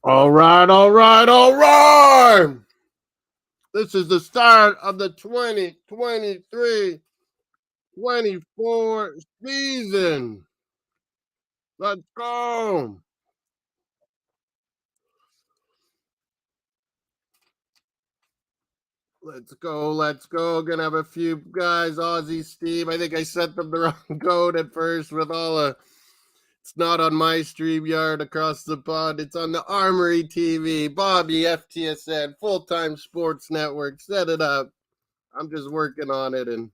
All right, all right, all right. This is the start of the 2023-24 season. Let's go. Let's go. Let's go. Gonna have a few guys. Aussie Steve. I think I sent them the wrong code at first with all the. It's not on my StreamYard across the pond. It's on the Armory TV. Bobby FTSN, Full Time Sports Network. Set it up. I'm just working on it, and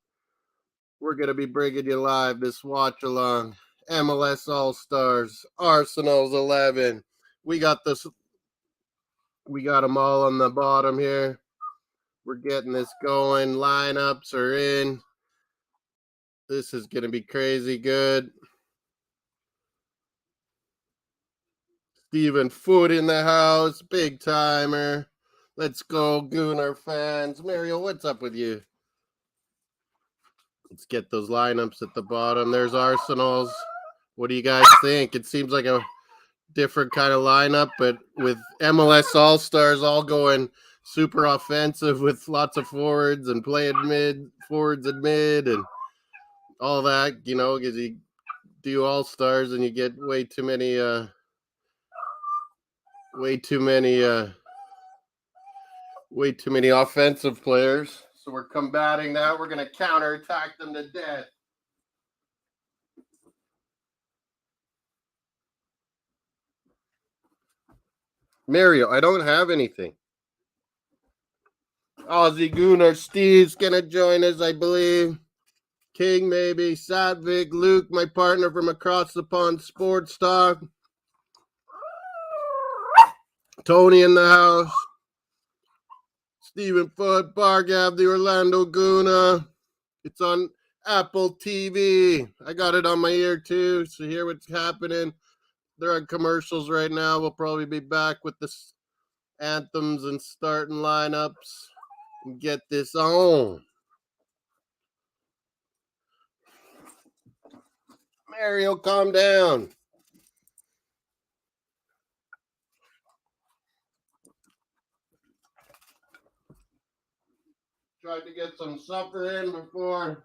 we're going to be bringing you live this Watchalong. MLS All Stars, Arsenal's 11. We got this. We got them all on the bottom here. We're getting this going. Lineups are in. This is going to be crazy good. Steven Foot in the house, big timer. Let's go, Gooner fans. Mario, what's up with you? Let's get those lineups at the bottom. There's Arsenal's. What do you guys think? It seems like a different kind of lineup, but with MLS All Stars all going super offensive with lots of forwards and playing forwards and mid, and all that, because you do All Stars and you get way too many offensive players. So we're combating that. We're going to counterattack them to death. Mario, I don't have anything. Aussie Gooner Steve's going to join us, I believe. King, maybe. Sadvik, Luke, my partner from across the pond, SportsTalk. Tony in the house. Stephen Foot, Bargav, the Orlando Guna. It's on Apple TV. I got it on my ear too, so hear what's happening. They're on commercials right now. We'll probably be back with the anthems and starting lineups and get this on. Mario, calm down. Tried to get some supper in before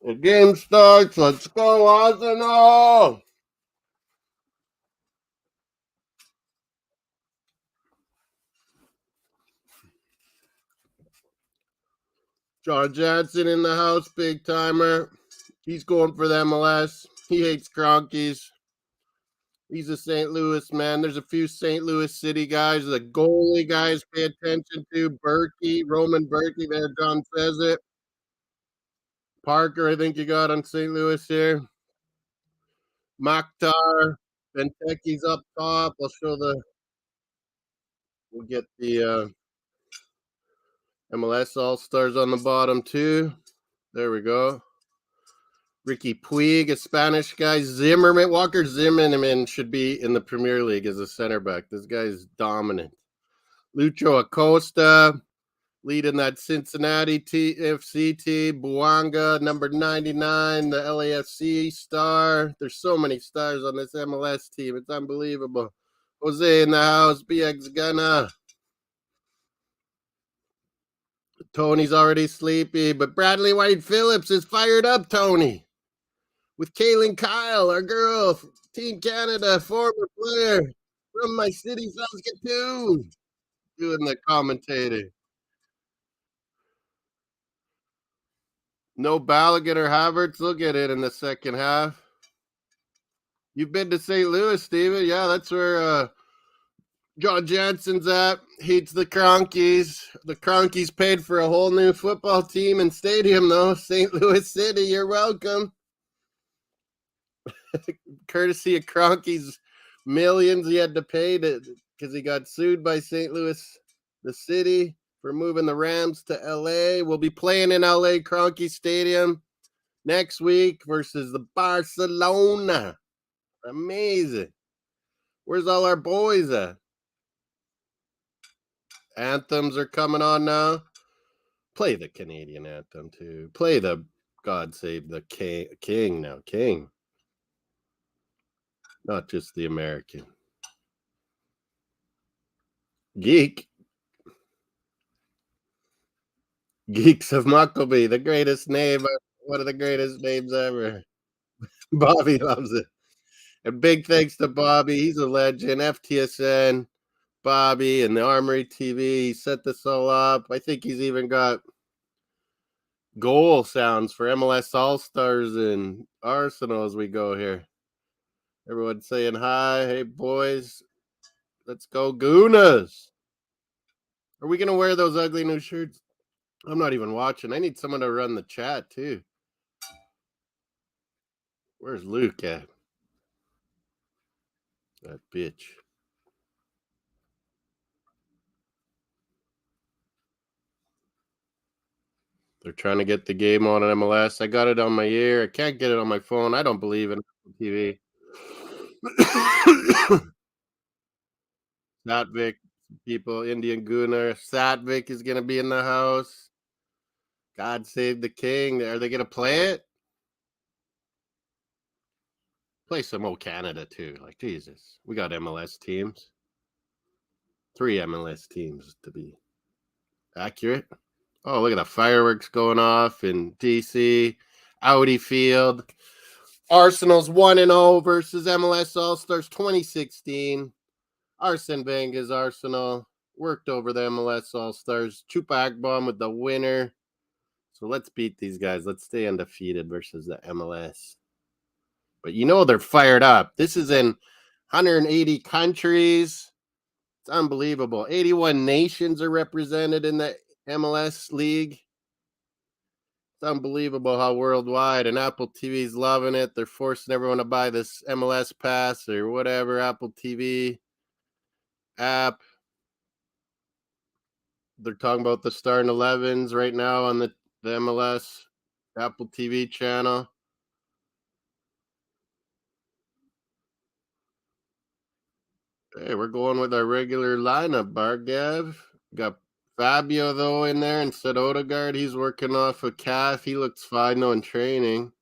the game starts. Let's go, Arsenal! John Johnson in the house, big timer. He's going for the MLS. He hates Cronkies. He's a St. Louis man. There's a few St. Louis City guys. The goalie guys pay attention to. Berkey, Roman Berkey there. John says it. Parker, I think you got on St. Louis here. Mokhtar. Benteke's up top. We'll get the MLS All-Stars on the bottom too. There we go. Ricky Puig, a Spanish guy. Zimmerman, Walker Zimmerman should be in the Premier League as a center back. This guy's dominant. Lucho Acosta, leading that Cincinnati FC team. Buanga, number 99, the LAFC star. There's so many stars on this MLS team. It's unbelievable. Jose in the house. BX Gunna. Tony's already sleepy, but Bradley White Phillips is fired up, Tony. With Kaylin Kyle, our girl, Team Canada, former player from my city, Saskatoon, doing the commentating. No Balogun or Havertz. They'll get in the second half. You've been to St. Louis, Steven? Yeah, that's where John Jansen's at. Hates the Cronkies. The Cronkies paid for a whole new football team and stadium, though. St. Louis City, you're welcome. Courtesy of Cronky's millions he had to pay because he got sued by St. Louis, the city, for moving the Rams to LA. We'll be playing in LA Kroenke Stadium next week versus the Barcelona. Amazing. Where's all our boys at? Anthems are coming on now. Play the Canadian anthem too. Play the God Save the King now. King. not just the American. Geeks of Muckleby, the greatest name, one of the greatest names ever. Bobby loves it. And big thanks to Bobby. He's a legend. FTSN, Bobby, and the Armory TV. He set this all up. I think he's even got goal sounds for MLS All-Stars and Arsenal as we go here. Everyone saying hi. Hey, boys. Let's go Goonas. Are we going to wear those ugly new shirts? I'm not even watching. I need someone to run the chat, too. Where's Luke at? That bitch. They're trying to get the game on MLS. I got it on my ear. I can't get it on my phone. I don't believe in TV. Satvik, people, Indian Gunnar. Satvik is going to be in the house. God save the king. Are they going to play it? Play some old Canada, too. Like, Jesus. We got MLS teams. 3 MLS teams, to be accurate. Oh, look at the fireworks going off in DC. Audi Field. Arsenal's 1-0 versus MLS All-Stars 2016. Arsene Wenger's Arsenal worked over the MLS All-Stars. Chupa Akbom with the winner. So let's beat these guys. Let's stay undefeated versus the MLS. But you know they're fired up. This is in 180 countries. It's unbelievable. 81 nations are represented in the MLS League. It's unbelievable how worldwide, and Apple TV's loving it. They're forcing everyone to buy this MLS Pass or whatever, Apple TV app. They're talking about the starting 11s right now on the MLS Apple TV channel. Hey, we're going with our regular lineup, Bargav. Got Fabio, though, in there instead of Odegaard. He's working off a calf. He looks fine, though, in training.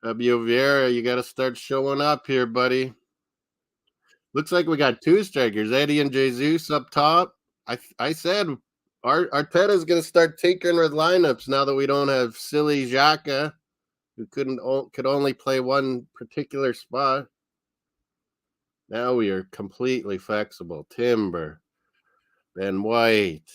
Fabio Vieira, you got to start showing up here, buddy. Looks like we got 2 strikers, Eddie and Jesus up top. I said Arteta's going to start tinkering with lineups now that we don't have silly Xhaka, who could only play one particular spot. Now we are completely flexible. Timber, Ben White,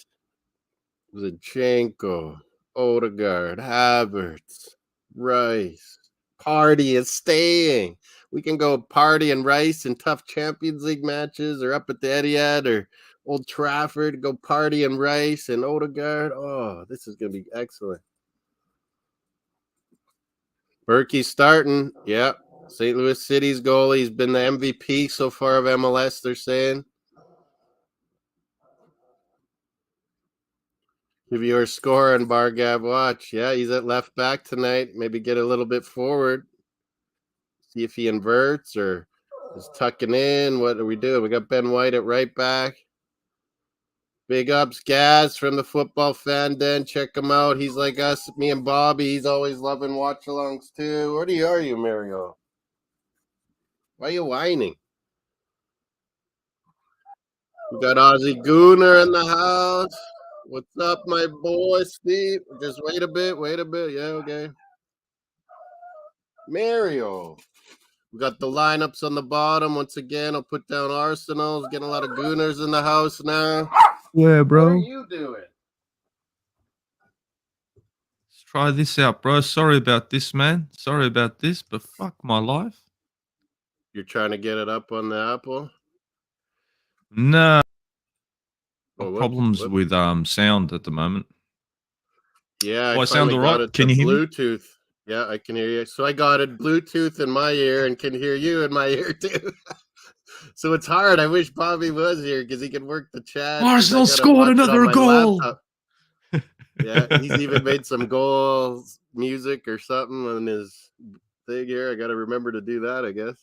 Zinchenko, Odegaard, Havertz, Rice. Party is staying. We can go Party and Rice in tough Champions League matches, or up at the Etihad or Old Trafford. Go Party and Rice and Odegaard. Oh, this is going to be excellent. Berkey's starting. Yep. St. Louis City's goalie. He's been the MVP so far of MLS, they're saying. Give you our score on Bargav Watch. Yeah, he's at left back tonight. Maybe get a little bit forward. See if he inverts or is tucking in. What are we doing? We got Ben White at right back. Big ups, Gaz from the Football Fan Den. Check him out. He's like us, me and Bobby. He's always loving watch-alongs too. Where are you, Mario? Why are you whining? We got Ozzy Gooner in the house. What's up, my boy, Steve? Just wait a bit. Yeah, okay. Mario. We got the lineups on the bottom. Once again, I'll put down Arsenal. Getting a lot of Gooners in the house now. Yeah, bro. What are you doing? Let's try this out, bro. Sorry about this, man. Sorry about this, but fuck my life. You're trying to get it up on the Apple? No. Oh, problems with sound at the moment. Yeah, I sound all right. Can you hear Bluetooth. Me? Yeah, I can hear you. So I got it Bluetooth in my ear and can hear you in my ear too. So it's hard. I wish Bobby was here because he could work the chat. Arsenal scored another goal. Yeah, he's even made some goals, music or something on his thing here. I got to remember to do that, I guess.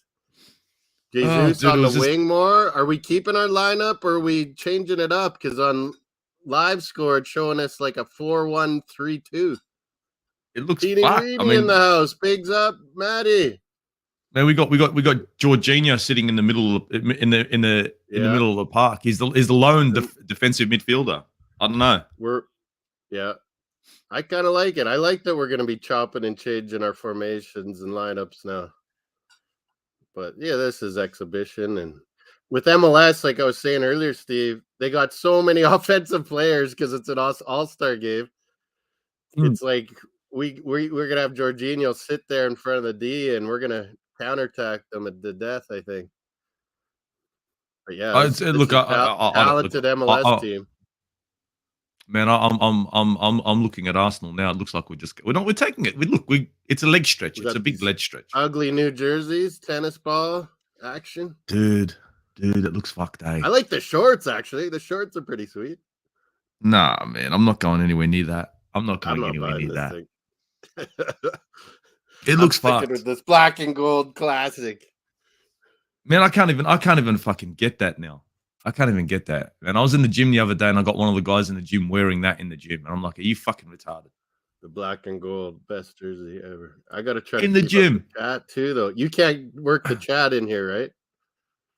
Jesus on the wing more. Are we keeping our lineup or are we changing it up? Because on live score, it's showing us like a 4-1-3-2. It looks Teeny fucked. Weeny in the house. Bigs up, Maddie. Man, we got Jorginho sitting in the middle of, in the middle of the park. He's the lone defensive midfielder. I don't know. I kind of like it. I like that we're going to be chopping and changing our formations and lineups now. But yeah, this is exhibition. And with MLS, like I was saying earlier, Steve, they got so many offensive players because it's an all-star game. It's like we're gonna have Jorginho sit there in front of the D, and we're gonna counterattack them at the death, I think. But yeah, this is a talented MLS team. Man, I'm looking at Arsenal now. It looks like we're taking it. It's a leg stretch. It's a big leg stretch. Ugly New Jerseys, tennis ball action. Dude, it looks fucked, eh? I like the shorts, actually. The shorts are pretty sweet. Nah, man, I'm not going anywhere near that. I'm not going anywhere near that. It looks fucked. With this black and gold classic. Man, I can't even fucking get that now. I can't even get that. And I was in the gym the other day and I got one of the guys in the gym wearing that in the gym. And I'm like, are you fucking retarded? The black and gold, best jersey ever. I got to try in the gym. The chat too, though. You can't work the chat in here, right?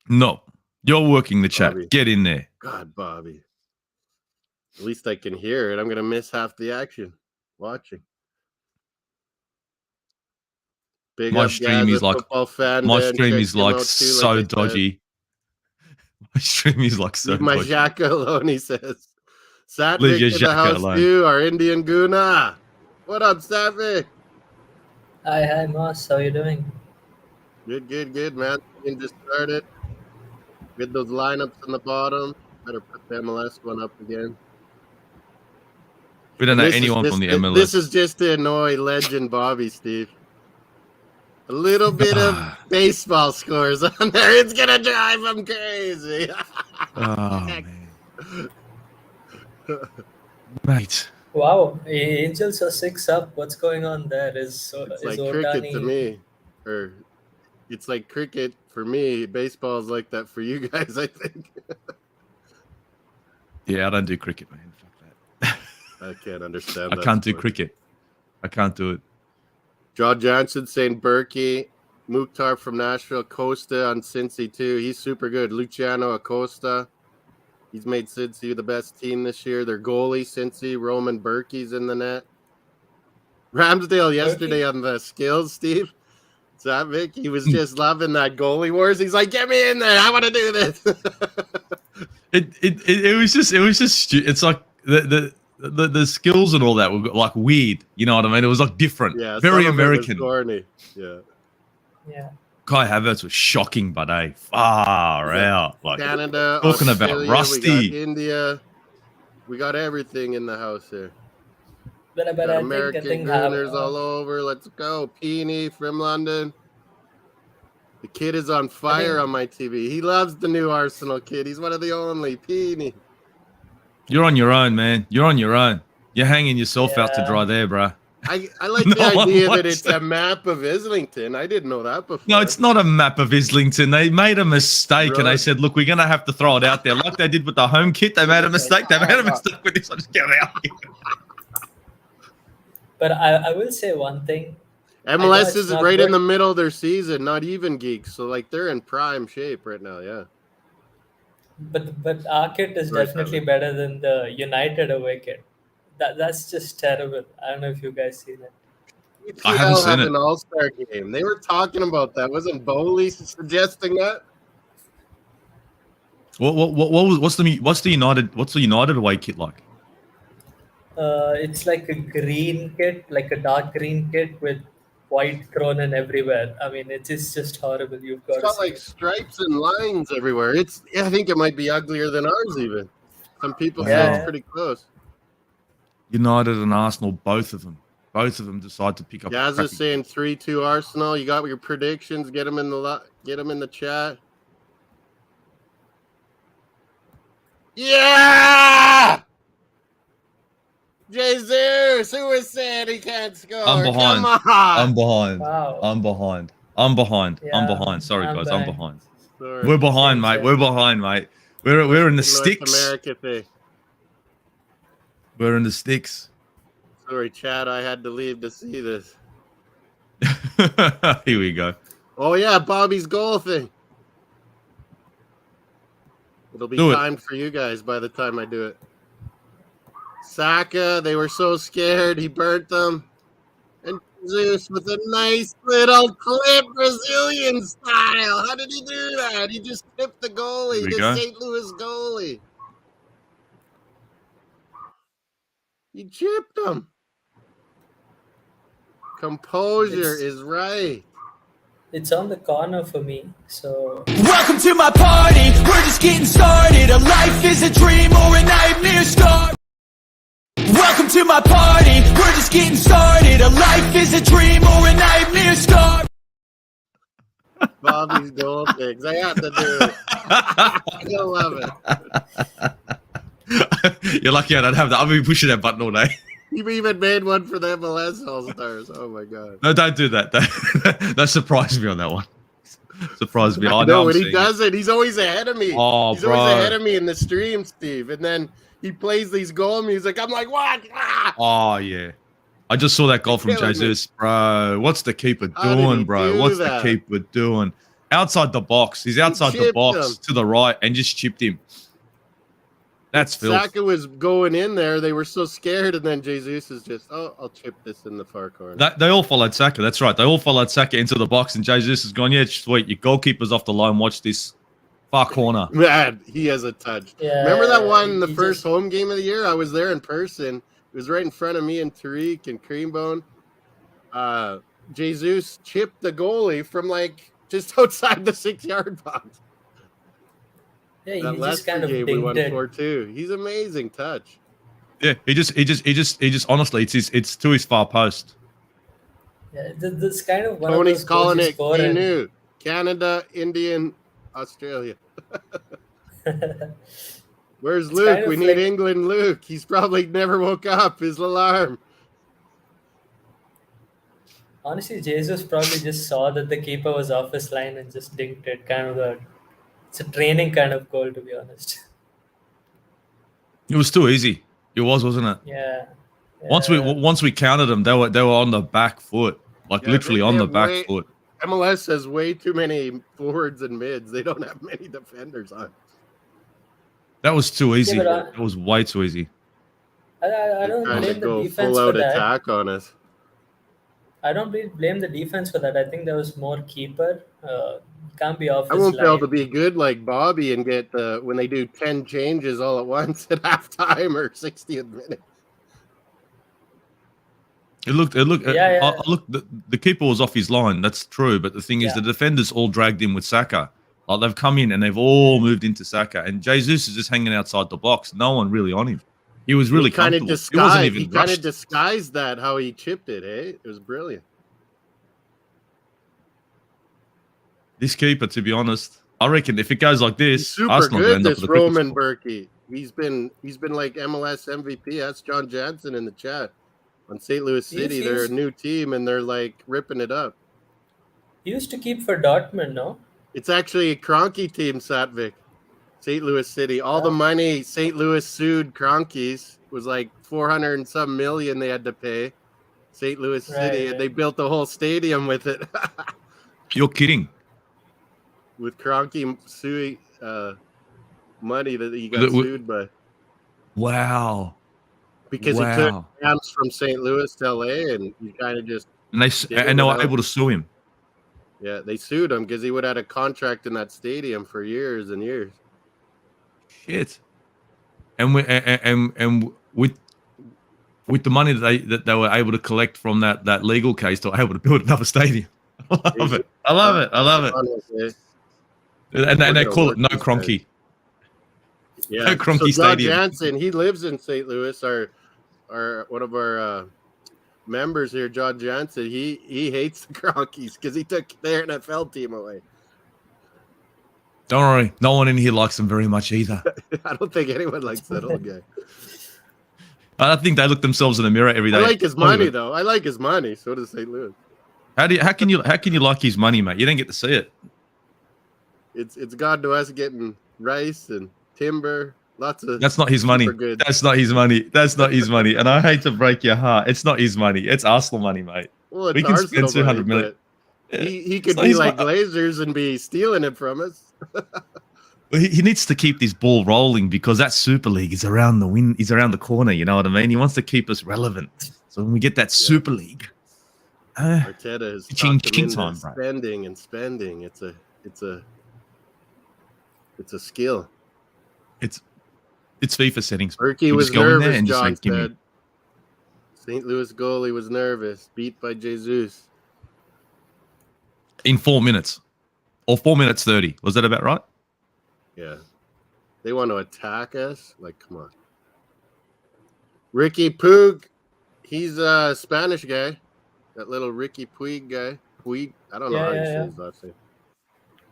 No, you're working the chat. Bobby. Get in there. God, Bobby. At least I can hear it. I'm going to miss half the action watching. My stream is like so dodgy. My stream is like so dodgy. My Xhaka alone, he says. Satvik in the house alone. Too, our Indian Guna. What up, Satvik? Hi, Moss. How are you doing? Good, man. We just started. Get those lineups in the bottom. Better put the MLS one up again. We don't know anyone from the MLS. This is just to annoy legend Bobby, Steve. A little bit of baseball scores on there. It's going to drive him crazy. Oh, man. Mate. Wow. Angels are 6-up. What's going on there? It's like cricket to me. Or it's like cricket for me. Baseball is like that for you guys, I think. Yeah, I don't do cricket, man. Fuck that. I can't understand that. I can't do cricket. I can't do it. John Johnson saying Berkey, Mukhtar from Nashville, Costa on Cincy too. He's super good. Luciano Acosta. He's made Cincy the best team this year. Their goalie, Cincy, Roman Berkey's in the net. Ramsdale yesterday on the skills, Steve. Is that Vic? He was just loving that goalie wars. He's like, get me in there. I want to do this. It was just it's like the skills and all that were like weird, you know what I mean? It was like different, very American. Yeah. Kai Havertz was shocking, but far out. Like Canada, talking Australia, about rusty. We got India, we got everything in the house here. But American Gooners all over. Let's go, Peony from London. The kid is on fire on my TV. He loves the new Arsenal kid. He's one of the only. Peony. You're on your own, man. You're on your own. You're hanging yourself out to dry there, bro. I like the idea that it's a map of Islington. I didn't know that before. No, it's not a map of Islington. They made a mistake and they said, look, we're going to have to throw it out there. Like they did with the home kit. They made a mistake. They made a mistake with this. I'll just get it out here. But I will say one thing. MLS is right in the middle of their season, not even geeks. So, like, they're in prime shape right now, yeah. But our kit is definitely better than the United away kit. That's just terrible. I don't know if you guys seen it. I haven't seen it. An all-star game. They were talking about that. Wasn't Bowley suggesting that? What's the United away kit like? It's like a green kit, like a dark green kit with white cronin everywhere. I mean, it's just horrible. It's got like stripes and lines everywhere. I think it might be uglier than ours even. Some people say it's pretty close. United and Arsenal, both of them decide to pick up. Gazza's saying 3-2 Arsenal. You got your predictions? Get them in the chat. Yeah! Jesus, who is saying he can't score? I'm behind. Come on. Wow. I'm behind. Yeah, I'm behind. Sorry, guys. I'm behind. Sorry. We're behind, mate. We're behind, mate. We're in the sticks. America thing. We're in the sticks. Sorry, Chad. I had to leave to see this. Here we go. Oh yeah, Bobby's goal thing. It'll be Do it. timed for you guys by the time I do it. Saka, they were so scared, he burnt them. And Zeus with a nice little clip, Brazilian style. How did he do that? He just tipped the goalie, There we the go. St. Louis goalie. He chipped him. Composure is right. It's on the corner for me, so Welcome to my party, we're just getting started. A life is a dream or a nightmare star. Welcome to my party, we're just getting started. A life is a dream or a nightmare star. Bobby's goal things. I have to do it. I love it. You're lucky I don't have that. I've been pushing that button all day. You even made one for the MLS All-Stars. Oh my god. No, don't do that. That surprised me on that one. Surprised me. I know when he does it, he's always ahead of me. Oh, he's bro. always ahead of me in the stream, Steve. And then he plays these goal music. I'm like, what? Ah! Oh yeah. I just saw that goal from Killing me. Jesus, bro. What's the keeper How did doing, he bro? do What's that? the keeper doing? Outside the box. He's outside the chipped box him. to the right and just chipped him. That's filth. Saka was going in there. They were so scared. And then Jesus is just, oh, I'll chip this in the far corner. They all followed Saka. That's right. They all followed Saka into the box, and Jesus has gone, yeah, sweet. Your goalkeeper's off the line. Watch this far corner. Man, he has a touch. yeah. Remember that one, the he first just- home game of the year? I was there in person. It was right in front of me and Tariq and Creambone. Jesus chipped the goalie from like just outside the 6-yard box. Yeah, he That just Leicester kind of game we dinged won it. 4-2. He's amazing touch. Yeah, he just honestly, it's to his far post. Yeah, this kind of one Tony's of those calling goals you it score and- Canoe. Canada, Indian, Australia. Where's It's Luke? kind of We need like- England Luke. He's probably never woke up. His alarm. Honestly, Jesus probably just saw that the keeper was off his line and just dinked it. It's a training kind of goal, to be honest. It was too easy. It was, wasn't it? Yeah. Once we counted them, they were on the back foot, like Yeah, literally they on the have back way- foot. MLS has way too many forwards and mids. They don't have many defenders on. That was too easy. but That was way too easy. I They're don't trying to blame the go defense full for out that. attack on us. I don't blame the defense for that. I think there was more keeper. Can't be off I his won't be able to line. be good like Bobby and get when they do 10 changes all at once at halftime or 60th minute. It looked. Yeah. Look, the keeper was off his line. That's true. But the thing is, Yeah. the defenders all dragged in with Saka. Like they've come in and they've all moved into Saka, and Jesus is just hanging outside the box. No one really on him. He was really kind of comfortable. He wasn't even disguised. He kind of rushed. disguised that how he chipped it. Hey, it was brilliant. This keeper, to be honest, I reckon if it goes like He's this, super Arsenal will good. end up This with a triple Roman score. Berkey. He's been like MLS MVP. That's John Jansen in the chat on St. Louis He City. They're a feels- new team and they're like ripping it up. He used to keep for Dortmund, no? It's actually a Kroenke team, Satvik. St. Louis City. All the money St. Louis sued Kroenke's was like 400 and some million they had to pay St. Louis City, Right. and they built the whole stadium with it. You're kidding. With Kroenke suing money that he got With- sued by Wow. because he took Wow. camps from St. Louis to LA, and he kind of just And they were without- able to sue him. they sued him because he would have had a contract in that stadium for years and years. Shit. And with the money that they were able to collect from that legal case, they were able to build another stadium. I love it. I love it. Honestly. And they gonna call work it No this Kroenke. Yeah, No Kroenke so John Stadium. Jansen, he lives in St. Louis. Our one of our members here, John Jansen, he hates the Kroenkes because he took their NFL team away. Don't worry, no one in here likes them very much either. I don't think anyone likes that old guy. I think they look themselves in the mirror every day. I like his money though. I like his money. So does St. Louis. How can you like his money, mate? You don't get to see it. It's gone to us getting rice and timber. Lots of That's not his money. super good. That's not his money. That's not his money. And I hate to break your heart. It's not his money. It's Arsenal money, mate. Well, it's we can spend Arsenal 200 money, million. He could So be he's like not- Glazers and be stealing it from us. he needs to keep this ball rolling because that Super League is around the corner. You know what I mean? He wants to keep us relevant. So when we get that Super League, Arteta has ching talked him into time, bro. spending and spending. It's a skill. It's FIFA settings. Berkey You was just go in there nervous, and just John say, "Give me." said. St. Louis goalie was nervous, beat by Jesus. In 4 minutes, or 4 minutes 30. Was that about right? Yeah. They want to attack us? Like, come on. Ricky Puig, he's a Spanish guy. That little Ricky Puig guy. Puig, I don't know how you say his last name.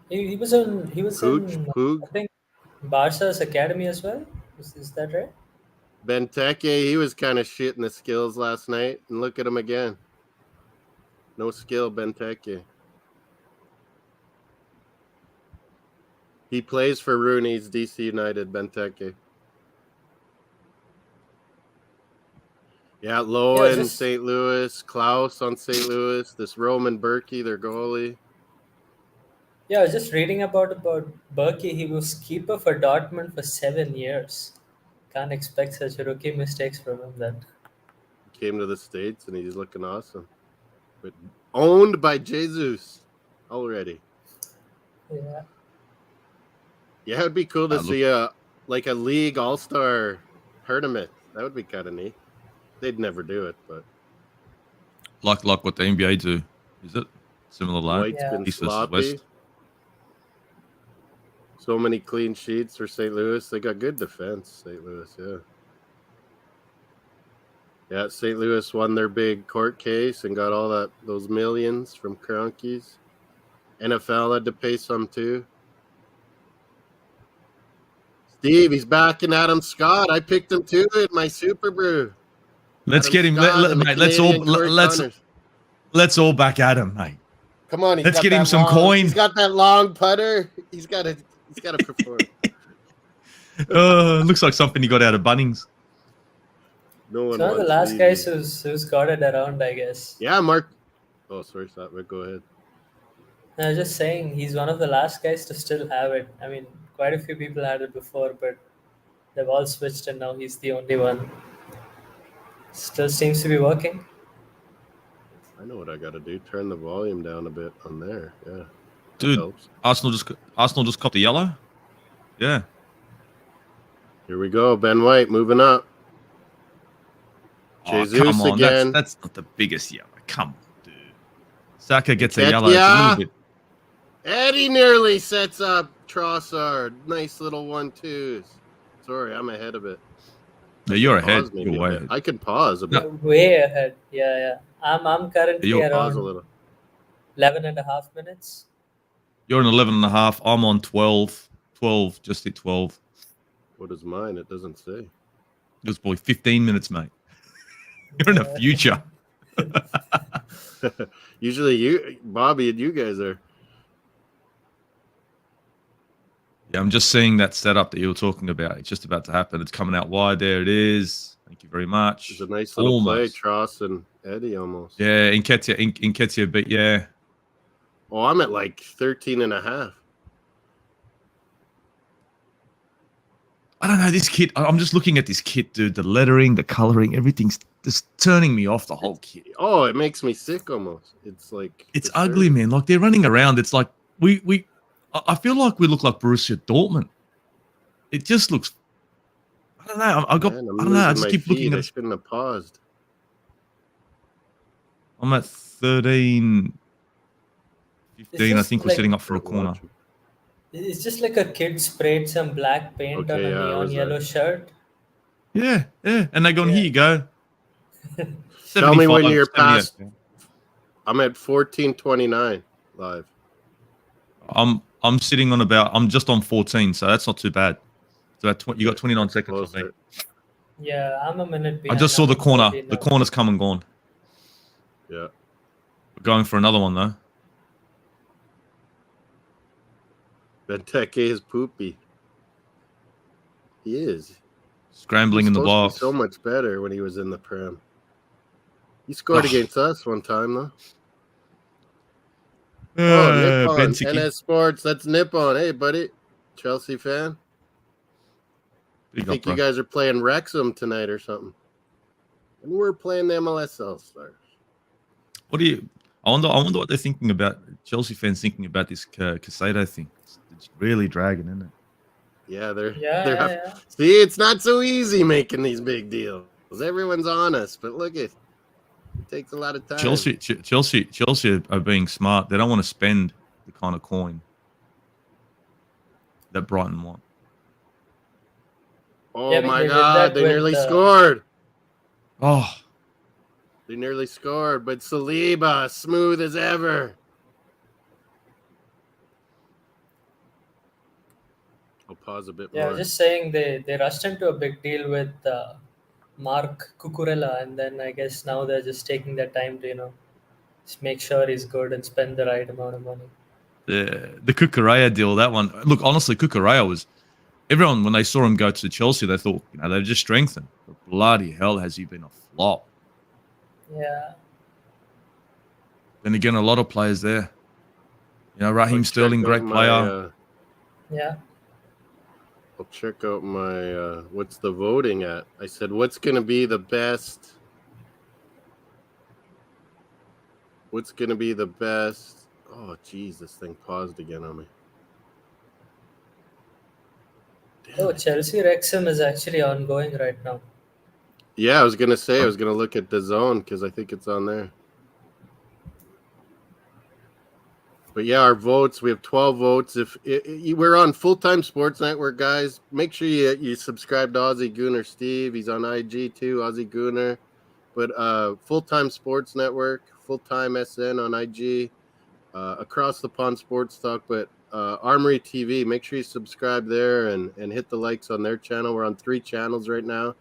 He was in Puig. I think Barca's academy as well. Is that right? Benteke, he was kind of shit in the skills last night. And look at him again. No skill, Benteke. He plays for Rooney's DC United, Benteke. Yeah, Lowen, St. Louis. Klaus on St. Louis. This Roman Berkey, their goalie. Yeah, I was just reading about Berkey. He was keeper for Dortmund for 7 years. Can't expect such rookie mistakes from him then. He came to the States and he's looking awesome. But owned by Jesus already. Yeah. Yeah, it'd be cool to see a league all-star tournament. That would be kind of neat. They'd never do it, but Like what the NBA do, is it similar? White's been East versus sloppy. West. So many clean sheets for St. Louis. They got good defense, St. Louis, yeah. Yeah, St. Louis won their big court case and got all those millions from Kroenkes. NFL had to pay some too. Steve, he's backing Adam Scott. I picked him too in my Super Brew. Let's get him, mate. Let's all back Adam, mate. Come on, let's get him some coin. He's got that long putter. He's got to perform. Looks like something he got out of Bunnings. No one. He's one of the last guys who's got it around, I guess. Yeah, Mark. Oh, sorry, stop. Go ahead. I was just saying he's one of the last guys to still have it. I mean, quite a few people had it before, but they've all switched, and now he's the only one. Still seems to be working. I know what I got to do. Turn the volume down a bit on there. Yeah, dude. Arsenal just copped a yellow. Yeah. Here we go. Ben White moving up. Jesus come on. Again. That's not the biggest yellow. Come on, dude. Saka gets a yellow. It's a little bit. Eddie nearly sets up Trossard. Nice little 1-2s. Sorry, I'm ahead of it. No, you're ahead. You're way ahead. I can pause a bit. No. Way ahead. Yeah. I'm currently around 11 and a half minutes. You're on 11 and a half. I'm on 12. 12. Just hit 12. What is mine? It doesn't say. It was probably 15 minutes, mate. You're in the future. Usually you, Bobby, and you guys are. Yeah, I'm just seeing that setup that you were talking about. It's just about to happen. It's coming out wide. There it is. Thank you very much. It's a nice little play, Tross and Eddie almost. Yeah, Nketiah beat, yeah. Oh, I'm at like 13 and a half. I don't know, this kit. I'm just looking at this kit, dude. The lettering, the coloring, everything's just turning me off, the whole kit. Oh, it makes me sick almost. It's like... It's ugly, man. Like, they're running around. It's like, I feel like we look like Borussia Dortmund. It just looks... I don't know. I don't know. I just keep looking at it. I shouldn't have paused. I'm at 13, 15. I think we're setting up for a corner. It's just like a kid sprayed some black paint on a neon yellow shirt. Yeah. And they're going, here you go. Tell me when you're past. I'm at 14:29 live. I'm sitting on I'm just on 14, so that's not too bad. So you got 29 seconds on me. Yeah, I'm a minute behind. I just saw the corner. The corner's come and gone. Yeah. We're going for another one, though. Benteke is poopy. He is. Scrambling in the box. So much better when he was in the Prem. He scored against us one time, though. Oh, Ben Nippon, Tiki. NS Sports. That's Nippon. Hey, buddy, Chelsea fan. I Big up, think you bro. guys are playing Wrexham tonight or something. And we're playing the MLS All-Stars. What do you? I wonder what they're thinking about. Chelsea fans thinking about this Casado thing. It's really dragging, isn't it? Yeah, they're Yeah, yeah. See, it's not so easy making these big deals. Everyone's on us, but look, it takes a lot of time. Chelsea are being smart. They don't want to spend the kind of coin that Brighton want. Oh Yeah, I mean, my they did God, that they with, nearly scored. Oh, They nearly scored, but Saliba, smooth as ever. I'll pause a bit Yeah, I more. was just saying they rushed into a big deal with Mark Cucurella, and then I guess now they're just taking their time to just make sure he's good and spend the right amount of money. the Cucurella deal, that one. Look, honestly, Cucurella was everyone when they saw him go to Chelsea, they thought they've just strengthened. But bloody hell, has he been a flop? Yeah, Then again, a lot of players there. Raheem I'll Sterling, check great out player. yeah. I'll check out my what's the voting at? I said, what's going to be the best? What's going to be the best? Oh, geez, this thing paused again on me. Damn Oh, it. Chelsea Wrexham is actually ongoing right now. Yeah, I was going to say, I was going to look at the zone because I think it's on there. But yeah, our votes, we have 12 votes. If we're on Full-Time Sports Network, guys, make sure you subscribe to Aussie Gooner Steve. He's on IG too, Aussie Gooner. But Full-Time Sports Network, Full-Time SN on IG, Across the Pond Sports Talk, but Armory TV, make sure you subscribe there and hit the likes on their channel. We're on 3 channels right now.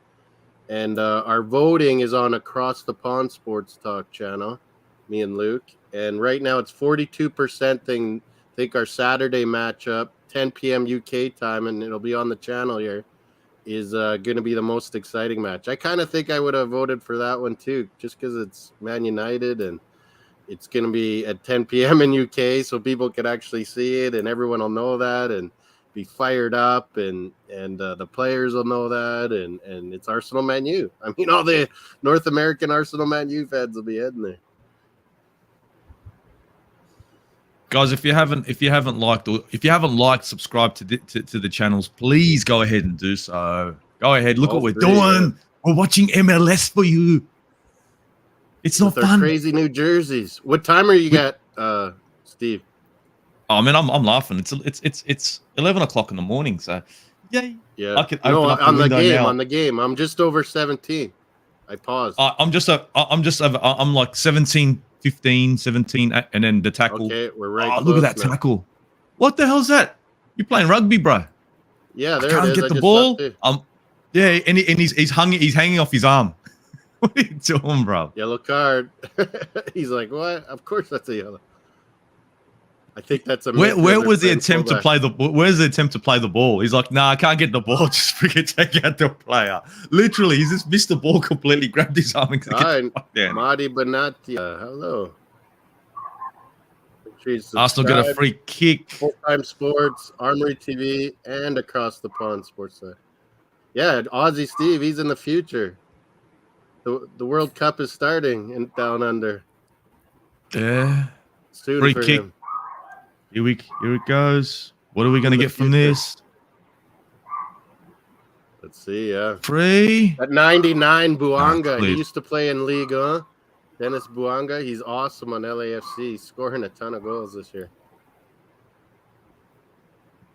And our voting is on Across the Pond Sports Talk channel, me and Luke. And right now it's 42% think our Saturday matchup, 10 p.m. UK time, and it'll be on the channel here, is going to be the most exciting match. I kind of think I would have voted for that one too, just because it's Man United and it's going to be at 10 p.m. in UK, so people can actually see it and everyone will know that and be fired up, and the players will know that, and it's Arsenal Man U. I mean, all the North American Arsenal Man U fans will be heading there. Guys, if you haven't liked, subscribe to the channels, please go ahead and do so. Go ahead, look All what we're three, doing. yeah. We're watching MLS for you. It's not With our fun. crazy new jerseys. What time are you at, Steve? Oh man, I'm laughing. It's 11 o'clock in the morning, so yay. Yeah. I can open up the on the window game. now. On the game. I'm just over 17. I paused. I'm like 17, 15, 17, and then the tackle. Okay, we're right. Oh, look at that close now. tackle. What the hell's that? You playing rugby, bro? Yeah, I there can't it is. get I the just ball. saw it. Yeah, and he's hanging off his arm. What are you doing, bro? Yellow card. He's like, what? Of course that's a yellow. I think that's a Where was the midfielder attempt to fullback. play the? Where's the attempt to play the ball? He's like, nah, I can't get the ball. Just freaking take out the player. Literally, he's just missed the ball completely. Grabbed his arm and get Hi, the fuck down. Marty Benatia. Hello. Make sure you Arsenal got a subscribe. free kick. Full-Time Sports, Armory TV, and Across the Pond Sports Side. Yeah, Aussie Steve, he's in the future. The World Cup is starting in Down Under. Yeah. Soon Free for kick. him. Here it goes. What are we In gonna the get from future. this? Let's see, yeah. Free. At 99, Buanga. cleared. He used to play in Ligue 1. Dennis Buanga. He's awesome on LAFC, scoring a ton of goals this year.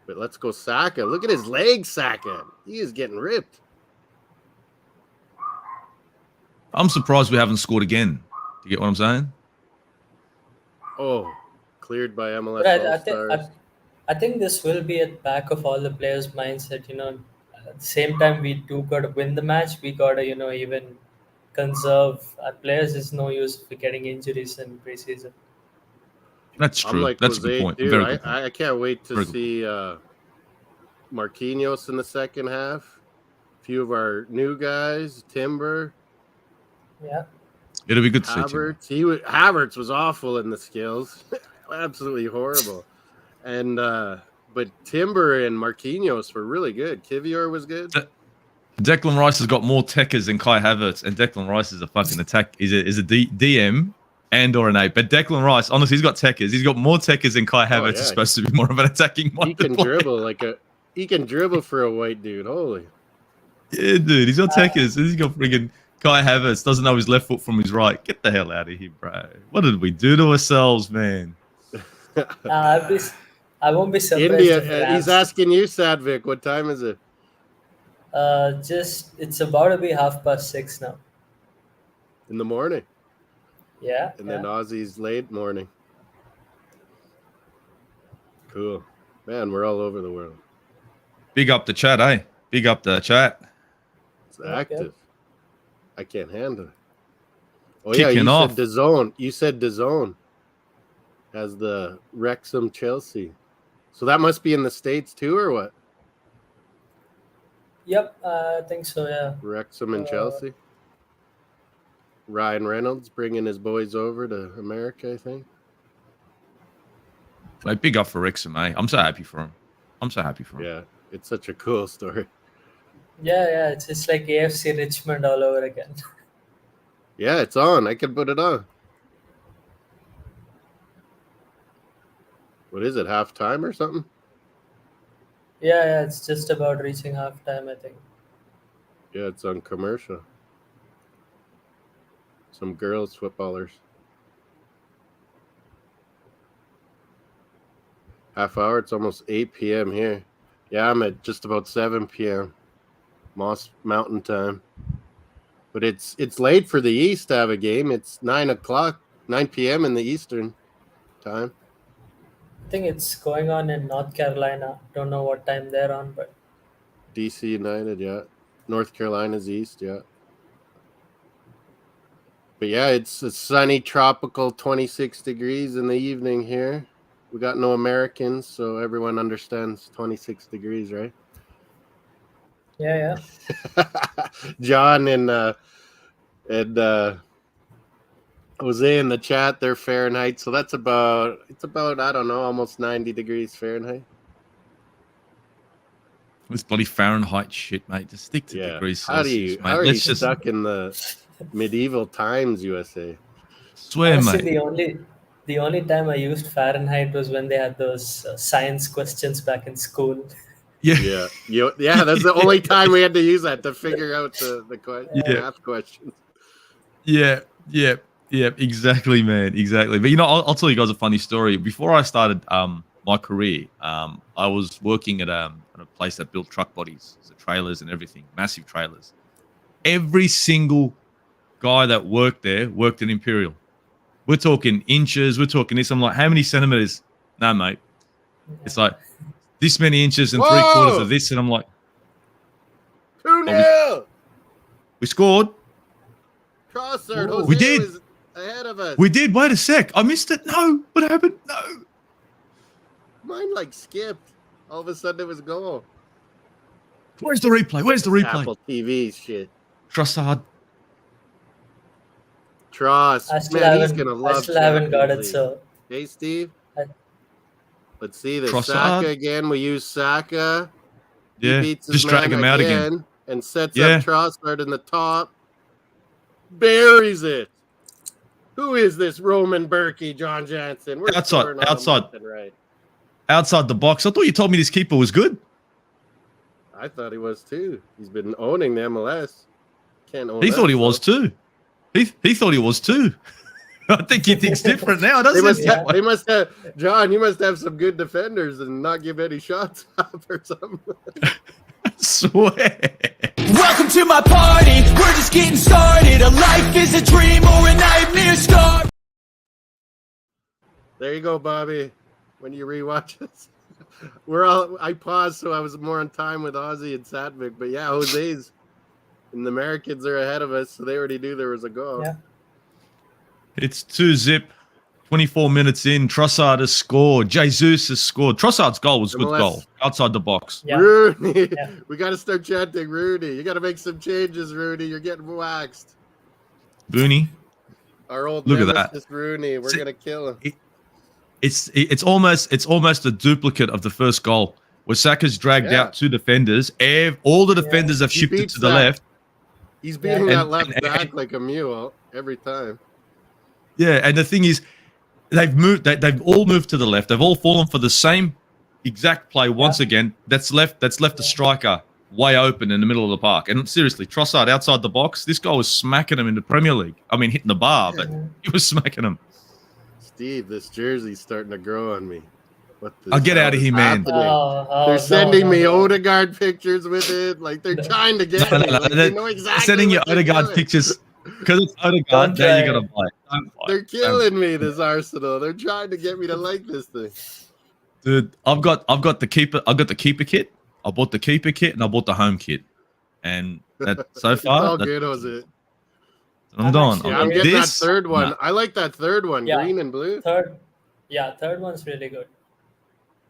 But let's go Saka. Look at his legs, Saka. He is getting ripped. I'm surprised we haven't scored again. You get what I'm saying? Oh, cleared by MLS But All-Stars. I think this will be at the back of all the players' mindset. At the same time, we do got to win the match. We got to, even conserve our players. There's no use for getting injuries in preseason. That's I'm true. like That's a Jose, good point. too. Very good point. I can't wait to Very good see Marquinhos in the second half. A few of our new guys, Timber, Yeah. It'll be good to see you. Havertz. Havertz was awful in the skills. absolutely horrible. And but Timber and Marquinhos were really good. Kivior was good. Declan Rice has got more techers than Kai Havertz, and Declan Rice is a fucking attack. Is a DM and or an 8. But Declan Rice, honestly, he's got techers. He's got more techers than Kai Havertz. Is supposed to be more of an attacking He can dribble he can dribble for a white dude. Holy. Yeah, dude, he's got techers. He's got friggin' Kai Havertz doesn't know his left foot from his right. Get the hell out of here, bro. What did we do to ourselves, man? I won't be surprised. India, he's asking you, Sadvik, what time is it? It's about to be 6:30 now. In the morning. Yeah. And then Aussie's late morning. Cool. Man, we're all over the world. Big up the chat, eh? Big up the chat. It's active. I can't handle it. Oh, Kicking yeah, off. said DAZN. You said DAZN has the Wrexham Chelsea. So that must be in the States too, or what? Yep, I think so, yeah. Wrexham and Chelsea. Ryan Reynolds bringing his boys over to America, I think. Like, big up for Wrexham, eh? I'm so happy for him. Yeah, it's such a cool story. Yeah, it's just like AFC Richmond all over again. Yeah, it's on. I can put it on. What is it, halftime or something? Yeah, it's just about reaching halftime, I think. Yeah, it's on commercial. Some girls footballers. Half hour, it's almost 8 p.m. here. Yeah, I'm at just about 7 p.m. Moss Mountain Time. But it's late for the East to have a game. It's 9 p.m. in the Eastern time. I think it's going on in North Carolina. Don't know what time they're on, but DC United, yeah. North Carolina's East, yeah. But yeah, it's a sunny, tropical 26 degrees in the evening here. We got no Americans, so everyone understands 26 degrees, right? yeah. John and Jose in the chat, they're Fahrenheit, so it's about I don't know, almost 90 degrees Fahrenheit. This bloody Fahrenheit shit, mate. Just stick to degrees Celsius, mate. How are you stuck in the medieval times, USA? Swear, honestly, mate. the only time I used Fahrenheit was when they had those science questions back in school. Yeah, that's the only time we had to use that to figure out the math questions. Yeah, exactly, man, exactly. But I'll tell you guys a funny story. Before I started my career, I was working at a place that built truck bodies, so trailers and everything, massive trailers. Every single guy that worked there worked at Imperial. We're talking inches, we're talking this. I'm like, how many centimeters? No, mate. It's like this many inches and 3/4 of this, and I'm like, 2-0. We scored. Trossard, Jose we did. was ahead of us. We did. Wait a sec. I missed it. No. What happened? No. Mine skipped. All of a sudden it was a goal. Where's the replay? Apple TV shit. Trossard. Tross. I still Man, he's gonna love. I still haven't got it. League. So Hey, Steve. Let's see this. Trossard. Saka again. We use Saka. Yeah. He beats his Just drag man him out again. And sets up Trossard in the top. Buries it. Who is this Roman Berkey, John Jansen? We're outside. Right. Outside the box. I thought you told me this keeper was good. I thought he was too. He's been owning the MLS. Can't own. He thought he was too. He thought he was too. I think he thinks different now, doesn't he? They must have, John, you must have some good defenders and not give any shots up or something. I swear. Welcome to my party, we're just getting started. A life is a dream or a nightmare star. There you go, Bobby. When you rewatch this. I paused so I was more on time with Ozzy and Sadvik, but yeah, Jose's and the Americans are ahead of us, so they already knew there was a goal. yeah. It's 2-0. 24 minutes in. Trossard has scored. Jesus has scored. Trossard's goal was a good goal. Outside the box. Yeah. Rooney. Yeah. We got to start chanting Rooney. You got to make some changes, Rooney. You're getting waxed. Booney. Our old Look at nemesis, that. Rooney. We're going to kill him. it's almost a duplicate of the first goal where Saka's dragged out two defenders. All the defenders have shifted to the left. He's beating that left back like a mule every time. Yeah, and the thing is, they've all moved to the left. They've all fallen for the same exact play once again. That's left a striker way open in the middle of the park. And seriously, Trossard outside the box, this guy was smacking him in the Premier League. I mean, hitting the bar, but he was smacking him. Steve, this jersey's starting to grow on me. I'll get out of here, man. They're sending me Odegaard pictures with it. Like, they're trying to get me. Like, they know exactly sending you Odegaard pictures because it's Odegaard. Now you got to buy it. They're killing me, this Arsenal. They're trying to get me to like this thing. Dude, I've got the keeper. I got the keeper kit. I bought the keeper kit and I bought the home kit. And that so far, how good was it? I'm done. Yeah, I'm getting that third one. I like that third one, green and blue. Third one's really good.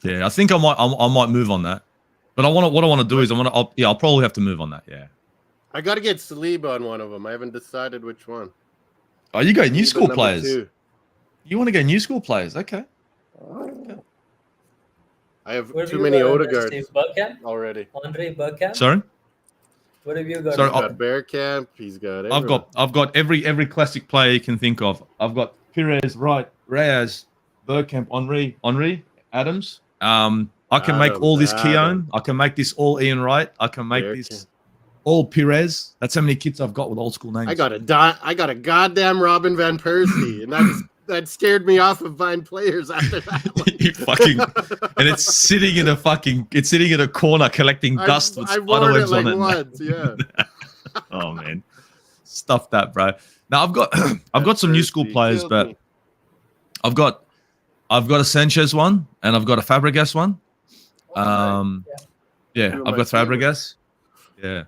Yeah, I think I might move on that. But what I want to do is I'll probably have to move on that. Yeah. I got to get Saliba on one of them. I haven't decided which one. Oh, you go new school Number players. 2. You want to go new school players? Okay. I have too many Odegaards already. already. Henry Bergkamp. Sorry. What have you got? He's got Bearcamp. He's got everyone. I've got every classic player you can think of. I've got Pires, Wright, Reyes, Bergkamp, Henry, Adams. I can make all this Keown. I can make this all Ian Wright. I can make this all Pires. That's how many kids I've got with old school names. I got a goddamn Robin van Persie, and that scared me off of buying players after that one. You fucking, and it's sitting in a corner collecting dust with spider webs on it. Once, yeah. Oh man, stuff that, bro. Now I've got some new school players, but I've got a Sanchez one and I've got a Fabregas one. Yeah, I've got Fabregas. Yeah.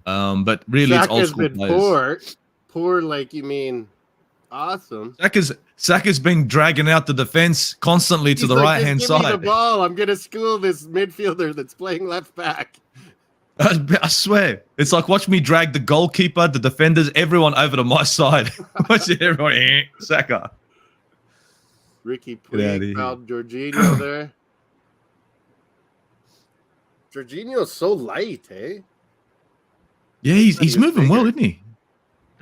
But really, it's old school players. Poor, like you mean awesome. Saka's been dragging out the defense constantly to the right-hand side. Give me the ball. I'm going to school this midfielder that's playing left back. I swear. It's like, watch me drag the goalkeeper, the defenders, everyone over to my side. Watch it, everyone. Saka. Ricky Puig found Jorginho there. Jorginho's so light, eh? Yeah, he's moving well, isn't he?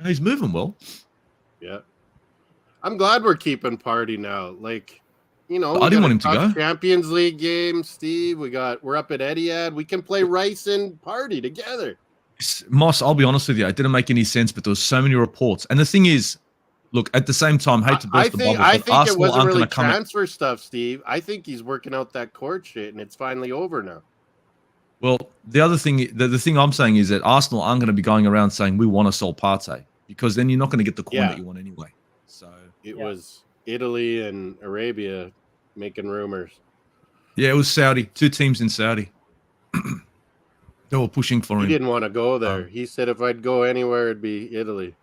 He's moving well. Yeah. I'm glad we're keeping Party now. Like, you know, I didn't want him to go. Champions League game, Steve. We're up at Etihad. We can play Rice and Party together. Moss, I'll be honest with you, it didn't make any sense, but there was so many reports. And the thing is, look, at the same time, hate to burst the bubble, I but think Arsenal it wasn't aren't really going to come transfer stuff, Steve. I think he's working out that court shit, and it's finally over now. Well, the other thing, the thing I'm saying is that Arsenal aren't going to be going around saying we want to sell Partey, because then you're not going to get the coin that you want anyway. So it was Italy and Arabia making rumors. Yeah, it was Saudi. 2 teams in Saudi. They were pushing for him. He didn't want to go there. He said if I'd go anywhere, it'd be Italy.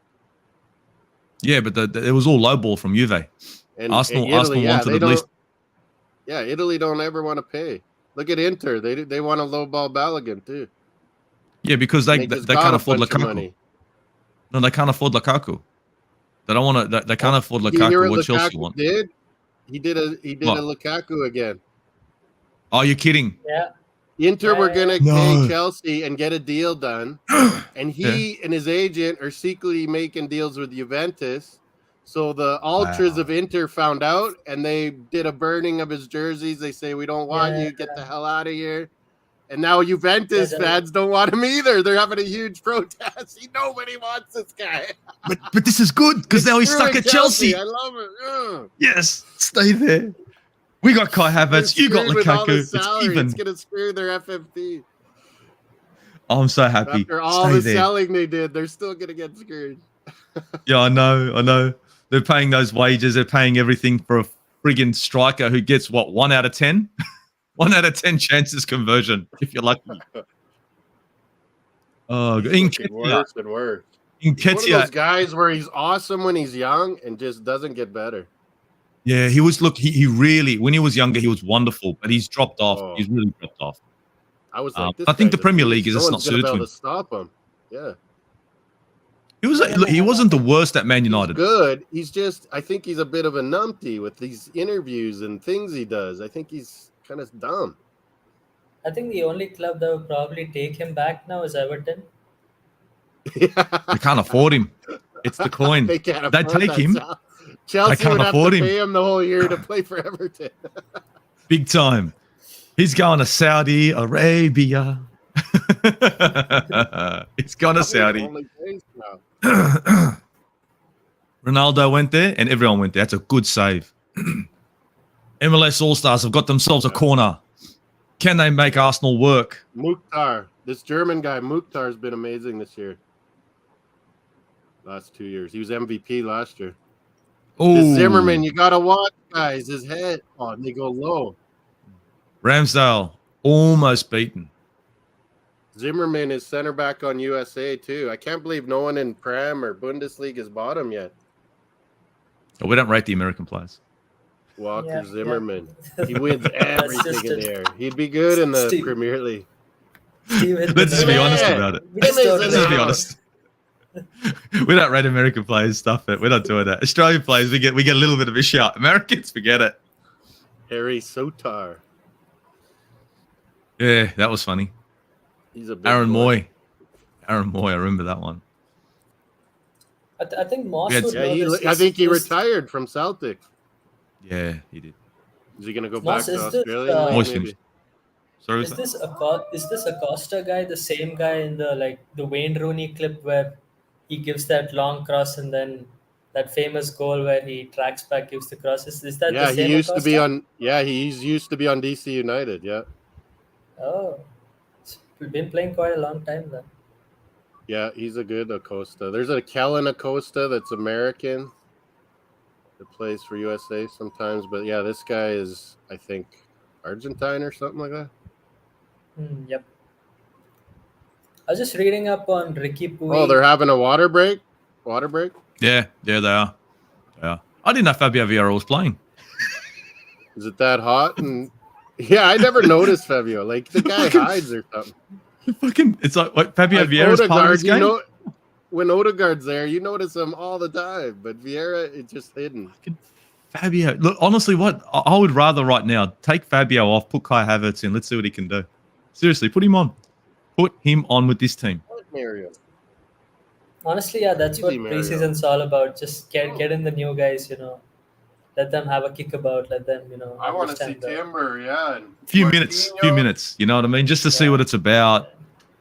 Yeah, but it was all low ball from Juve. And Arsenal Italy, wanted at least. Yeah, Italy don't ever want to pay. Look at Inter. They want to lowball Balogun too. Yeah, because they can't afford Lukaku. No, they can't afford Lukaku. They don't want to. They can't afford Lukaku. What Chelsea want? He did a Lukaku again. Oh, you're kidding? Yeah. Inter were gonna pay Chelsea and get a deal done, and he and his agent are secretly making deals with Juventus. So the ultras of Inter found out, and they did a burning of his jerseys. They say, "We don't want you. Get the hell out of here." And now Juventus fans don't want him either. They're having a huge protest. Nobody wants this guy. But this is good because now he's stuck at Chelsea. I love it. Yes, stay there. We got Kai Havertz. You got Lukaku. It's even. It's gonna screw their FFP. Oh, I'm so happy. After all the selling they did, they're still gonna get screwed. Yeah, I know. They're paying those wages. They're paying everything for a friggin' striker who gets, 1 out of 10? 1 out of 10 chances conversion, if you're lucky. Oh, worse and worse. He's one of those guys where he's awesome when he's young and just doesn't get better. Yeah, he was. Look, he really, when he was younger, he was wonderful, but he's dropped off. He's really dropped off. I was like, I think the Premier League is just not suited to him. To stop him. Yeah. He was he wasn't the worst at Man United. Good. He's just, I think he's a bit of a numpty with these interviews and things he does. I think he's kind of dumb. I think the only club that would probably take him back now is Everton. They can't afford him. It's the coin. They can't They afford take him. Chelsea can't would have afford to him. pay him the whole year to play for Everton. Big time. He's going to Saudi Arabia. He's gone to Saudi. Only plays now. Ronaldo went there and everyone went there. That's a good save. MLS All-Stars have got themselves a corner. Can they make Arsenal work? Mukhtar, this German guy, Mukhtar, has been amazing this year. Last 2 years. He was MVP last year. Oh, Zimmerman, you got to watch, guys. His head. Oh, they go low. Ramsdale, almost beaten. Zimmerman is center back on USA, too. I can't believe no one in Prem or Bundesliga has bought him yet. Oh, we don't rate the American players. Walker Yeah, Zimmerman. yeah. He wins everything in there. He'd be good in the Steve. Premier League. Steve hit Let's just be nail. honest Yeah. about it. We just Let's don't Let's just be know. honest. We don't rate American players. Stuff it. We're not doing that. Australian players, we get a little bit of a shot. Americans, forget it. Harry Sotar. Yeah, that was funny. He's a big Aaron boy. Moy. Aaron Moy, I remember that one. I think Moss Yeah, would Yeah, know this. I think he This- retired from Celtic. Yeah, he did. Is he going to go Moss, back to is this, Australia? Moy's maybe? finished. Sorry, Is this Acosta guy the same guy in the Wayne Rooney clip where he gives that long cross and then that famous goal where he tracks back, gives the cross? Is that Yeah, the same he used to be Acosta? on. Yeah, he's used to be on DC United. Yeah, Oh, he's been playing quite a long time then. yeah, he's a good Acosta. There's a Kellen Acosta that's American that plays for USA sometimes, but yeah, this guy is, I think, Argentine or something like that. Yep. I was just reading up on Ricky Pui. Oh, they're having a water break. Water break. Yeah, they are. Yeah, I didn't know Fabio Vieira was playing. Is it that hot? And yeah, I never noticed Fabio. Like the guy hides or something. Fucking, it's like Fabio Like Vieira's part of this you game. know, when Odegaard's there, you notice him all the time, but Vieira, it's just hidden. Fabio, look, honestly, what I would rather right now take Fabio off, put Kai Havertz in. Let's see what he can do. Seriously, put him on. Put him on with this team. What, Mario? Honestly, yeah, that's what Easy, Mario. preseason's all about. Just get in the new guys, Let them have a kickabout. Let them, I want to see understand the- Timber, yeah. And Few Marquinhos. minutes. You know what I mean? Just to see Yeah. what it's about.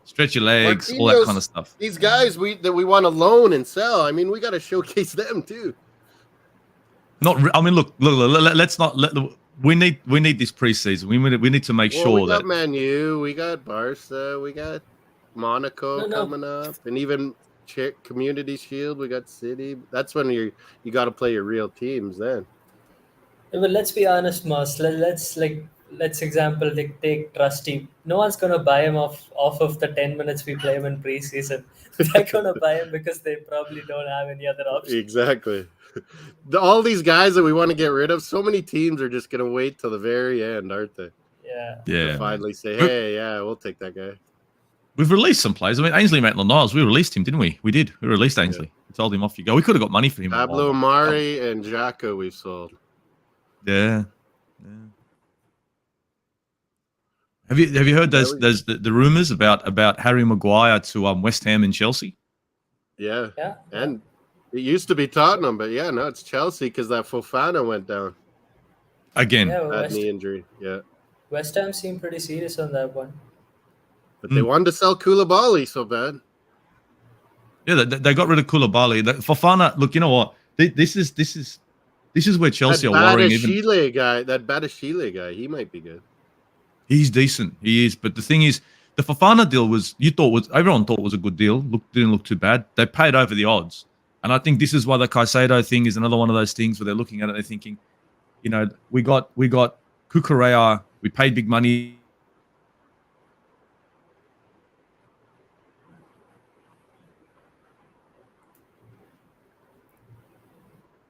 Stretch your legs, all that Marquinhos- kind of stuff. These guys that we want to loan and sell. I mean, we got to showcase them too. I mean, look. Let's not let. We need this preseason. We need to make Well, sure we got that Man U, we got Barca, we got Monaco No. coming up, and even Community Shield. We got City. That's when you got to play your real teams then. Yeah, but let's be honest, Moss. Let's example take Trusty. No one's gonna buy him off of the 10 minutes we play him in preseason. They're gonna buy him because they probably don't have any other option. Exactly. All these guys that we want to get rid of, so many teams are just going to wait till the very end, aren't they? Yeah. To finally say, hey, yeah, we'll take that guy. we've released some players. I mean, Ainsley Maitland-Niles, we released him, didn't we? We did. We released Ainsley. We told him off you go. We could have got money for him. Pablo Mari and Xhaka we've sold. Yeah. Have you heard those the rumors about Harry Maguire to West Ham and Chelsea? Yeah. Yeah. And it used to be Tottenham, but yeah, no, it's Chelsea because that Fofana went down. Again, Yeah, Bad knee injury. Yeah. West Ham seemed pretty serious on that one. But they wanted to sell Koulibaly so bad. yeah, they got rid of Koulibaly. Fofana, look, you know what? This is where Chelsea are worrying. That Badashile guy, he might be good. He's decent. He is. But the thing is, the Fofana deal everyone thought was a good deal. Didn't look too bad. They paid over the odds. And I think this is why the Caicedo thing is another one of those things where they're looking at it and they're thinking, we got Cucurella, we paid big money.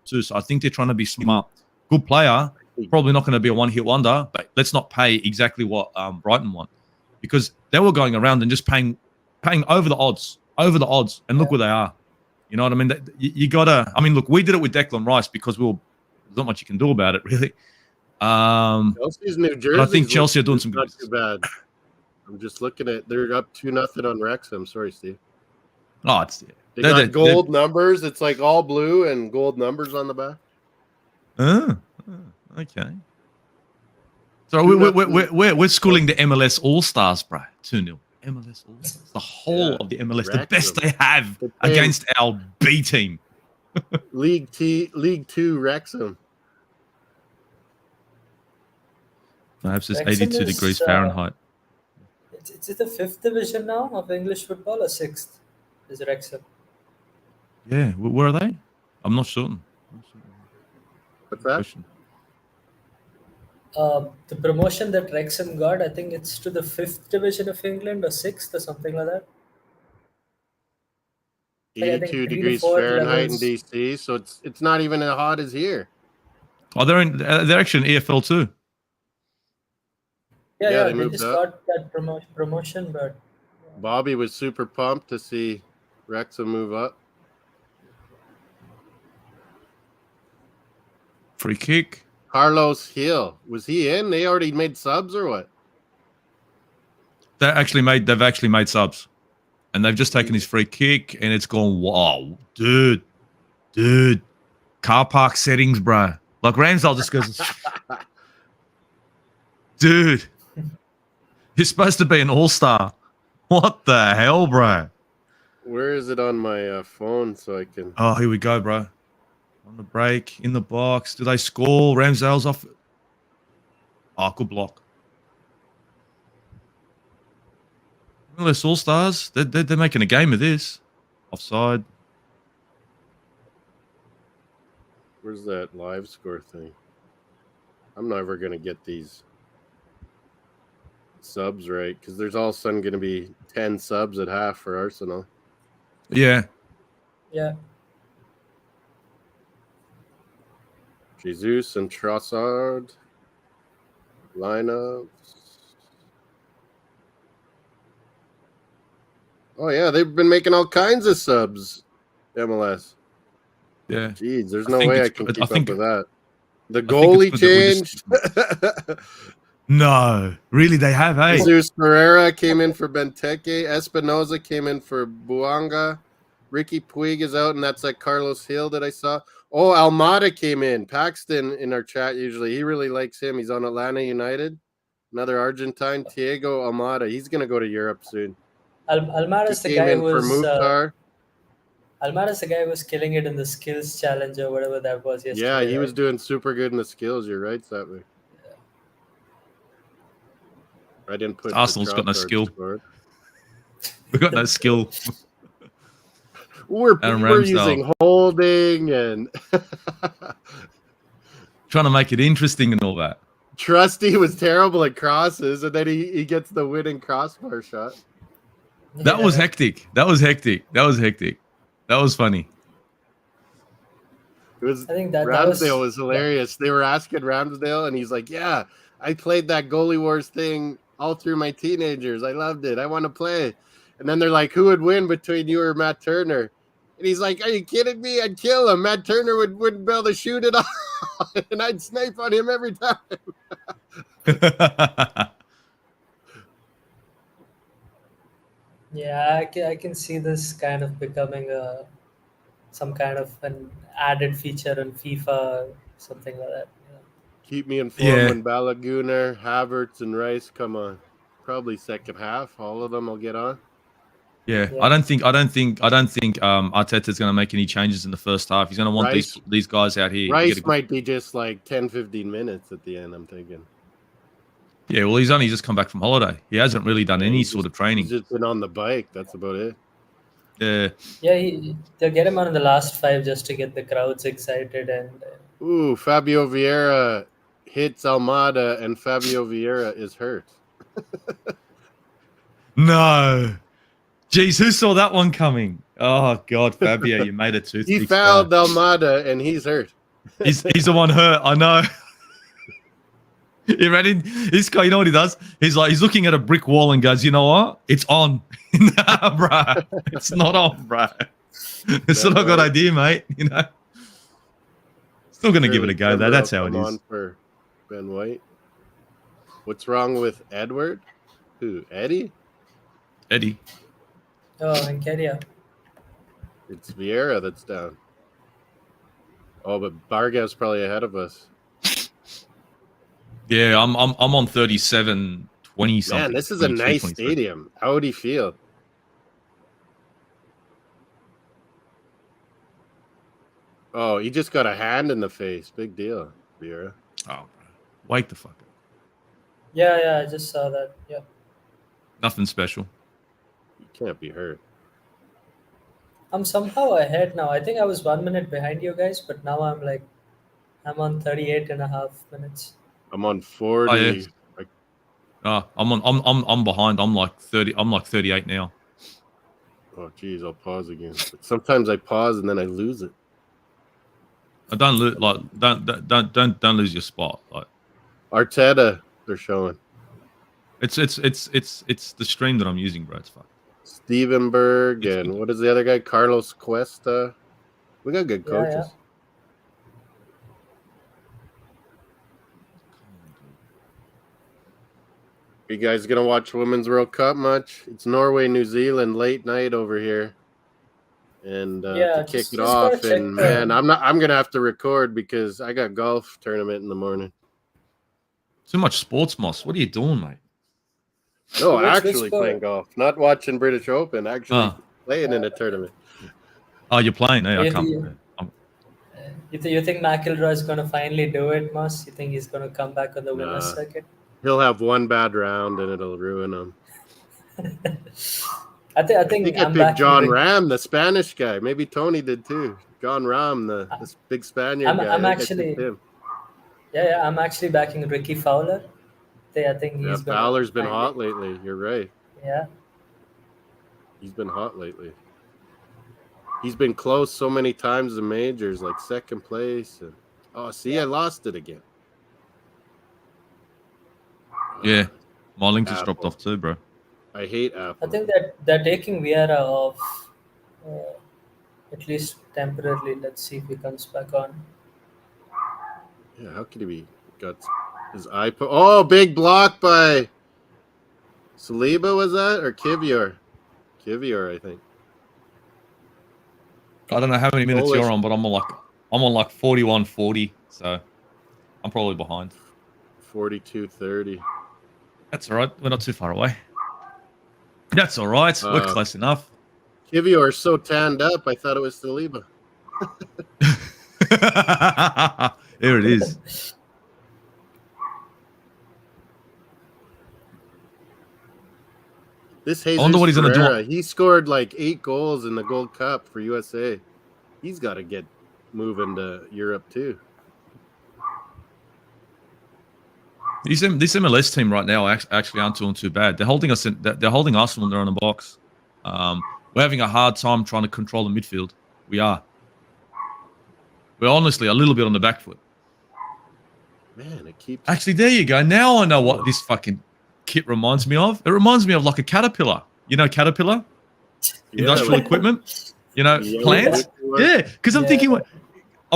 So I think they're trying to be smart. Good player, probably not going to be a one-hit wonder, but let's not pay exactly what Brighton want, because they were going around and just paying over the odds, and look where they are. You know what I mean? You gotta. I mean, look, we did it with Declan Rice because there's not much you can do about it, really. Chelsea's New Jersey. But I think Chelsea are doing some good. Not too bad. I'm just looking at. They're up 2-0 on Wrexham. Sorry, Steve. Oh, it's They got gold numbers. It's like all blue and gold numbers on the back. Okay. So we're schooling the MLS All Stars, bro. 2-0. MLS All Stars. The whole of the MLS, Wrexham. the best they have against our B team. League 2 Wrexham. Perhaps it's Wrexham 82 is, degrees Fahrenheit. It's the 5th division now of English football, or 6th? Is Wrexham? Yeah, where are they? I'm not certain. What's that? Question. The promotion that Wrexham got, I think it's to the 5th division of England, or 6th, or something like that. Like, I think 82 3 to degrees 4 Fahrenheit levels. in DC, so it's not even as hot as here. Oh, they're actually in EFL too. Yeah, they they moved just up. got that promotion, but Bobby was super pumped to see Wrexham move up. Free kick. Carlos Hill, was he in? They already made subs or what? They've actually made subs, and they've just taken his free kick, and it's gone. Wow, dude, car park settings, bro. Like Ramsdale just goes, dude, you're supposed to be an all-star. What the hell, bro? Where is it on my phone so I can? Oh, here we go, bro. On the break, in the box. Do they score? Ramsdale's off. Oh, good block. MLS All-Stars. They're making a game of this. Offside. Where's that live score thing? I'm never going to get these subs right because there's all of a sudden going to be 10 subs at half for Arsenal. Yeah. yeah. Jesus and Trossard. Lineups. Oh, yeah, they've been making all kinds of subs, MLS. Yeah. Jeez, there's no way I can keep up with that. The goalie changed. No, really, they have, hey? Jesus Pereira came in for Benteke. Espinoza came in for Buanga. Ricky Puig is out, and that's like Carlos Hill that I saw. Oh, Almada came in. Paxton in our chat usually. He really likes him. He's on Atlanta United. Another Argentine, Thiago Almada. He's going to go to Europe soon. Almada's the guy who was... Almada's the guy who was killing it in the skills challenge or whatever that was yesterday. Yeah, he was doing super good in the skills. You're right, Satmer. Yeah. I didn't put Arsenal's got no skill. Scored. We've got no skill. We're using holding and trying to make it interesting and all that. Trusty was terrible at crosses, and then he gets the winning crossbar shot. That was hectic. That was funny. It was. I think Ramsdale was hilarious. They were asking Ramsdale, and he's like, "Yeah, I played that goalie wars thing all through my teenagers. I loved it. I want to play." And then they're like, "Who would win between you or Matt Turner?" And he's like, "Are you kidding me? I'd kill him. Matt Turner wouldn't be able to shoot it off, and I'd snipe on him every time." Yeah, I can see this kind of becoming some kind of an added feature in FIFA, something like that. Yeah. Keep me informed when Balaguner, Havertz, and Rice come on. Probably second half. All of them will get on. Yeah. I don't think Arteta's going to make any changes in the first half. He's going to want these guys out here. Rice might be just like 10, 15 minutes at the end, I'm thinking. Yeah, well, he's only just come back from holiday. He hasn't really done any sort of training. He's just been on the bike. That's about it. Yeah. Yeah, they'll get him on in the last 5 just to get the crowds excited. And Ooh, Fabio Vieira hits Almada, and Fabio Vieira is hurt. No. Jeez, who saw that one coming? Oh, God, Fabio, you made a toothpick. He fouled Almada, and he's hurt. He's the one hurt. I know. You ready? This guy, you know what he does? He's looking at a brick wall and goes, "You know what? It's on." Nah, bruh. It's not on, bruh. It's still not a good White. idea, mate. You know, still gonna give it a Surely go though. Timber That's will how it come is. on for Ben White. What's wrong with Edward? Who? Eddie? Eddie. Oh, and Kedia. It's Vieira that's down. Oh, but Bargav's probably ahead of us. Yeah, I'm on 37, 20 something. Man, this is a 22, nice 23. stadium. How would he feel? Oh, he just got a hand in the face. Big deal, Vieira. Oh, bro. Wake the fuck up. Yeah, I just saw that. Yeah. Nothing special. You can't be hurt. I'm somehow ahead now. I think I was 1 minute behind you guys, but now I'm on 38 and a half minutes. I'm on 40. Oh, yeah. I'm behind. I'm like 30. I'm like 38 now. Oh, geez, I'll pause again. But sometimes I pause and then I lose it. Don't lose your spot. Like Arteta, they're showing. it's the stream that I'm using, bro. It's fine. Stevenberg and what is the other guy? Carlos Cuesta. We got good coaches. Yeah. You guys gonna watch Women's World Cup much? It's Norway, New Zealand, late night over here. And to kick it off, and man, I'm gonna have to record because I got golf tournament in the morning. Too much sports, Moss. What are you doing, mate? No, Which actually sport? playing golf, not watching British Open. Actually playing in a tournament. Oh, you're playing? Hey, I You- can't. you- You think McIlroy is going to finally do it, Moss? You think he's going to come back on the winner's Nah. circuit? He'll have one bad round and it'll ruin him. I think I think I I'm picked back. John Ram, the Spanish guy. Maybe Tony did too. John Ram, this big Spaniard guy. I'm I think I actually- picked him. Yeah, I'm actually backing Ricky Fowler. I think he's Yeah, going to Fowler's been hot lately. You're right. Yeah. He's been hot lately. He's been close so many times in majors, like second place. And, I lost it again. Yeah, my link just Apple. dropped off too, bro. I hate Apple. I think that they're taking Vieira off, at least temporarily. Let's see if he comes back on. Yeah, how could he be? Got his iPod. Oh, big block by Saliba, was that? Or Kivior? Kivior, I think. I don't know how many minutes Always- you're on, but I'm on like 41-40, so I'm probably behind. 42-30. That's all right. We're not too far away. That's all right. We're close enough. Kivior is so tanned up, I thought it was Saliba. There it is. This Jesus wonder what he's gonna do. Ferreira, he scored like 8 goals in the Gold Cup for USA. He's got to get moving to Europe too. This MLS team right now actually aren't doing too bad. They're holding us. They're holding us when they're in the box. We're having a hard time trying to control the midfield. We are. We're honestly a little bit on the back foot. Man, it keeps. Actually, there you go. Now I know what this fucking kit reminds me of. It reminds me of like a caterpillar. You know, caterpillar, industrial equipment. You know, Yeah, plants. Yeah, because I'm thinking, I'm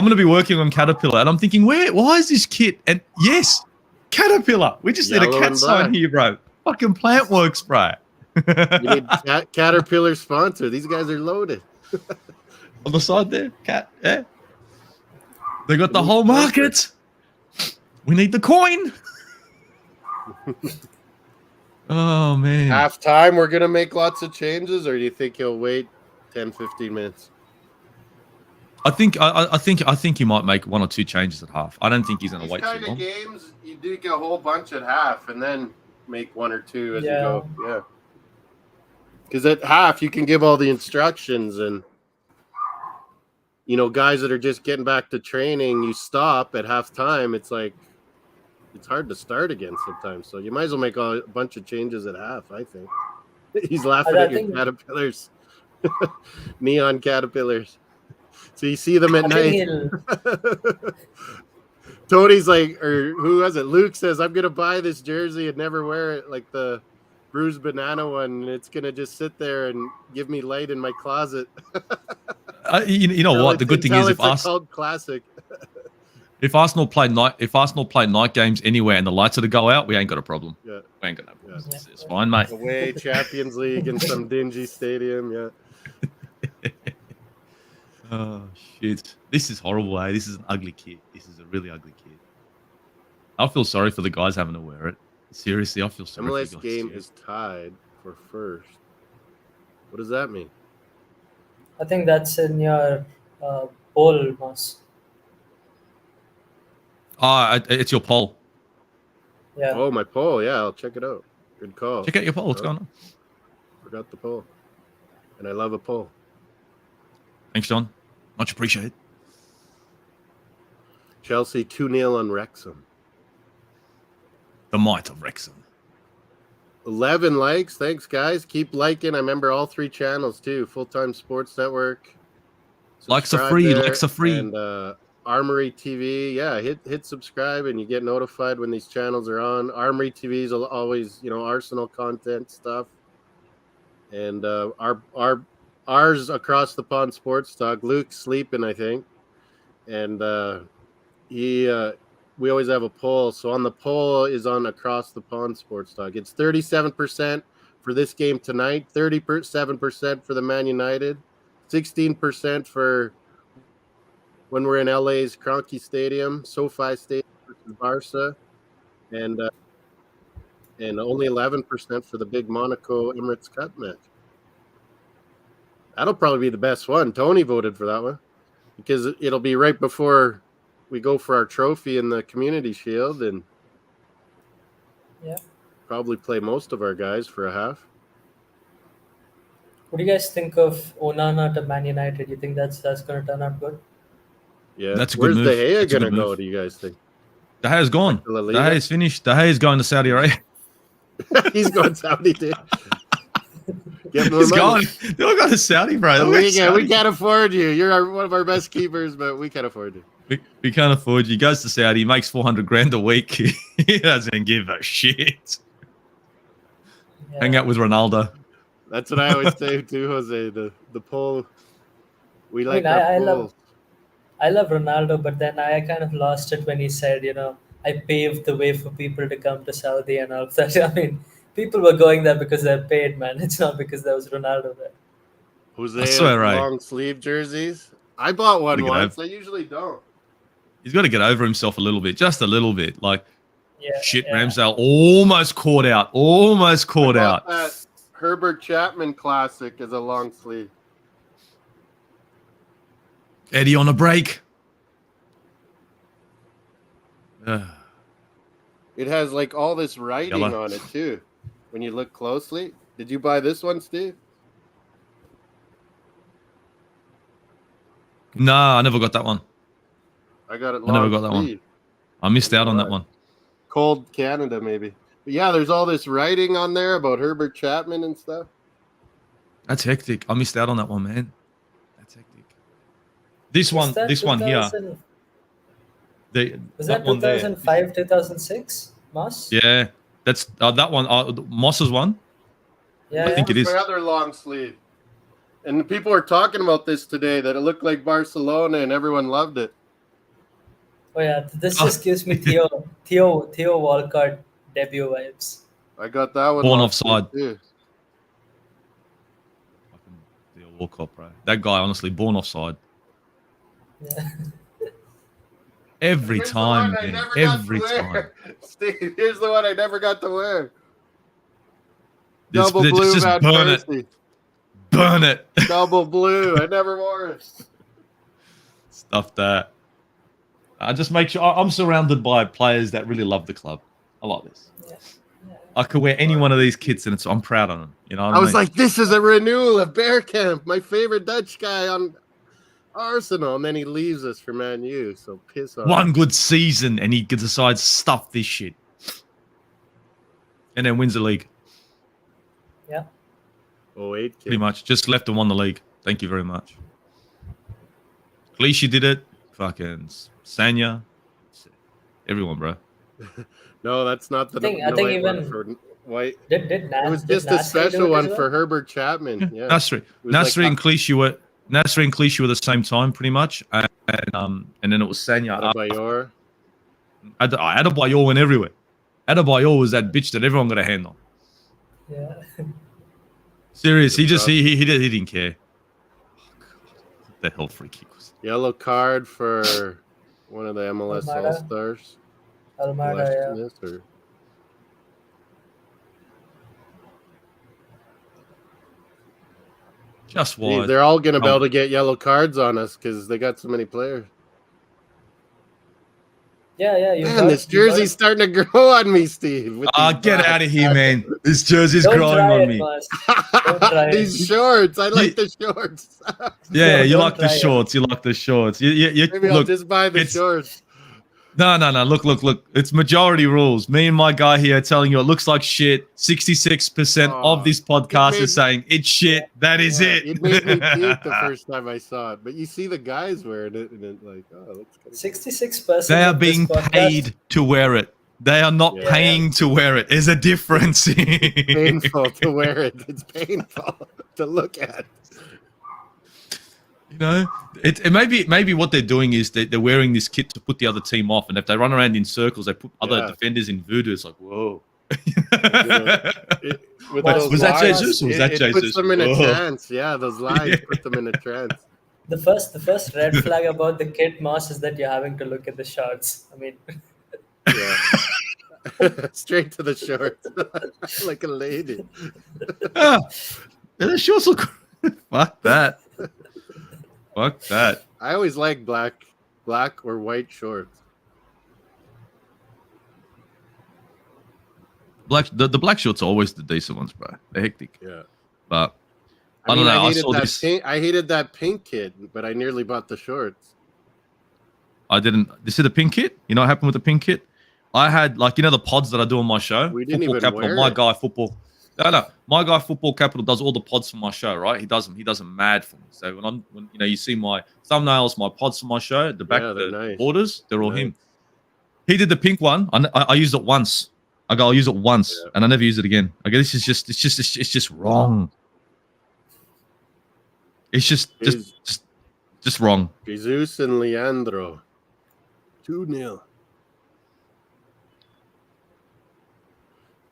going to be working on Caterpillar, and I'm thinking, why is this kit? And yes, Caterpillar. We just need a Yellow cat and sign black. here, bro. Fucking plant works, bro. You need Caterpillar sponsor. These guys are loaded. On the side there, cat. Yeah, they got the whole market. We need the coin. Oh man. Half time, we're gonna make lots of changes, or do you think he'll wait 10-15 minutes? I think he might make 1 or 2 changes at half. I don't think he's going to wait too long. Games, you do get a whole bunch at half, and then make 1 or 2 as you go. Yeah. Because at half, you can give all the instructions, and guys that are just getting back to training, you stop at halftime. It's like it's hard to start again sometimes. So you might as well make a bunch of changes at half. I think he's laughing at your caterpillars, neon caterpillars. So you see them at night. Tony's like, or who was it? Luke says, I'm going to buy this jersey and never wear it, like the bruised banana one. And it's going to just sit there and give me light in my closet. You know what? The good thing is it's a cult classic. if Arsenal play night games anywhere and the lights are to go out, we ain't got a problem. Yeah, we ain't got no problem. It's fine, mate. Away Champions League in some dingy stadium. Yeah. Oh shit! This is horrible. This is an ugly kid. This is a really ugly kid. I feel sorry for the guys having to wear it. Seriously, I feel sorry. MLS for you guys. game is tied for first. What does that mean? I think that's in your poll, Moss. It's your poll. Yeah. Oh, my poll. Yeah, I'll check it out. Good call. Check out your poll. What's going on? Forgot the poll. And I love a poll. Thanks, John. Much appreciated. Chelsea 2-0 on Wrexham. The might of Wrexham. 11 likes. Thanks, guys. Keep liking. I remember all 3 channels, too. Full-Time Sports Network. Likes are Subscribe free. there. Likes are free. And Armory TV. Yeah, hit subscribe and you get notified when these channels are on. Armory TV is always, Arsenal content stuff. And ours Across the Pond Sports Talk. Luke's sleeping, I think. And we always have a poll. So on the poll is on Across the Pond Sports Talk. It's 37% for this game tonight, 37% for the Man United, 16% for when we're in LA's Kroenke Stadium, SoFi Stadium versus Barca, and only 11% for the big Monaco Emirates Cup match. That'll probably be the best one. Tony voted for that one because it'll be right before we go for our trophy in the Community Shield, and probably play most of our guys for a half. What do you guys think of Onana to Man United? You think that's going to turn out good? Yeah, That's a good where's move. De Gea That's a gonna good go? move. Do you guys think? De Gea's gone. La De Liga? Gea's finished. De Gea's going to Saudi Arabia. He's going Saudi, dude. Get more He's money. going. They're all going to Saudi, bro. La They're going Liga, Saudi. we can't afford you. You're one of our best keepers, but we can't afford you. We can't afford you. He goes to Saudi. He makes 400 grand a week. He doesn't give a shit. Yeah. Hang out with Ronaldo. That's what I always say too, Jose. The poll. We like I our love polls. I love Ronaldo, but then I kind of lost it when he said, I paved the way for people to come to Saudi and all of that. I mean, people were going there because they're paid, man. It's not because there was Ronaldo there. Jose I swear, right. long sleeve jerseys. I bought one Look at once. that. I usually don't. He's got to get over himself a little bit. Just a little bit. Like, Yeah. shit, yeah. Ramsdale almost caught out. Almost caught I out. bought that Herbert Chapman classic as a long sleeve. Eddie on a break. It has like all this writing Yellow. on it too. When you look closely. Did you buy this one, Steve? Nah, I never got that one. I got it I never long got that one. sleeve. I missed out on that one. Cold Canada, maybe. But yeah, there's all this writing on there about Herbert Chapman and stuff. That's hectic. I missed out on that one, man. That's hectic. This Was one, that this one here. 2000 The, Was that one there. 2005, 2006, Moss? Yeah, that's that one. Moss's one. Yeah, I think yeah. it is. My other long sleeve. And people were talking about this today, that it looked like Barcelona and everyone loved it. Oh yeah, this just gives me Theo Walcott debut vibes. I got that one. Born long offside. sleeve, too. Fucking Theo Walcott, bro. That guy, honestly, born offside. Yeah. Every Here's the time, one I man. never got Every to time. wear. Steve, here's the one I never got to wear. Just, Double blue just Van burn it. Persie. Burn it. Double blue. I never wore it. Stuff that. I just make sure I'm surrounded by players that really love the club. I like this. Yeah. I could wear any one of these kits, and I'm proud of them. You know what I was mean? like, this is a renewal of Bergkamp, my favorite Dutch guy on Arsenal. And then he leaves us for Man U. So piss off. one good season, and he decides stuff this shit, and then wins the league. Yeah. Oh, 8 Pretty much, just left and won the league. Thank you very much. Clichy did it. Fucking Sanya, everyone, bro. No, that's not the I think white one even- for white. Did It was did just a Nasri do special it one as well? for Herbert Chapman. Yeah. Nasri, was like Nasri, and Clichy were Nasser and Clichy were the same time, pretty much, and then it was Sanya. Adebayor. Adebayor went everywhere. Adebayor was that bitch that everyone got a hand on. Yeah. Serious, he didn't care. Oh, God. What the hell free kick was that? Yellow card for one of the MLS Almada. All-Stars. Almada, yeah. Or... Just why? They're all going to be able to get yellow cards on us because they got so many players. Yeah. Man, this jersey's starting to grow on me, Steve. Get out of here, man. This jersey's growing on me. These shorts. I like the shorts. Yeah, you like the shorts. You like the shorts. Maybe I'll just buy the shorts. No. Look. It's majority rules. Me and my guy here are telling you it looks like shit. 66% of this podcast is saying it's shit. That is it. It made me puke the first time I saw it. But you see the guys wearing it, and it's like, oh, it looks kind of 66%. They are being paid to wear it. They are not paying to wear it. There's a difference. It's painful to wear it. It's painful to look at. You know, it maybe what they're doing is they're wearing this kit to put the other team off, and if they run around in circles, they put other defenders in voodoo. It's like, whoa. Was that Jesus? Or was that Jesus? It puts them in a trance. Yeah, those lines put them in a trance. The first red flag about the kit, Moss, is that you're having to look at the shorts. I mean, straight to the shorts, like a lady. The shorts look. Fuck that. Fuck that. I always like black or white shorts. The black shorts are always the decent ones, bro. They're hectic. Yeah. But I don't know. I saw this. I hated that pink kit, but I nearly bought the shorts. I didn't. This is the pink kit. You know what happened with the pink kit? I had the pods that I do on my show. We didn't Football even Capital, wear my it. guy football. No. My guy Football Capital does all the pods for my show, right? He does them mad for me. So when you see my thumbnails, my pods for my show, the back, the borders, they're all him. He did the pink one. I used it once. I'll use it once, and I never use it again. Okay, this is it's just wrong. It's just wrong. Jesus and Leandro, 2-0.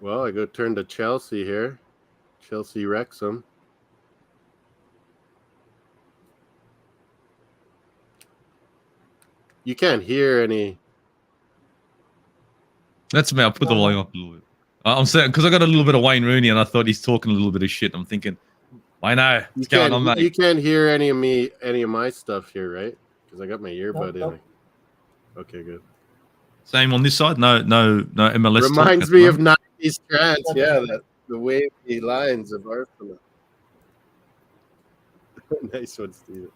Well, I go turn to Chelsea here. Chelsea Wrexham. You can't hear any. That's me. I'll put the volume up a little bit. I'm saying because I got a little bit of Wayne Rooney, and I thought he's talking a little bit of shit. I'm thinking, I know what's going on, mate. You can't hear any of my stuff here, right? Because I got my earbud in. Okay, good. Same on this side. No MLS. Reminds me of 90s trance. Yeah, the wavy lines of Arsenal. Nice one, Steve.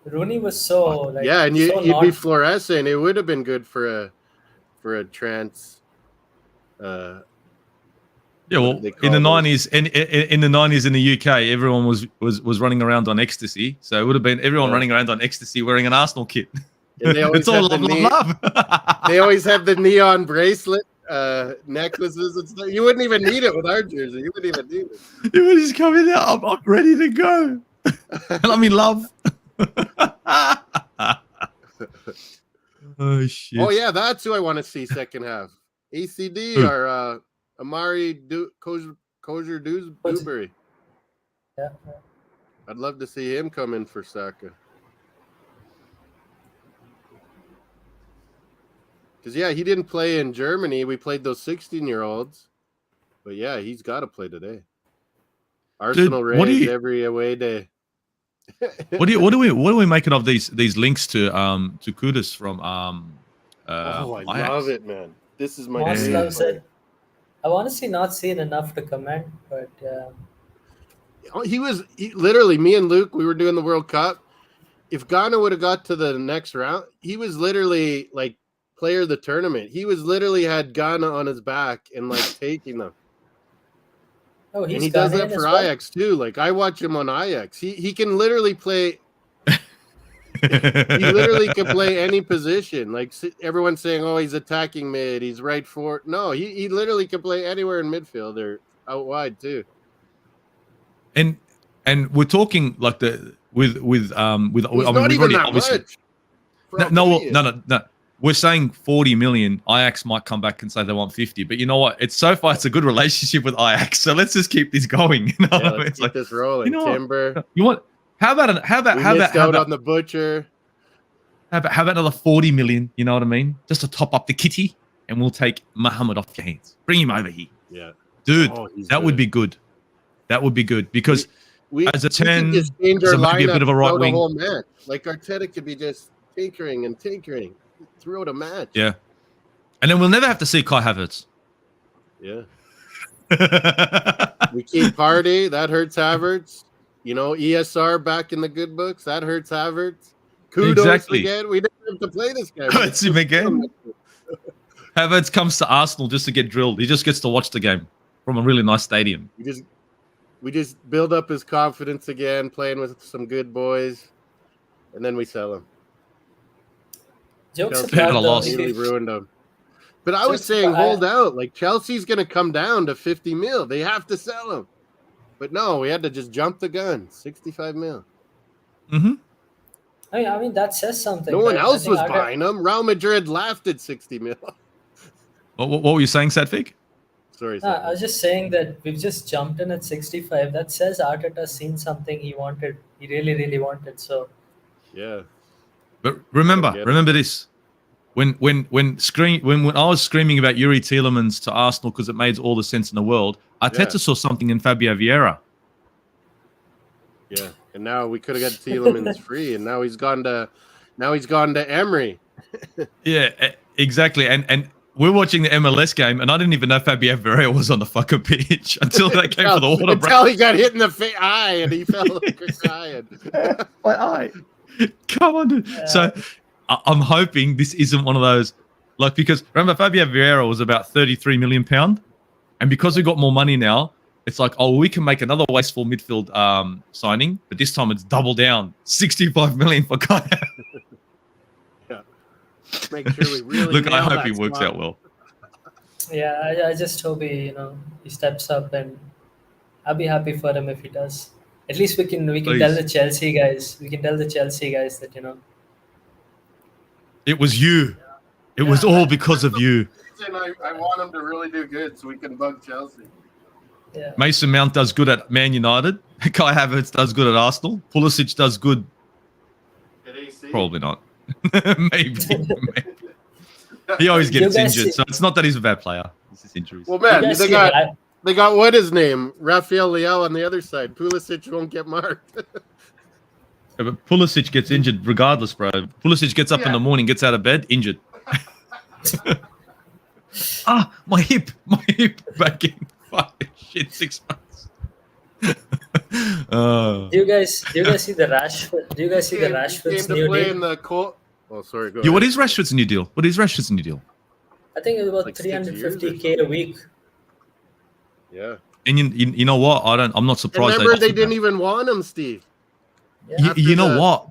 Rooney was so and you'd be fluorescent. It would have been good for a trance. Yeah, well, in the 90s, in the 90s in the UK, everyone was running around on ecstasy. So it would have been everyone running around on ecstasy wearing an Arsenal kit. And they always it's all love. They always have the neon bracelet, necklaces and stuff. You wouldn't even need it with our jersey. You wouldn't even need it. You would just come in there. I'm ready to go. And I'm in love. Oh shit! Oh yeah, that's who I want to see second half. ACD or Amari Kosher Dewsbury. Yeah. I'd love to see him come in for Saka. Because he didn't play in Germany. We played those 16-year-olds, but he's got to play today. Arsenal raised every away day. What do we making of these links to Kudus from I love it, man. This is my Moss loves it. I honestly not seen enough to comment, but he literally, me and Luke, we were doing the World Cup. If Ghana would have got to the next round, he was literally like player of the tournament. He was literally had Ghana on his back and like taking them. Oh, and he does that for Ajax too. Like I watch him on Ajax. He can literally play. He literally can play any position. Like everyone's saying, oh, he's attacking mid, he's right forward. No, he literally can play anywhere in midfield or out wide too. And we're talking like with It's I mean, not we've even already that obviously much. for no. We're saying 40 million. Ajax might come back and say they want 50, but you know what? It's so far it's a good relationship with Ajax, so let's just keep this going. You know Yeah, what I mean? let's It's keep like, this rolling. you know what? Timber. You want? How about We missed out on the butcher. how about another 40 million? You know what I mean? Just to top up the kitty, and we'll take Muhammad off your hands. Bring him over here, Yeah, dude. he's That would be good. That would be good because we as a we can 10, just change as our a maybe a lineup bit of a right throughout a wing. whole match. Like Arteta could be just tinkering and tinkering throughout a match. Yeah, and then we'll never have to see Kai Havertz. Yeah. We keep Party. That hurts Havertz. You know, ESR back in the good books. That hurts Havertz. Kudos Exactly. again. We didn't have to play this guy. Hurts him again. Havertz comes to Arsenal just to get drilled. He just gets to watch the game from a really nice stadium. We just build up his confidence again, playing with some good boys, and then we sell him. Jokes Chelsea Had a apart, loss. though, really ruined him. But I was Just saying, about- hold out. Like Chelsea's going to come down to 50 mil. They have to sell him. But no, we had to just jump the gun. 65 mil. Mm-hmm. I mean that says something. No one right? I else think was Arteta- buying him. Real Madrid laughed at 60 mil. What were you saying, Sadvik? Sorry. No, I was just saying that we've just jumped in at 65. That says Arteta's seen something he wanted. He really, really wanted. So Yeah. But remember get it. this. When I was screaming about Yuri Tielemans to Arsenal because it made all the sense in the world, Arteta Yeah. saw something in Fabio Vieira. Yeah. And now we could have got Tielemans free, and now he's gone to Emery. Yeah, exactly. And we're watching the MLS game, and I didn't even know Fabio Vieira was on the fucking pitch until they came for the water break. Until he got hit in the eye and he fell crying. My eye. Come on, dude. So I'm hoping this isn't one of those, like, because remember Fabio Vieira was about £33 million, and because we got more money now, it's like, oh, we can make another wasteful midfield signing, but this time it's double down, 65 million for Kai. Make sure we really Look, I nail hope that he works spot. out well. yeah, I just hope he steps up, and I'll be happy for him if he does. At least we can Please. tell the Chelsea guys. We can tell the Chelsea guys that It was you. It was all because of you. I want him to really do good so we can bug Chelsea. Yeah. Mason Mount does good at Man United. Kai Havertz does good at Arsenal. Pulisic does good. At AC? Probably not. Maybe. He always You gets guys injured, see- so it's not that he's a bad player. It's his injuries. Well, You man, guys they see got Ra- they got what his name? Rafael Leao on the other side. Pulisic won't get marked. Yeah, but Pulisic gets injured regardless, bro. Pulisic gets up in Yeah. the morning, gets out of bed, injured. My hip back in. Fuck shit, 6 months. Do you guys see the Rashford? Do you guys see the Came Rashford's to new play deal? in the Oh, sorry. Go Yeah, what ahead. is Rashford's new deal? I think it was about Like 6 years or 350K a week. Yeah. And you know what? I'm not surprised. Remember, they offered didn't that. even want him, Steve. Yeah. after You know the- what?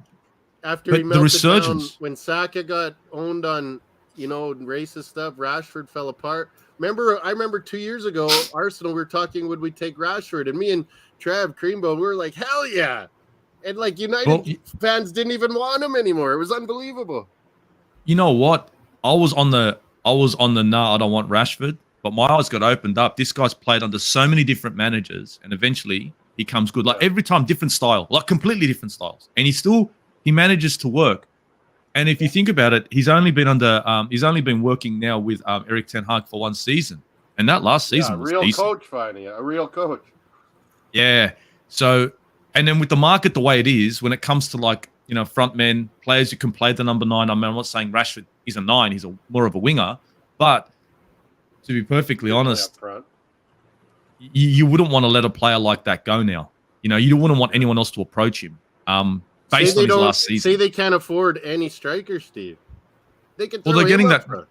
After But he the melted resurgence- down when Saka got owned on, racist stuff, Rashford fell apart. I remember 2 years ago, Arsenal, we were talking, would we take Rashford? And me and Trav Creambo, we were like, hell yeah. And like United Well, fans didn't even want him anymore. It was unbelievable. You know what? I was on the nah, I don't want Rashford, but my eyes got opened up. This guy's played under so many different managers, and eventually he comes good. Like every time, different style, like completely different styles, and he manages to work. And if you think about it, he's only been working now with Eric Ten Hag for one season, and that last season was real decent. coach finally, a real coach. Yeah. So, and then with the market the way it is, when it comes to front men, players who can play the number 9. I mean, I'm not saying Rashford is a 9; he's more of a winger. But to be perfectly honest, Up front. you wouldn't want to let a player like that go now. You wouldn't want anyone else to approach him. Based on his last season, Say they can't afford any striker, Steve. They can. Well, throw they're getting him up that- front.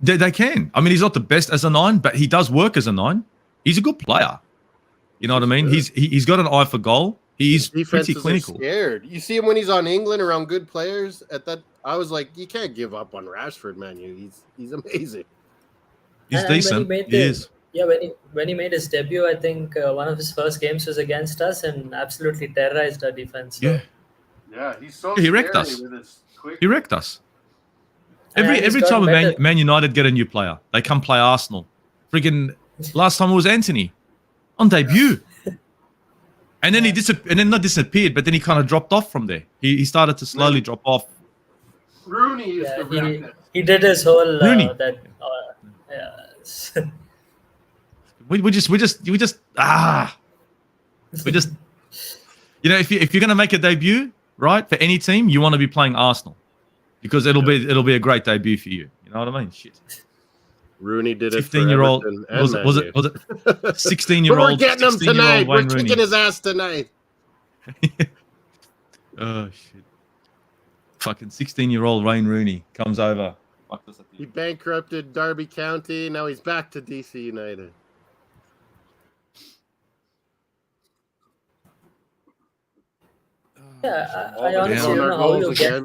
they can. I mean, he's not the best as a 9, but he does work as a 9. He's a good player. You know what I mean? Good. He's got an eye for goal. He's pretty Defenses are clinical. scared. You see him when he's on England around good players. I was like, you can't give up on Rashford, man. He's amazing. He's And when decent. made He is. Yeah, when he made his debut, I think one of his first games was against us and absolutely terrorized our defense. So, Yeah, Yeah, he's so he wrecked scary us. with his quick. He wrecked us. and he's Every gotten time better. Man United get a new player, they come play Arsenal. Freaking last time it was Anthony on debut, and then not disappeared, but then he kind of dropped off from there. He started to slowly drop off. Rooney used Yeah, to wreck it. he did his whole Rooney. yeah. We just you know, if you're gonna make a debut, right, for any team, you want to be playing Arsenal because it'll be a great debut for you. You know what I mean? Shit. Rooney did it. 15-year-old was it 16-year-old? We're getting him 16-year-old tonight. We're Wayne Rooney. kicking his ass tonight. Oh shit! Fucking 16-year-old Wayne Rooney comes over. He bankrupted Derby County. Now he's back to DC United. Yeah, I honestly don't know how you get.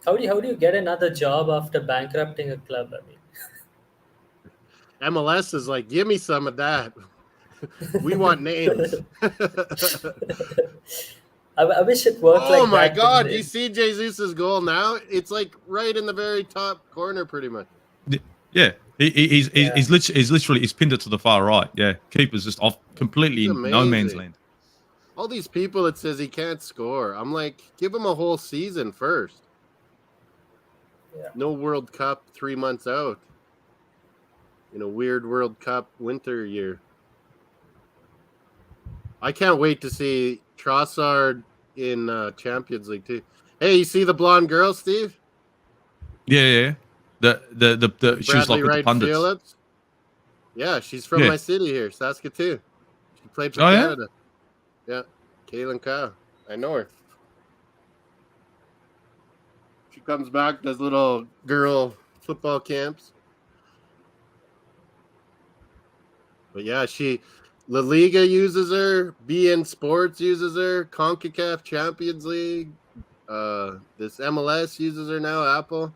How do you get another job after bankrupting a club? I mean, MLS is like, give me some of that. We want names. I wish it worked like that. Oh my God! Do you see Jesus' goal now? It's like right in the very top corner, pretty much. Yeah, he's literally pinned it to the far right. Yeah, keeper's just off completely in no man's land. All these people, it says he can't score. I'm like, give him a whole season first. Yeah. No World Cup 3 months out. In a weird World Cup winter year. I can't wait to see Trossard in Champions League too. Hey, you see the blonde girl, Steve? Yeah. The she was like with the pundits. Phillips? Yeah, she's from my city here, Saskatoon. She played for Oh, yeah? Canada. Yeah, Kaylin Kyle. I know her. She comes back, does little girl football camps. But yeah, La Liga uses her, BN Sports uses her, CONCACAF Champions League, this MLS uses her now, Apple.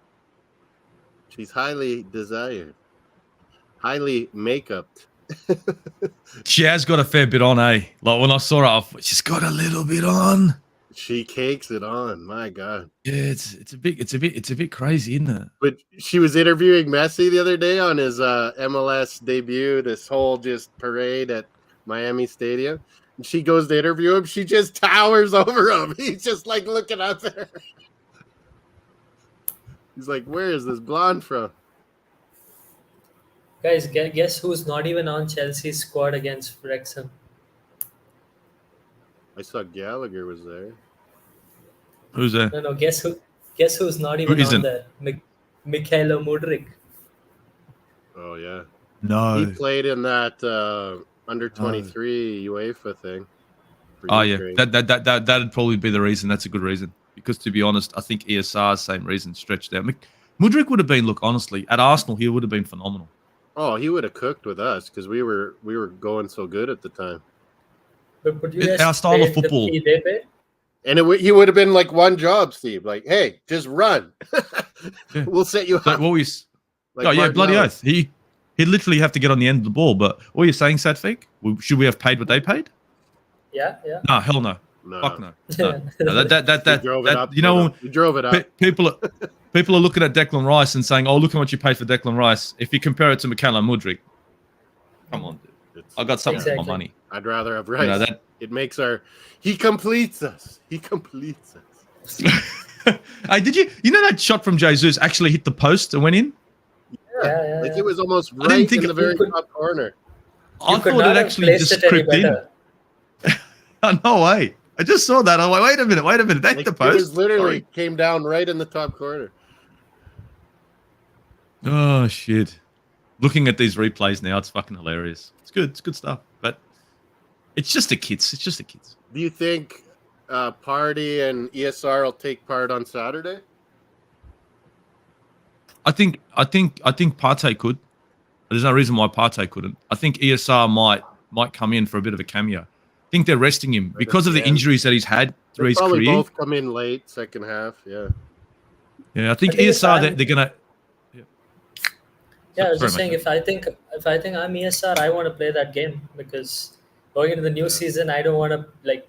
She's highly desired, highly make-upped. She has got a fair bit on, eh? Like when I saw her, I thought, she's got a little bit on. She cakes it on, my God. Yeah, it's a bit crazy, isn't it? But she was interviewing Messi the other day on his MLS debut, this whole just parade at Miami Stadium. And she goes to interview him. She just towers over him. He's just like looking up at her. He's like, where is this blonde from? guys, guess who's not even on Chelsea's squad against Wrexham? I saw Gallagher was there. Who's that? No, guess who's not even on there? Mikhailo Mudryk. Oh, yeah. No. He played in that under 23 UEFA thing. Oh, yeah. That'd probably be the reason. That's a good reason. Because to be honest, I think ESR, same reason, stretched out. Mudryk would have been, look, honestly, at Arsenal, he would have been phenomenal. Oh, he would have cooked with us because we were going so good at the time. But you guys our style of football. And he would have been like one job, Steve. Like, hey, just run. We'll set you up. What were you, bloody oath. He'd literally have to get on the end of the ball. But what are you saying, Sadfik? Should we have paid what they paid? Yeah. No, hell no. Fuck no. That drove it up. You know, you drove it up. People are looking at Declan Rice and saying, "Oh, look at what you paid for Declan Rice." If you compare it to Mikhailo Mudryk, come on, dude. I got something for my money. I'd rather have Rice. It makes he completes us. He completes us. Hey, did you know that shot from Jesus actually hit the post and went in? Yeah. Like it was almost right in the very top corner. I thought it actually just crept in. No way. I just saw that. I'm like, wait a minute. That's like the post. It was literally came down right in the top corner. Oh, shit. Looking at these replays now, it's fucking hilarious. It's good. It's good stuff. But it's just the kids. Do you think Party and ESR will take part on Saturday? I think Partey could. There's no reason why Partey couldn't. I think ESR might come in for a bit of a cameo. I think they're resting him because of the injuries that he's had through his probably career. Both come in late, second half. Yeah. Yeah, I think ESR they're gonna. Yeah, I was Sorry, just saying mate. if I think I'm ESR, I want to play that game because going into the new season, I don't want to like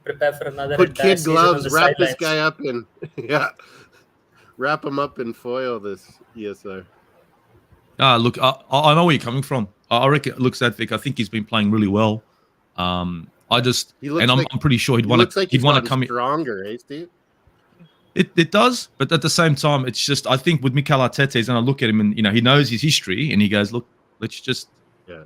prepare for another Put entire kid season on gloves, the wrap this guy sidelines. up in yeah, wrap him up in foil. This ESR. Look, I know where you're coming from. I reckon, look, Sadvik, I think he's been playing really well. I just, He and looks I'm like pretty sure he looks like he'd he's want to gotten come in. stronger, eh, Steve? It does, but at the same time, it's just I think with Mikel Arteta, he's going to look at him and he knows his history, and he goes, look, let's just Yeah.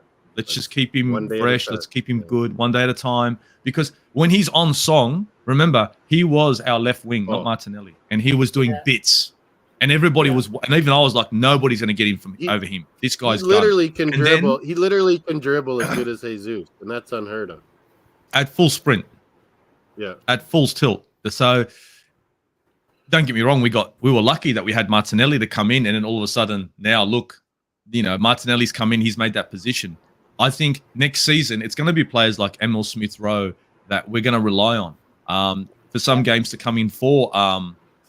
keep One him day at a fresh. time. Let's keep him Yeah. good, one day at a time. Because when he's on song, remember he was our left wing, not Oh. Martinelli, and he was doing Yeah. bits, and everybody Yeah. was, and even I was like, nobody's going to get him from He- over him. This He guy's done. literally can And dribble. then He literally can dribble as good as Jesus, and that's unheard of. at full sprint, Yeah. at full tilt. So don't get me wrong, we were lucky that we had Martinelli to come in, and then all of a sudden now look, Martinelli's come in, he's made that position. I think next season it's going to be players like Emil Smith Rowe that we're going to rely on for some games to come in for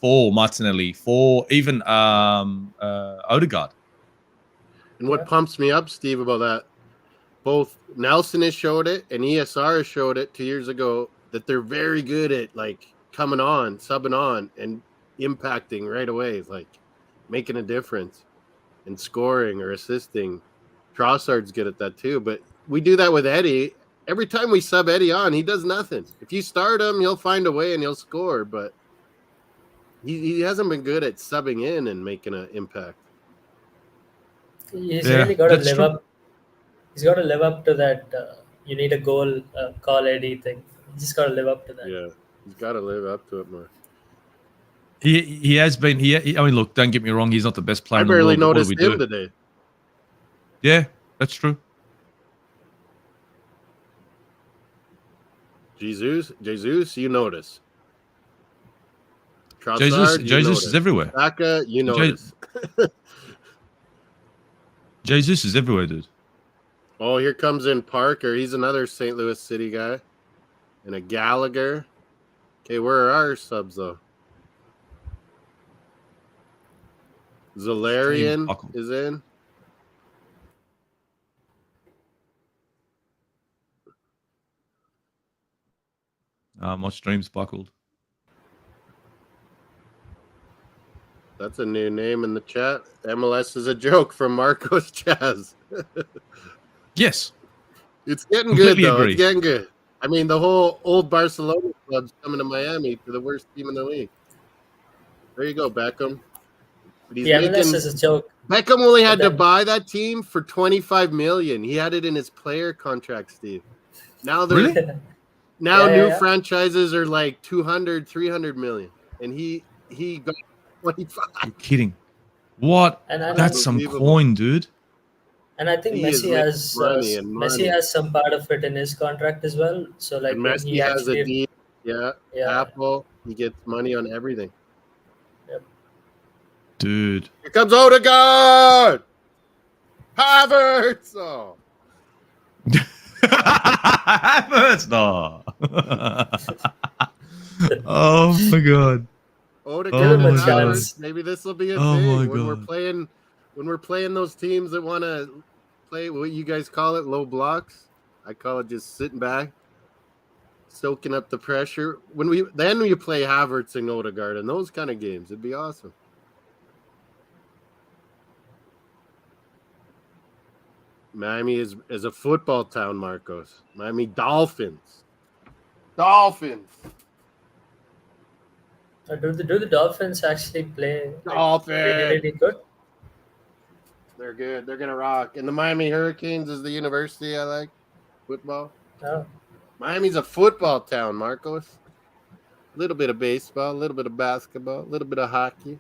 Martinelli, for even Odegaard. And what pumps me up, Steve, about that, both Nelson has showed it and ESR has showed it 2 years ago that they're very good at like coming on, subbing on, and impacting right away, like making a difference and scoring or assisting. Trossard's good at that too, but we do that with Eddie. Every time we sub Eddie on, he does nothing. If you start him, he'll find a way and he'll score, but he hasn't been good at subbing in and making an impact. He's Yeah, really got to that's live true. up. He's got to live up to that. You need a goal, call Eddie thing. He's just got to live up to that. Yeah, he's got to live up to it more. He has been. I mean, look, don't get me wrong. He's not the best player I in the barely world. But what do noticed we him do? today. Yeah, that's true. Jesus, you notice. Trossard, Jesus is everywhere. Saka, you notice. Jesus is everywhere, dude. Oh, here comes in Parker. He's another St. Louis City guy. And a Gallagher. Okay, where are our subs, though? Zalarian is in. My stream's buckled. That's a new name in the chat. MLS is a joke from Marcos Chaz. Yes. It's getting Completely good, though. agree. It's getting good. I mean, the whole old Barcelona club's coming to Miami for the worst team in the league. There you go, Beckham. But The MLS is a joke. Beckham only had to then- buy that team for $25 million. He had it in his player contract, Steve. Now they're Really? new Yeah. franchises are like 200, 300 million, and he got 25. You're kidding. What? And That's some Unbelievable. coin, dude. And I think He is Messi making has money and money. Messi has some part of it in his contract as well. So like And when Messi he has a actually, deal. Yeah. Apple. He gets money on everything. Dude. Here comes Odegaard. Havertz. Oh. Havertz, no. Oh my god. Odegaard Oh and my Havertz. God. Maybe this will be a Oh thing my when God. we're playing those teams that want to play what you guys call it, low blocks. I call it just sitting back, soaking up the pressure. Then we play Havertz and Odegaard and those kind of games. It'd be awesome. Miami is a football town, Marcos. Miami Dolphins. Dolphins. do the Dolphins actually play Dolphins. really good? They're good. They're gonna rock. And the Miami Hurricanes is the university I like. Football. Oh. Miami's a football town, Marcos. A little bit of baseball, a little bit of basketball, a little bit of hockey.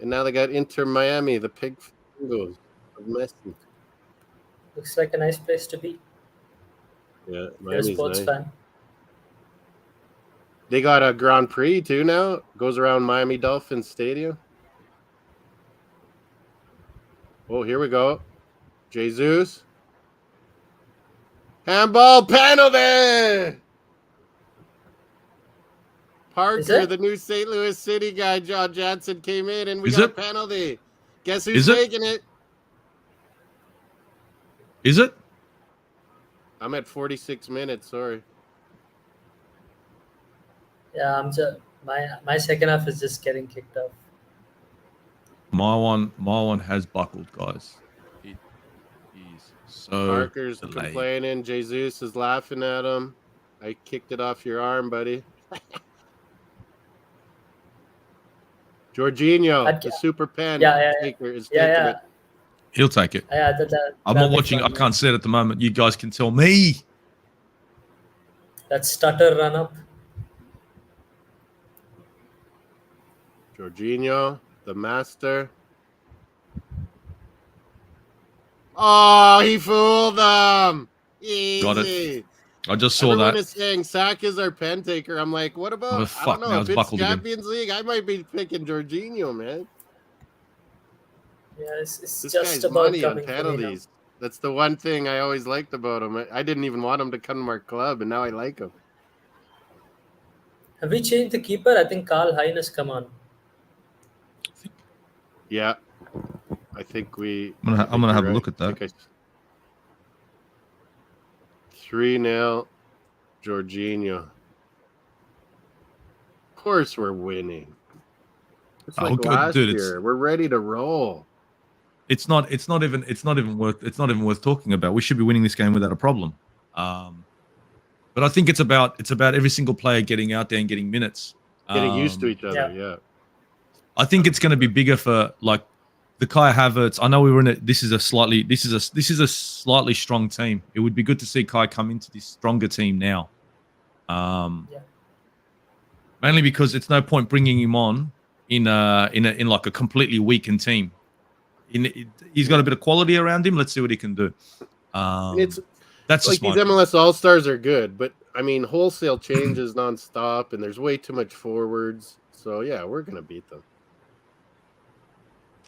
And now they got Inter Miami, the pig fingers of Messi. Looks like a nice place to be. Yeah, You're a Miami's sports nice. fan. They got a Grand Prix too now. Goes around Miami Dolphins Stadium. Oh, here we go. Jesus. Handball penalty. Parker, it? the new St. Louis City guy, John Jansen, came in and we Is got it? a penalty. Guess who's Is it? taking it? Is it? I'm at 46 minutes. Sorry. Yeah, I'm just my second half is just getting kicked off. My one has buckled, guys. It is so Parker's delayed. complaining. Jesus is laughing at him. I kicked it off your arm, buddy. Jorginho, the super pen taker, is taking it. He'll take it. Yeah, I'm not watching. I can't see it at the moment. You guys can tell me. That stutter run up. Jorginho, the master. Oh, he fooled them. Easy. Got it. I just saw Everyone that. is saying Sack is our pen taker. I'm like, what about? Oh, I fuck, don't now know. it's If it's buckled again. Champions League, I might be picking Jorginho, man. Yeah, it's This just guy's about money on coming for me now. penalties. That's the one thing I always liked about him. I didn't even want him to come to our club, and now I like him. Have we changed the keeper? I think Carl Hein has come on. Yeah, I think we. I'm gonna have a look at that. 3-0, Jorginho. Of course, we're winning. It's like last year. We're ready to roll. It's not even worth talking about. We should be winning this game without a problem. But I think it's about every single player getting out there and getting minutes. Getting used to each other, yeah. I think it's going to be bigger for like the Kai Havertz. I know we were in it. This is a slightly strong team. It would be good to see Kai come into this stronger team now. Mainly because it's no point bringing him on in like a completely weakened team. He's got a bit of quality around him. Let's see what he can do. That's like these MLS All-Stars are good, but I mean wholesale changes nonstop, and there's way too much forwards. So yeah, we're gonna beat them.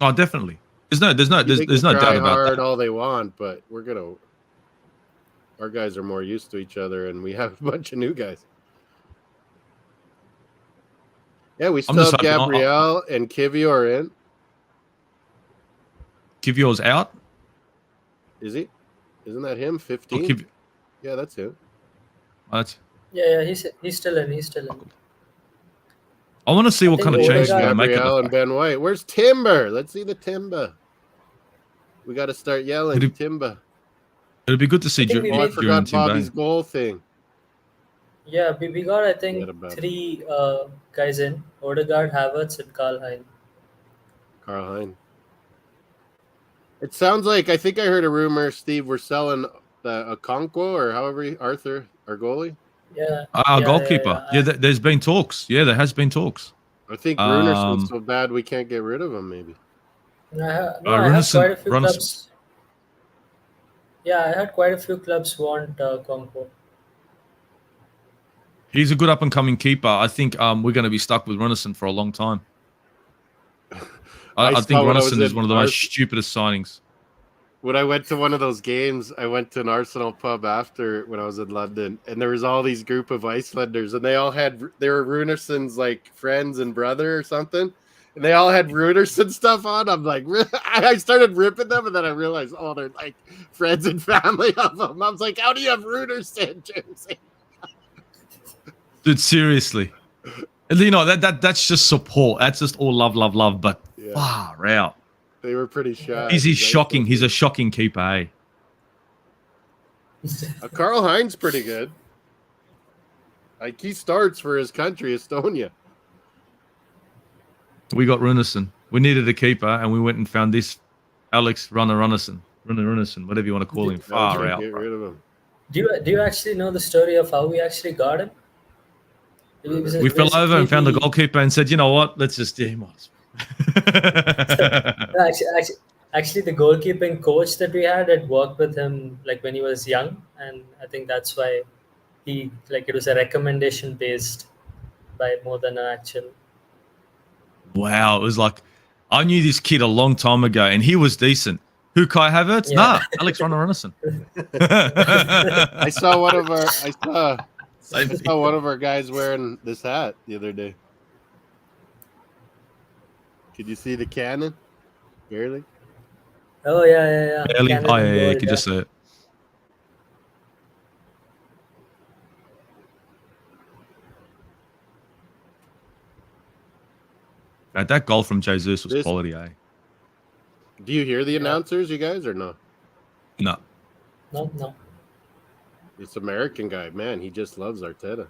Oh, definitely. There's no doubt about that. All they want, but our guys are more used to each other, and we have a bunch of new guys. Yeah, we still have Gabriel and Kivio are in. Kivio's out. Is he? Isn't that him? 15. Yeah, that's him. Yeah, he's still in. I want to see what kind of change they're going to make. Gabriel and Ben White. Where's Timber? Let's see the Timber. We got to start yelling Timber. It'd be good to see. I forgot Bobby's goal thing. Yeah, we got I think 3 guys in: Odegaard, Havertz, and Carl Hein. It sounds like I think I heard a rumor, Steve. We're selling a Okonkwo or however Arthur, our goalie. Yeah. Our goalkeeper. Yeah, there's been talks. Yeah, there has been talks. I think Runerson's so bad we can't get rid of him. Maybe. I have quite a few clubs. Yeah, I had quite a few clubs want Okonkwo. He's a good up and coming keeper. I think we're going to be stuck with Runersson for a long time. I think Runersson is one of the most stupidest signings. When I went to one of those games, I went to an Arsenal pub after when I was in London, and there was all these group of Icelanders, and they were Runersson's like friends and brother or something, and they all had Runersson stuff on. I'm like, I started ripping them, and then I realized, oh, they're like friends and family of them. I was like, how do you have Runersson jersey? Dude, seriously. You know, that's just support. That's just all love, but far out. They were pretty shy. He's shocking. He's a shocking keeper, eh? Carl Hein's pretty good. Like, he starts for his country, Estonia. We got Runersson. We needed a keeper, and we went and found this Alex Runersson, whatever you want to call him. Far out. Get rid of him. Do you actually know the story of how we actually got him? We fell over and found the goalkeeper and said, you know what, let's just do him. Actually, the goalkeeping coach that we had worked with him like when he was young, and I think that's why it was a recommendation based by more than an actual. Wow, it was like I knew this kid a long time ago, and he was decent. Who, Kai Havertz? Yeah. Nah, Alex Runersson. I saw one of our guys wearing this hat the other day. Could you see the cannon? Barely. Oh yeah. Barely. Oh, Canada yeah, goal, you could just say it. That goal from Jesus was This- quality, eh? Do you hear the Yeah. announcers, you guys, or no? No. No. This American guy, man, he just loves Arteta.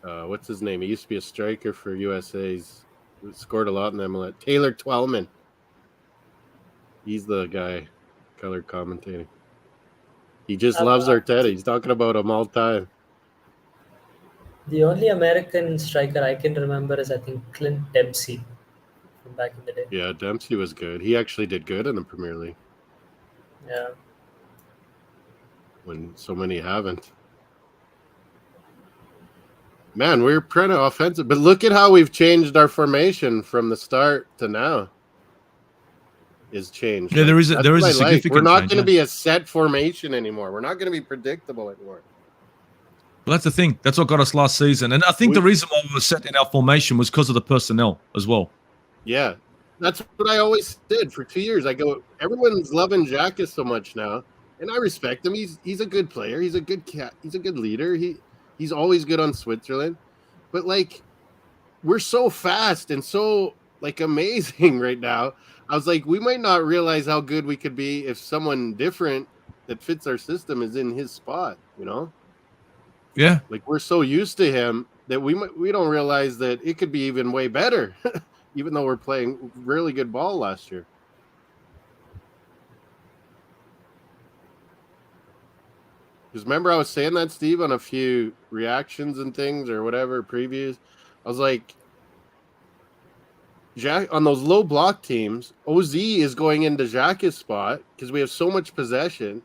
What's his name? He used to be a striker for USA. He's scored a lot in MLS. Taylor Twellman. He's the guy color commentating. He just loves Arteta. He's talking about him all the time. The only American striker I can remember is I think Clint Dempsey from back in the day. Yeah, Dempsey was good. He actually did good in the Premier League Yeah. when so many haven't. Man, we're pretty offensive, but look at how we've changed our formation from the start to now. Is changed. Yeah, there is a that's what I significant We're not change, going to yeah. be a set formation anymore. We're not going to be predictable anymore. Well, that's the thing. That's what got us last season. And I think the reason why we were set in our formation was because of the personnel as well. Yeah, that's what I always did for 2 years. I go, everyone's loving Xhaka so much now, and I respect him. He's a good player. He's a good cat. He's a good leader. He's always good on Switzerland, but like we're so fast and so like amazing right now. I was like, we might not realize how good we could be if someone different that fits our system is in his spot. You know, Yeah. like we're so used to him that we don't realize that it could be even way better. Even though we're playing really good ball last year. Because remember I was saying that, Steve, on a few reactions and things or whatever, previews. I was like, Jack, on those low block teams, OZ is going into Xhaka's spot because we have so much possession.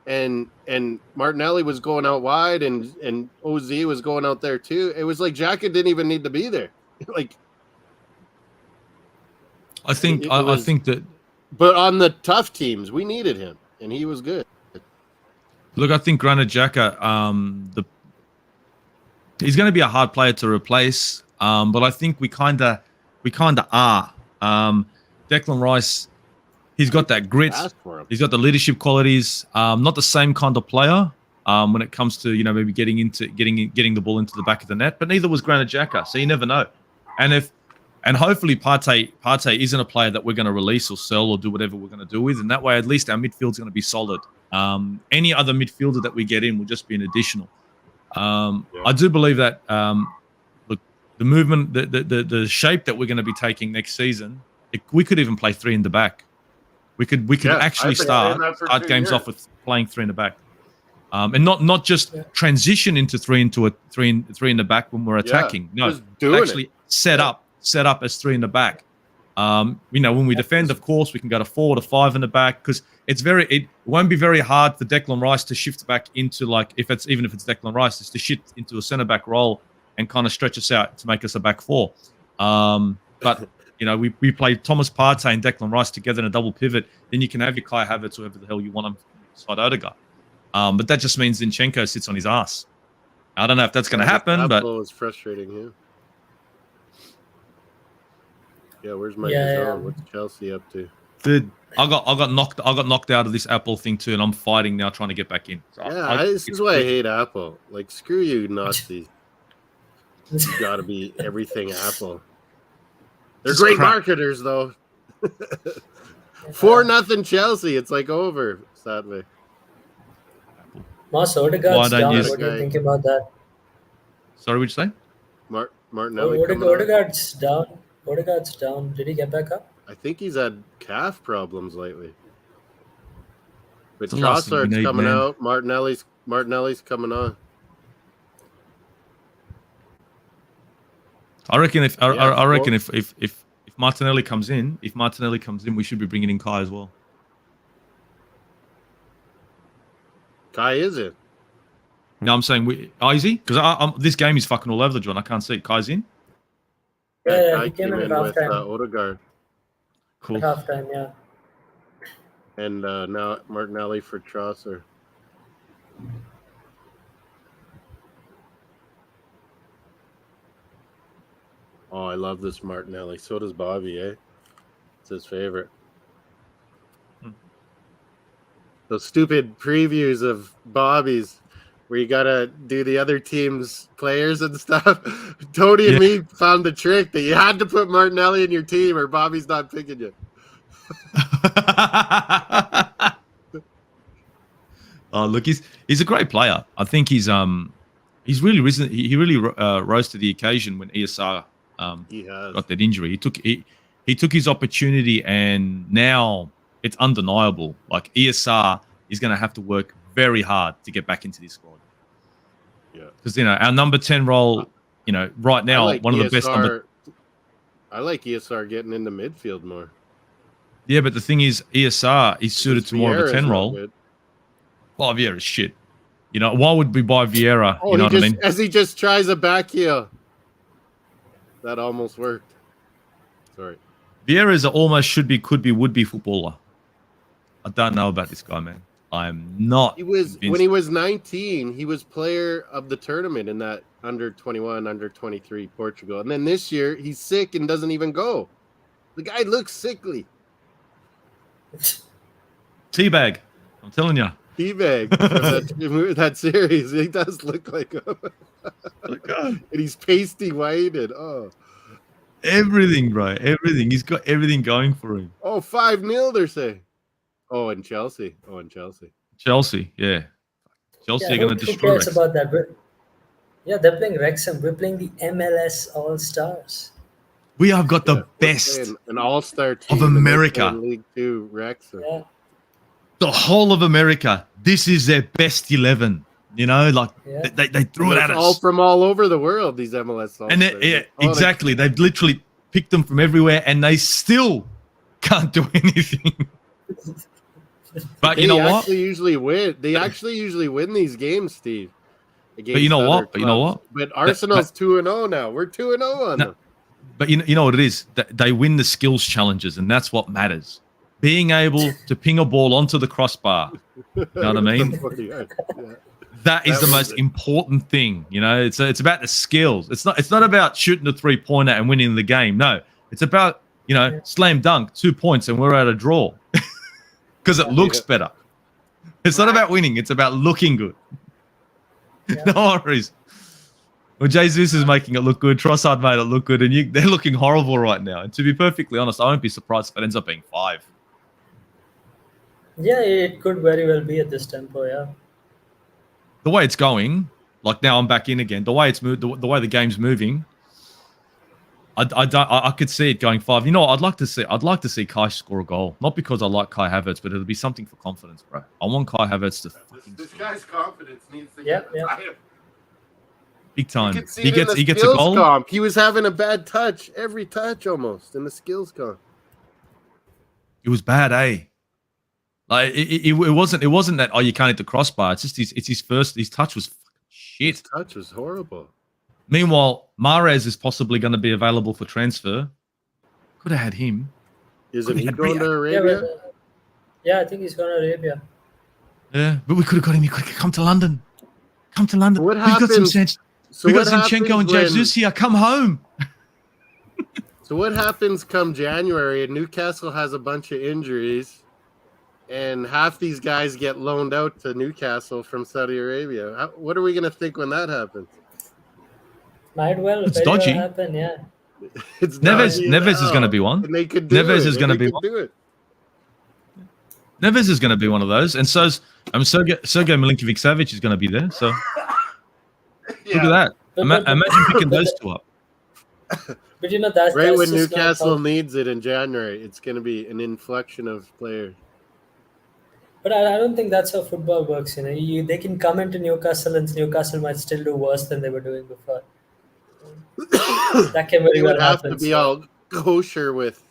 And Martinelli was going out wide and OZ was going out there too. It was like Xhaka didn't even need to be there. Like, I think that. But on the tough teams, we needed him, and he was good. Look, I think Granit Xhaka, he's going to be a hard player to replace, but I think we kind of are. Declan Rice, he's got that grit. He's got the leadership qualities. Not the same kind of player when it comes to maybe getting the ball into the back of the net, but neither was Granit Xhaka. So you never know. And hopefully Partey isn't a player that we're going to release or sell or do whatever we're going to do with. And that way, at least our midfield's going to be solid. Any other midfielder that we get in will just be an additional. I do believe that look, the movement, the shape that we're going to be taking next season, we could even play three in the back. We could actually start games off with playing three in the back. And not just transition into three in the back when we're attacking. No, actually set up as three in the back. When we defend, of course, we can go to 4 to 5 in the back because it won't be very hard for Declan Rice to shift back into even if it's Declan Rice, is to shift into a centre back role and kind of stretch us out to make us a back four. But we play Thomas Partey and Declan Rice together in a double pivot. Then you can have your Kai Havertz, whoever the hell you want him beside Odegaard. But that just means Zinchenko sits on his ass. I don't know if that's going to happen, but it's frustrating him. Yeah, where's my zone? What's Chelsea up to? Dude, I got knocked out of this Apple thing too, and I'm fighting now, trying to get back in. So this is why I hate Apple. Like, screw you, Nazis. You got to be everything Apple. They're great marketers, though. 4-0 Chelsea. It's like over, sadly. Moss Odegaard's down. What do you think about that? Sorry, what'd you say? Martinelli. Odegaard's down. Odegaard's down. Did he get back up? I think he's had calf problems lately. But Trossard's coming out. Martinelli's coming on. I reckon if Martinelli comes in, we should be bringing in Kai as well. Kai is it? No, I'm saying is he? Because this game is fucking all over the joint. I can't see it. Kai's in. Yeah, he came in at with halftime. Odegaard. Cool. At halftime, yeah. And now Martinelli for Trossard. Oh, I love this Martinelli. So does Bobby, eh? his favorite. Those stupid previews of Bobby's where you gotta do the other team's players and stuff. Tony and me found the trick that you had to put Martinelli in your team or Bobby's not picking you. Oh, look, he's a great player. I think he's really risen. He really rose to the occasion when ESR got that injury. He took his opportunity, and now it's undeniable. Like ESR is going to have to work very hard to get back into this squad. Yeah, because our number 10 role, right now one of the best. I like ESR getting into midfield more. Yeah, but the thing is, ESR is suited to more of a 10 role. Good. Well, Vieira's shit. Why would we buy Vieira? Oh, you know what I mean? As he just tries a back heel. That almost worked. Sorry. Vieira is could be, would be footballer. I don't know about this guy, man. I'm not. When he was 19, he was player of the tournament in that under 21, under 23 Portugal. And then this year, he's sick and doesn't even go. The guy looks sickly. Teabag. I'm telling you. Teabag. that series. He does look like him. And he's pasty white and everything, bro. Everything. He's got everything going for him. Oh, 5-0, they're saying. Oh, and Chelsea. Chelsea, yeah. Chelsea are going to destroy Who cares about that? They're playing Wrexham. We're playing the MLS All-Stars. We have got the best an all-star team of America. In League 2, Wrexham. Yeah. The whole of America. This is their best 11. They threw it at us. All from all over the world, these MLS All-Stars. And exactly. They've literally picked them from everywhere, and they still can't do anything. But you know what? They actually usually win these games, Steve. But you know what? But Arsenal's 2-0 now. We're 2-0 on them. But you know what it is? They win the skills challenges, and that's what matters. Being able to ping a ball onto the crossbar. You know what I mean? That is the most important thing. It's about the skills. It's not about shooting the 3-pointer and winning the game. No, it's about slam dunk, 2 points, and we're at a draw because it looks better. It's not about winning. It's about looking good. No worries. Well, Jesus is making it look good. Trossard made it look good, and they're looking horrible right now. And to be perfectly honest, I won't be surprised if it ends up being 5. Yeah, it could very well be at this tempo. Yeah. The way it's going, like now I'm back in again. The way it's moved, the way the game's moving, I could see it going 5. I'd like to see Kai score a goal, not because I like Kai Havertz, but it'll be something for confidence, bro. I want Kai Havertz to. This guy's confidence needs to get big time. He gets a goal. Comp. He was having a bad touch every touch almost in the skills comp. It was bad, eh? Like it wasn't that you can't hit the crossbar. It's just his touch was shit. His touch was horrible. Meanwhile, Mahrez is possibly going to be available for transfer. Could have had him. Isn't he going to Arabia? I think he's going to Arabia. Yeah, but we could have got him. He could have come to London. Come to London. What happens? We got Zinchenko and Jesus here. Come home. So what happens come January and Newcastle has a bunch of injuries and half these guys get loaned out to Newcastle from Saudi Arabia? What are we going to think when that happens? Might well. It's dodgy. Well happen, yeah. Neves is going to be one. And they could do Neves it. is going to be one. Neves is going to be one of those. And Sergei Milinkovic-Savic is going to be there. So look at that. Imagine picking those two up. But that's right that's when Newcastle needs it in January, it's going to be an inflection of players. But I don't think that's how football works. They can come into Newcastle and Newcastle might still do worse than they were doing before. That can very well have happen. To be all kosher with.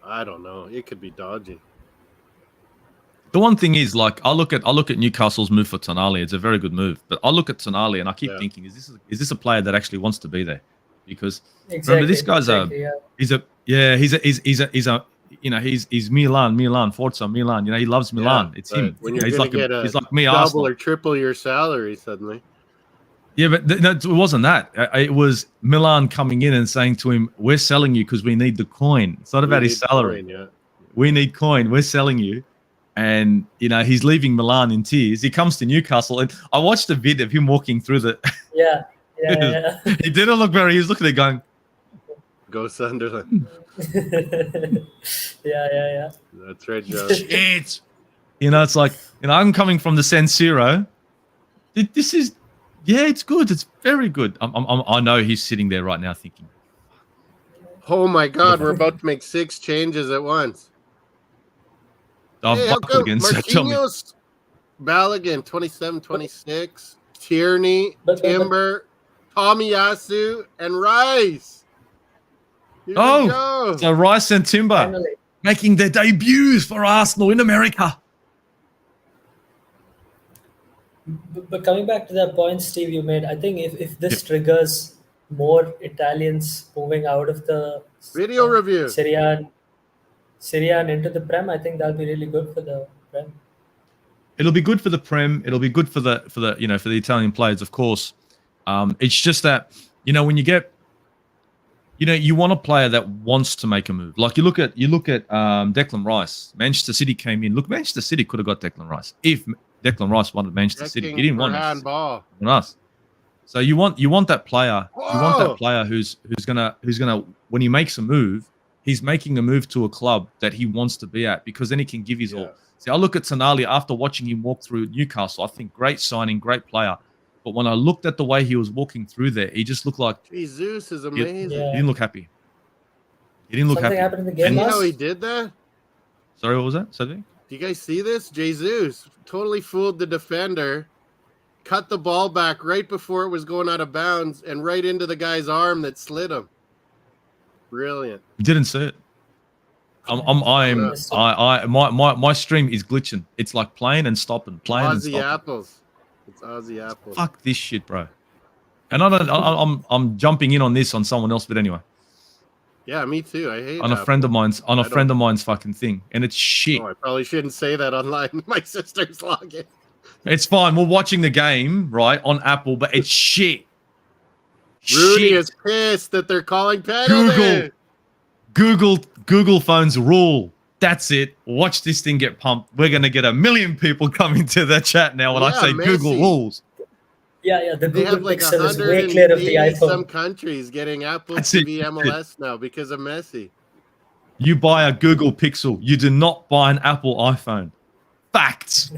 I don't know. It could be dodgy. The one thing is, like, I look at Newcastle's move for Tonali. It's a very good move, but I look at Tonali and I keep thinking, is this a player that actually wants to be there? Because remember, this guy's he's Milan, Forza Milan. He loves Milan. It's him. When you're going to get he's like me, double Arsenal. Or triple your salary suddenly. Yeah, but no, it wasn't that. It was Milan coming in and saying to him, "We're selling you because we need the coin. It's not about his salary. Coin, yeah. We need coin. We're selling you." And he's leaving Milan in tears. He comes to Newcastle, and I watched a vid of him walking through the. Yeah. He didn't look very. He was looking at it going, Go Sunderland. Yeah. That's right, Joe. "Shit." It's like I'm coming from the San Siro. This is. Yeah, it's good. It's very good. I know he's sitting there right now thinking, Oh my God, we're about to make 6 changes at once. Hey, how come again, so tell me. Marquinhos, Balogun, 27, 26, Tierney, But- Timber, Tomiyasu, and Rice. Here we Oh, go. so Rice and Timber Finally. making their debuts for Arsenal in America. But coming back to that point, Steve, you made, I think if this triggers more Italians moving out of the Video review. Serie A and into the Prem, I think that'll be really good for the Prem. It'll be good for the Prem. It'll be good for the for the Italian players, of course. It's just that when you get you want a player that wants to make a move. Like you look at Declan Rice. Manchester City came in. Look, Manchester City could have got Declan Rice if Declan Rice wanted Manchester City. He didn't want handball. us. So you want that player. Whoa. You want that player who's gonna when he makes a move, he's making a move to a club that he wants to be at, because then he can give his all. See, I look at Tonali after watching him walk through Newcastle. I think great signing, great player. But when I looked at the way he was walking through there, he just looked like Jesus is amazing. he didn't look happy. He didn't look Something happy. happened in the game You know last? how he did that? Sorry, what was that? Something? Do you guys see this? Jesus totally fooled the defender, cut the ball back right before it was going out of bounds, and right into the guy's arm that slid him. Brilliant. Didn't see it. My stream is glitching. It's like playing and stopping, playing and Aussie stopping. apples. It's Aussie apples. Fuck this shit, bro. And I'm jumping in on this on someone else, but anyway, Yeah, me too. I hate on a apples. friend of mine's I don't- fucking thing, and it's shit. Oh, I probably shouldn't say that online. My sister's logging. It's fine. We're watching the game right on Apple, but it's shit. Rooney Shit. is pissed that they're calling penalty. Google phones rule. That's it. Watch this thing get pumped. We're gonna get 1 million people coming to the chat now when I Yeah, say Messi. Google rules. Yeah. The They Google have like Pixel is way clear of the 180 some iPhone. countries getting Apple That's TV it. MLS now because of Messi. You buy a Google Pixel. You do not buy an Apple iPhone. Facts.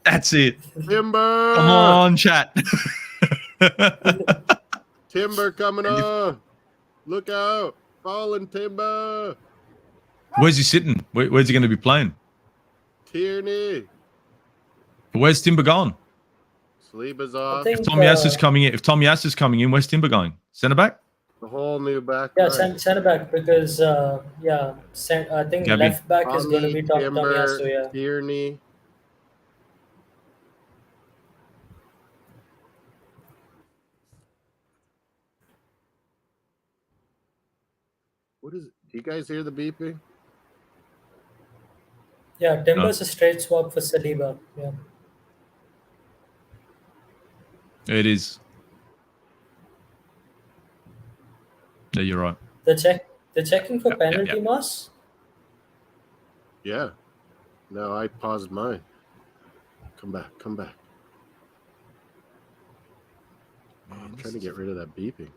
That's it. Timber. Come on, chat. Timber coming on. Look out. Falling Timber. Where's he sitting? Where's he going to be playing? Tierney. Where's Timber going? Sleeba's I off. think, If Tom Yass is coming in, where's Timber going? Centre back? The whole new back. yeah, line. centre back because I think Gabi. left back is going to be Tom Timber, Tomiyasu. Yeah. Tierney. What is it? Do you guys hear the beeping? Yeah, Timber's a straight swap for Saliba. Yeah. It is. Yeah, you're right. They're checking for Yep, penalty, Moss. Yeah. No, I paused mine. Come back. I'm trying to get rid of that beeping.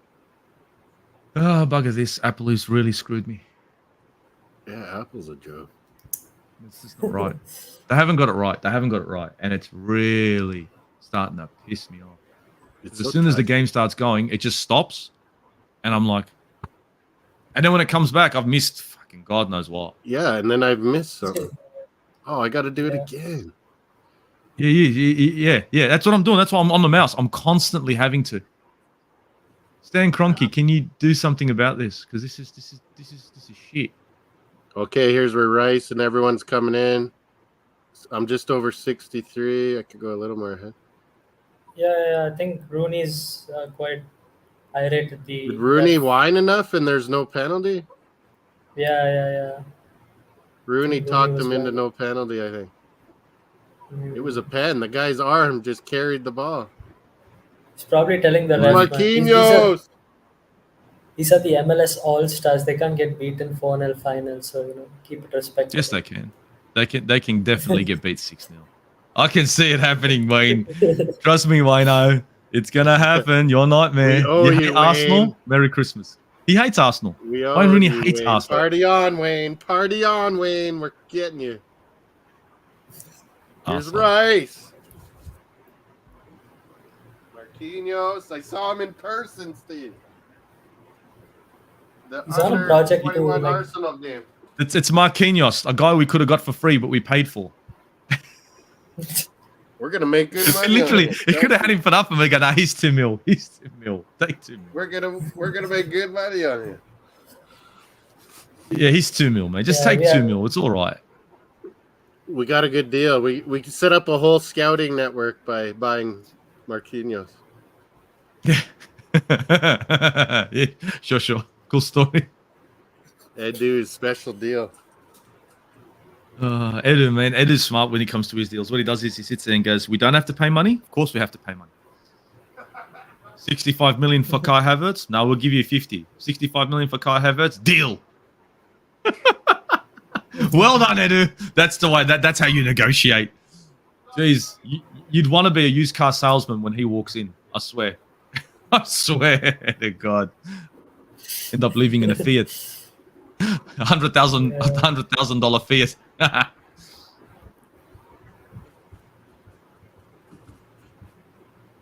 Oh, bugger this. Apple has really screwed me. Yeah, Apple's a joke. This is not right. They haven't got it right. And it's really starting to piss me off. It's As so soon as the tight. game starts going, it just stops. And I'm like, and then when it comes back, I've missed fucking God knows what. Yeah, and then I've missed something. Oh, I got to do it again. Yeah. That's what I'm doing. That's why I'm on the mouse. I'm constantly having to. Stan Kroenke, can you do something about this? Because this is shit. Okay, here's where Rice and everyone's coming in. I'm just over 63. I could go a little more ahead. Yeah. I think Rooney's quite irate at the. Did Rooney whine enough and there's no penalty? Yeah. Rooney Rooney talked was him into right. no penalty, I think. Mhm. It was a pen. The guy's arm just carried the ball. He's probably telling the ref, man. Marquinhos. These are the MLS All Stars. They can't get beaten 4-0 final, so keep it respectable. Yes, they can. They can definitely get beat 6-0. I can see it happening, Wayne. Trust me, Wayno. It's gonna happen. Your nightmare. We owe You hate you, Arsenal? Wayne. Merry Christmas. He hates Arsenal. We owe Wayne Rooney you, hates Wayne. Arsenal. Party on, Wayne. Party on, Wayne. We're getting you. Here's Arsenal. Rice. Marquinhos. I saw him in person, Steve. He's on a project too, 21 like- Arsenal game. It's Marquinhos, a guy we could have got for free, but we paid for. We're gonna make good money. Literally, on he could have had him for nothing. We go, nah, he's 2 mil. He's 2 mil. Take 2 mil. We're gonna make good money on you. Yeah, he's 2 mil, mate. Just take 2 mil. It's all right. We got a good deal. We can set up a whole scouting network by buying Marquinhos. Yeah. Yeah, sure. Cool story. Edu's special deal. Edu, man. Edu's smart when he comes to his deals. What he does is he sits there and goes, we don't have to pay money? Of course we have to pay money. 65 million for Kai Havertz? No, we'll give you 50. 65 million for Kai Havertz? Deal. Well done, Edu. That's the way. That's how you negotiate. Jeez, you'd want to be a used car salesman when he walks in. I swear. I swear to God. End up living in a Fiat. $100,000 Fiat.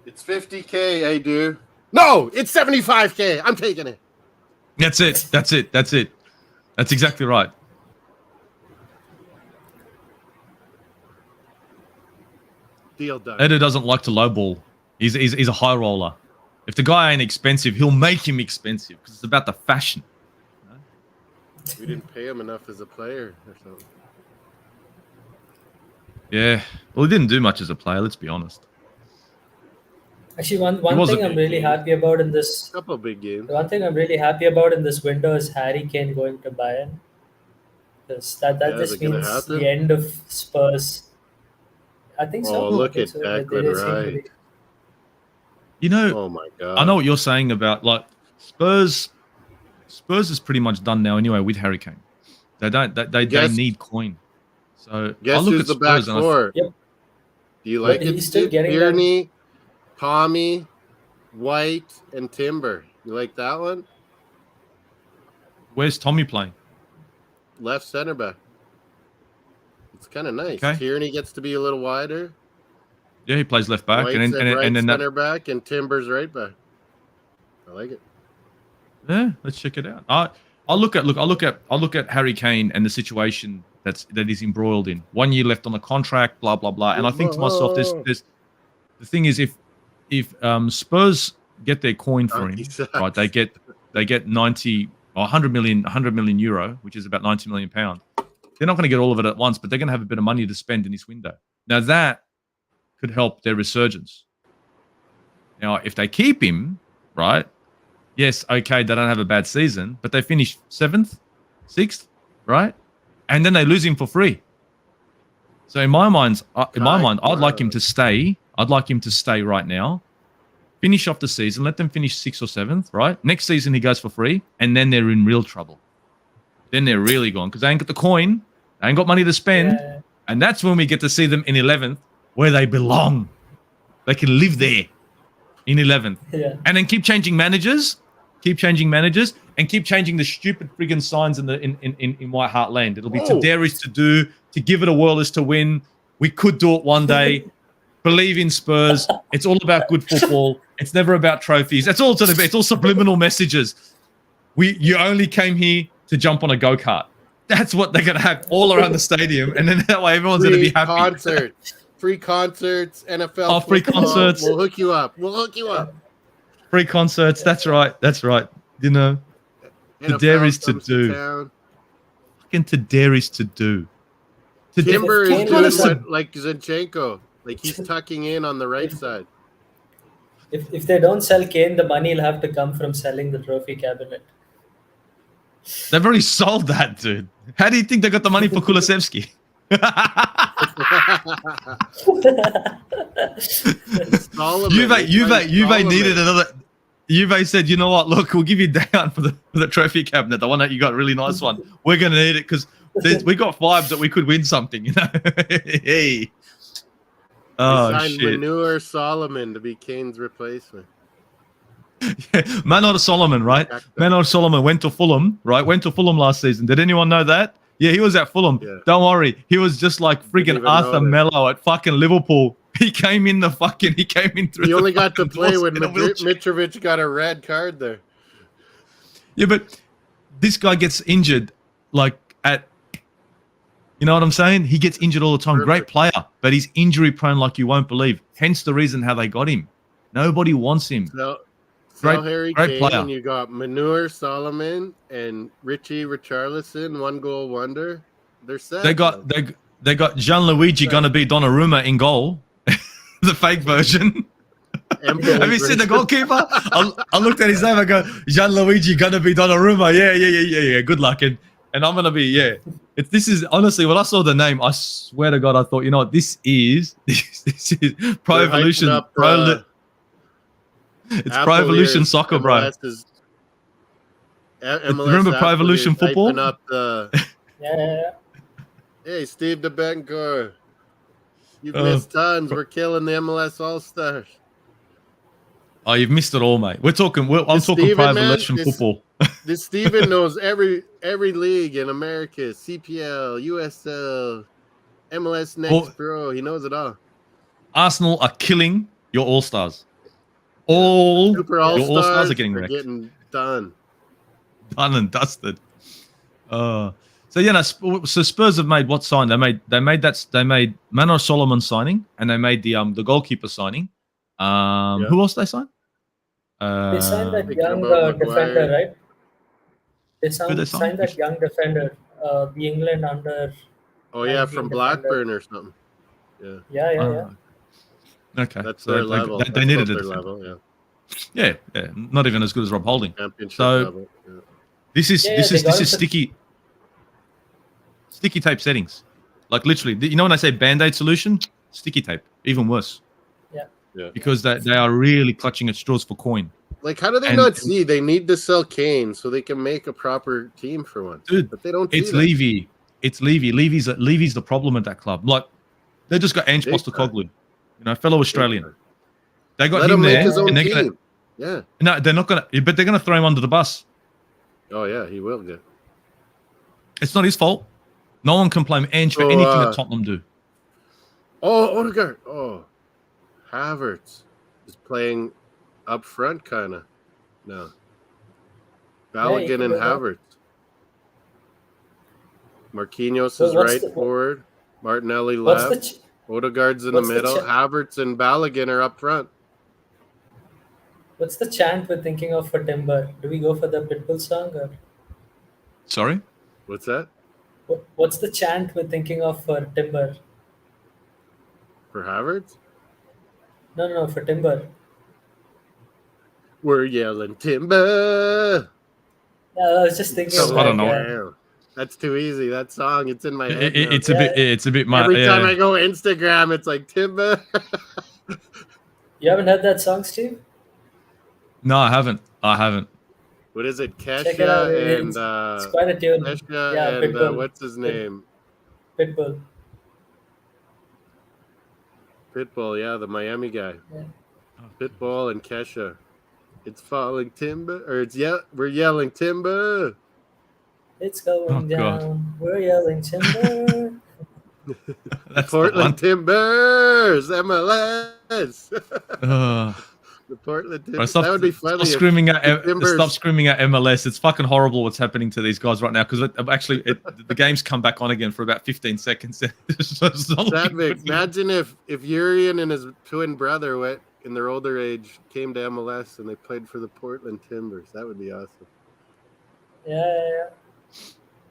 It's 50K, Edu. No, it's 75K. I'm taking it. That's it. That's exactly right. Deal done. Edu doesn't like to lowball. He's a high roller. If the guy ain't expensive, he'll make him expensive because it's about the fashion. We didn't pay him enough as a player or something. Yeah. Well, he didn't do much as a player, let's be honest. Actually, one was a thing I'm big really game. happy about in this Couple of big games. one thing I'm really happy about in this window is Harry Kane going to Bayern. Because that Yeah, is just it gonna means happen? the end of Spurs. I think so. Oh, look I think at so. They Declan seem to be- Rice. You know, Oh my God. I know what you're saying about like Spurs is pretty much done now anyway with Harry Kane. They Guess- need coin. So Guess I look who's at the back Spurs and four? Yep. Do you like But it? he's still Steve? getting Tierney, Tommy, White, and Timber. You like that one? where's Tommy playing? Left center back. It's kind of nice. Okay. Tierney gets to be a little wider. Yeah, he plays left back, White's and at right then that, center back, and Timber's right back. I like it. yeah, let's check it out. I look at Harry Kane and the situation that he's embroiled in. 1 year left on the contract, blah blah blah. And I think to myself, there's the thing is if Spurs get their coin for him, right? They get 90 or 100 million euro, which is about 90 million pound. They're not going to get all of it at once, but they're going to have a bit of money to spend in this window. Now that could help their resurgence. Now, if they keep him, right? Yes, okay, they don't have a bad season, but they finish 7th, 6th, right? And then they lose him for free. So in my mind, I'd like him to stay. I'd like him to stay right now. Finish off the season. Let them finish 6th or 7th, right? Next season he goes for free, and then they're in real trouble. Then they're really gone because they ain't got the coin, they ain't got money to spend, and that's when we get to see them in 11th, where they belong. They can live there in 11th, and then keep changing managers, and keep changing the stupid friggin' signs in White Hart Land. It'll be to dare is to do, to give it a whirl is to win. We could do it one day. Believe in Spurs. It's all about good football. It's never about trophies. It's all subliminal messages. You only came here to jump on a go-kart. That's what they're going to have all around the stadium, and then that way everyone's going to be happy. Free concerts, NFL. Oh, free football. concerts. We'll hook you up. Free concerts. That's right. You know, to dare is to do. Fucking to dare is to do. Timber is Kane doing was- what, like Zinchenko. Like he's tucking in on the right side. If they don't sell Kane, the money will have to come from selling the trophy cabinet. They've already sold that, dude. How do you think they got the money for Kulusevski? Solomon, Juve needed Solomon. another. Juve said, "You know what? Look, we'll give you down for the trophy cabinet, the one that you got, really nice one. We're gonna need it because we got vibes that we could win something." You know. Hey. They Oh signed shit. Manure Solomon to be Kane's replacement. Manor Solomon, right? Manor Solomon went to Fulham, right? Went to Fulham last season. Did anyone know that? Yeah, he was at Fulham. Yeah. Don't worry. He was just like freaking even Arthur notice. Mello at fucking Liverpool. He came in through He the only got to fucking play doors when in a wheelchair. Mitrovic got a red card there. Yeah, but this guy gets injured like at, you know what I'm saying? He gets injured all the time. Great Perfect. player, but he's injury prone like you won't believe. Hence the reason how they got him. Nobody wants him. So, Great- Harry great Kane, player. and you got Manure Solomon and Richie Richarlison, 1-goal wonder. They're set. They got Gianluigi gonna be Donnarumma in goal, the fake version. Have you seen the goalkeeper? I looked at his name. I go, Gianluigi gonna be Donnarumma. Yeah. Good luck, and I'm gonna be This is honestly when I saw the name, I swear to God, I thought, you know what, this is Pro They're Evolution. hyping up It's Apple Pro Evolution ears. soccer, bro. MLS Remember Pro Apple Evolution ears football? hyping up the, Yeah. hey, Steve DeBencourt. You've missed tons. We're killing the MLS All-Stars. Oh, you've missed it all, mate. I'm talking Steven, Pro man, Evolution football. This Steven knows every league in America. CPL, USL, MLS Next Well, Pro. He knows it all. Arsenal are killing your All-Stars. All Super your All-Stars All-Stars are getting wrecked. getting done. Done and dusted. So Spurs have made what sign? They made Manor Solomon signing, and they made the goalkeeper signing. Who else they signed? They signed that Thinking young about defender, Maguire. right? They signed that young defender, the England under. Oh yeah, 19 from defender. Blackburn or something. Yeah, Yeah. Okay, that's so their level. They That's needed about a their defender. level. Yeah, Yeah, not even as good as Rob Holding. championship So- level. Yeah. This is they got him for- sticky tape settings. Like literally, you know when I say Band-Aid solution, sticky tape, even worse. Yeah. Because they are really clutching at straws for coin. Like, how do they not see? They need to sell Kane so they can make a proper team for once. Dude, but they don't. It's see that. Levy. It's Levy. Levy's the problem at that club. Like they just got Ange Big Postecoglou, fellow Australian. They got Let him him make there, his own and they're team. gonna. Yeah. No, they're not gonna. But they're gonna throw him under the bus. Oh yeah, he will get. It's not his fault. No one can blame Ange for So, anything that Tottenham do. Oh, Odegaard. Oh, Havertz is playing up front, kind of. No. Balogun can and do that. Havertz. Marquinhos So is what's right the- forward. Martinelli What's left. the Odegaard's in the what's the middle. ch- Havertz and Balogun are up front. What's the chant we're thinking of for Timber? Do we go for the Pitbull song or Sorry. What's that? what's the chant we're thinking of for Timber? For Havertz? No, for Timber. We're yelling timber. Yeah, I was just thinking. I don't know. Damn. That's too easy. That song, it's in my head. now. It's a bit much. Every time I go Instagram, it's like timber. You haven't heard that song, Steve? No, I haven't. What is it? Check it out. Kesha and It's quite a tune. Kesha Yeah, and Pitbull. what's his name? Pitbull. Pitbull, yeah, the Miami guy. Yeah. Pitbull and Kesha. It's falling timber, or we're yelling timber. It's going Oh, God. down. We're yelling timber. That's Portland Timbers, MLS. the The Portland one. Timbers. That would be funny. Stop screaming at Timbers- stop screaming at MLS. It's fucking horrible what's happening to these guys right now because the game's come back on again for about 15 seconds. Imagine if Urian and his twin brother went in their older age, came to MLS and they played for the Portland Timbers. That would be awesome. Yeah.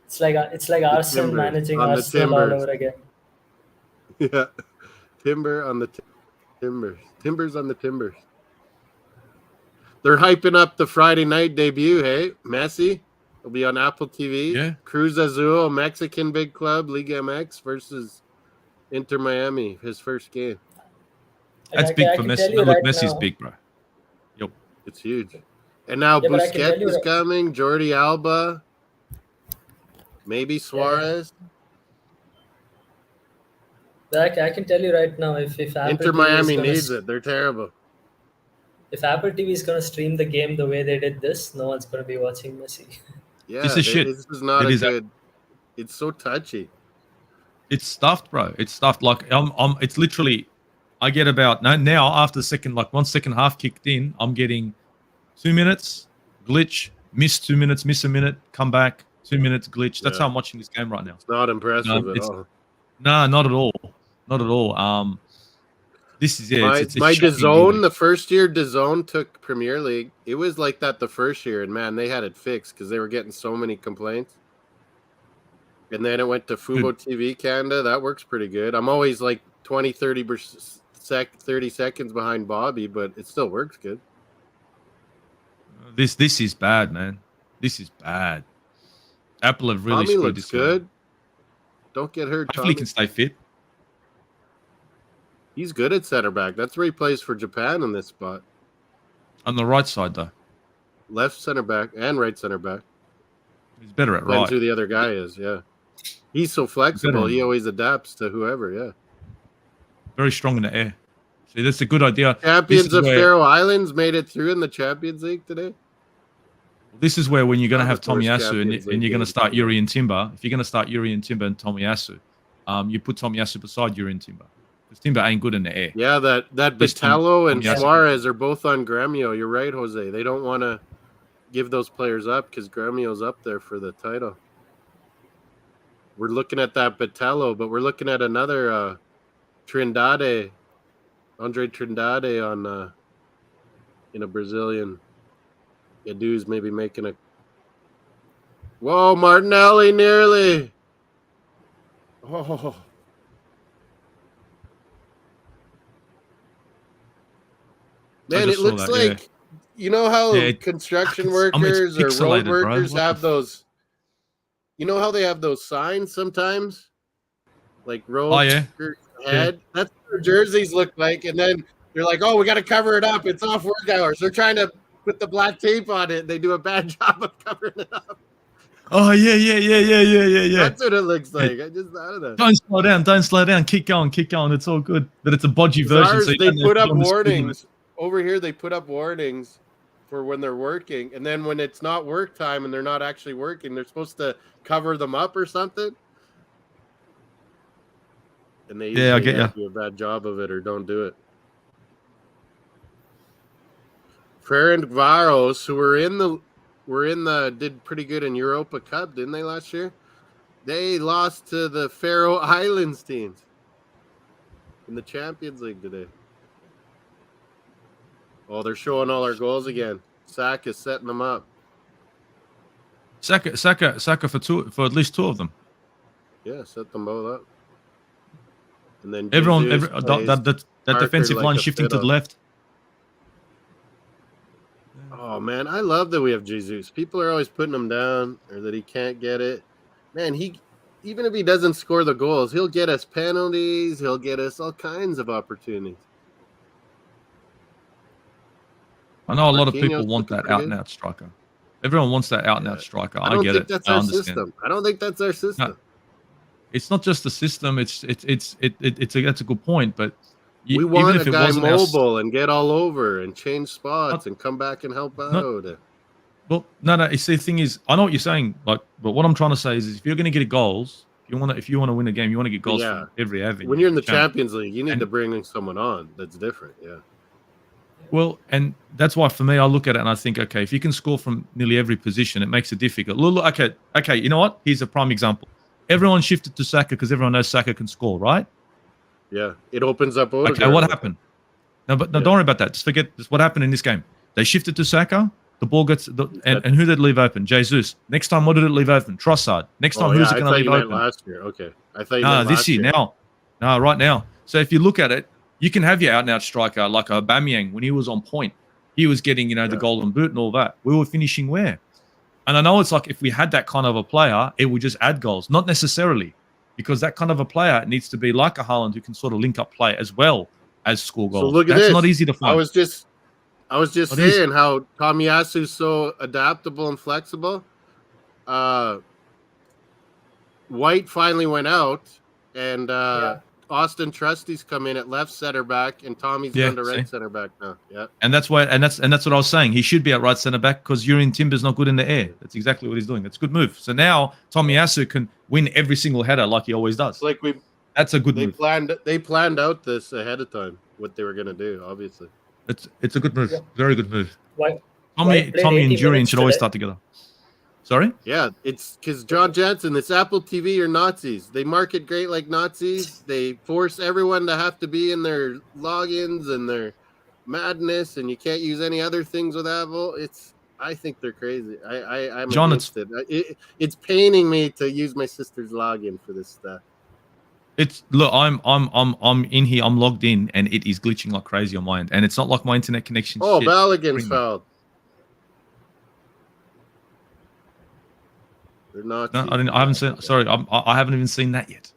It's like Arsenal Timbers managing on the Arsenal all Timbers. over again. Yeah, timber on the Timbers. Timbers on the Timbers. They're hyping up the Friday night debut. Hey, Messi, It'll be on Apple TV. Yeah. Cruz Azul, Mexican big club, Liga MX versus Inter Miami, his first game. That's I big for can Messi. tell No, you look, right Messi's now. big, bro. Yep. It's huge. And now Yeah, but I can tell Busquets you is right- coming, Jordi Alba, maybe Suarez. But I can tell you right now, if Apple Inter TV Miami is gonna needs it. They're terrible. if Apple TV is gonna stream the game the way they did this, no one's gonna be watching Messi. Yeah, This is shit. this is not It a is good. It's so touchy. It's stuffed, bro. It's stuffed. Like it's literally. I get about now after the second, like 1 second half kicked in, I'm getting 2 minutes glitch, miss 2 minutes, miss a minute, come back 2 minutes glitch. That's Yeah. how I'm watching this game right now. It's not impressive at it's- all. Nah, not at all. Not at all. This is it's My shocking, DAZN, really. the first year DAZN took Premier League, it was like that the first year, and man, they had it fixed because they were getting so many complaints. And then it went to Fubo TV Canada. That works pretty good. I'm always like 20, 30 seconds behind Bobby, but it still works good. This is bad, man. This is bad. Apple have really Tommy screwed looks this good. one. Don't get hurt, Hopefully he Tommy. can stay fit. He's good at center back. That's where he plays for Japan in this spot. On the right side, though. Left center back and right center back. He's better at Depends right. who the other guy is, yeah. He's so flexible. He always adapts to whoever, yeah. Very strong in the air. See, that's a good idea. Champions of Faroe Islands made it through in the Champions League today. This is where when you're going to Not have the first Tomiyasu Champions and League you're going to game. start Yuri and Timber, if you're going to start Yuri and Timber and Tomiyasu, you put Tomiyasu beside Yuri and Timber. Because Timber ain't good in the air. Yeah, that This Batello and Tomiyasu. Suarez are both on Gremio. You're right, Jose. They don't want to give those players up because Gremio's up there for the title. We're looking at that Batello, but we're looking at another Trindade, Andre Trindade on in a Brazilian. Yadu's maybe making a. Whoa, Martinelli nearly. Oh. Man, just it saw looks that, like you know how construction it's workers or road pixelated, bro. workers What have the those. You know how they have those signs sometimes, like road Oh, yeah. workers head. That's what their jerseys look like, and then they're like, "Oh, we got to cover it up. It's off work hours." They're trying to put the black tape on it. They do a bad job of covering it up. Oh, yeah. That's what it looks like. I don't know. Don't slow down. Keep going. It's all good. But it's a bodgy version. Ours, So you they don't have put to up go on the screen. warnings. Over here, they put up warnings for when they're working. And then when it's not work time and they're not actually working, they're supposed to cover them up or something. And they I get ya. do a bad job of it or don't do it. Ferencváros, who did pretty good in Europa Cup, didn't they, last year? They lost to the Faroe Islands teams in the Champions League today. Oh, they're showing all our goals again. Saka's setting them up. Saka for at least two of them. Yeah, set them both up. And then Everyone, Jesus plays that Parker defensive like line a shifting to the fiddle. left. Oh man, I love that we have Jesus. People are always putting him down or that he can't get it. Man, even if he doesn't score the goals, he'll get us penalties. He'll get us all kinds of opportunities. I know a lot of Marquinhos people want looking that pretty out and out striker. Everyone wants that out and out striker. I I don't get think it. that's I our understand. system. I don't think that's our system. It's not just the system. That's a good point. But We even want if a it guy wasn't mobile and get all over and change spots and come back and help out. Well, no. It's the thing is, I know what you're saying. Like, but what I'm trying to say is if you're going to get goals, if you want to win a game, you want to get goals from every avenue. When you're in the Champions League, you need to bring someone on that's different. Yeah. Well, and that's why for me, I look at it and I think, okay, if you can score from nearly every position, it makes it difficult. Look, okay. You know what? Here's a prime example. Everyone shifted to Saka because everyone knows Saka can score, right? Yeah, it opens up. Odegaard. Okay, what happened? No, don't worry about that. Just forget what happened in this game. They shifted to Saka. The ball gets and who did it leave open? Jesus. Next time, what did it leave open? Trossard. Next time, who's it going to leave open? Last year. Okay, I thought you meant this last year. Now, right now. So if you look at it, you can have your out and out striker like Aubameyang when he was on point. He was getting the golden boot and all that. We were finishing where? And I know it's like if we had that kind of a player, it would just add goals. Not necessarily, because that kind of a player needs to be like a Haaland who can sort of link up play as well as score goals. So look at That's this. not easy to find. I was just What is- saying how Tomiyasu's so adaptable and flexible. White finally went out, and Austin Trusty's come in at left center back, and Tommy's gone to right center back now. Yeah, and that's what I was saying. He should be at right center back because Yurian Timber's not good in the air. That's exactly what he's doing. It's a good move. So now Tomiyasu can win every single header like he always does. it's like That's a good move. they planned out this ahead of time what they were going to do. Obviously, It's a good move. Very good move. Why? Tommy played and 80 Jurian minutes should always today. start together. Sorry? yeah, it's because John Jansen, this Apple TV are Nazis. They market great like Nazis. They force everyone to have to be in their logins and their madness, and you can't use any other things with Apple. I think they're crazy. I'm John, against it. It's paining me to use my sister's login for this stuff. Look, I'm in here. I'm logged in, and it is glitching like crazy on my end. And it's not like my internet connection. Oh, shit. Balogun's fouled. They're not. No, I haven't seen. Sorry, I haven't even seen that yet.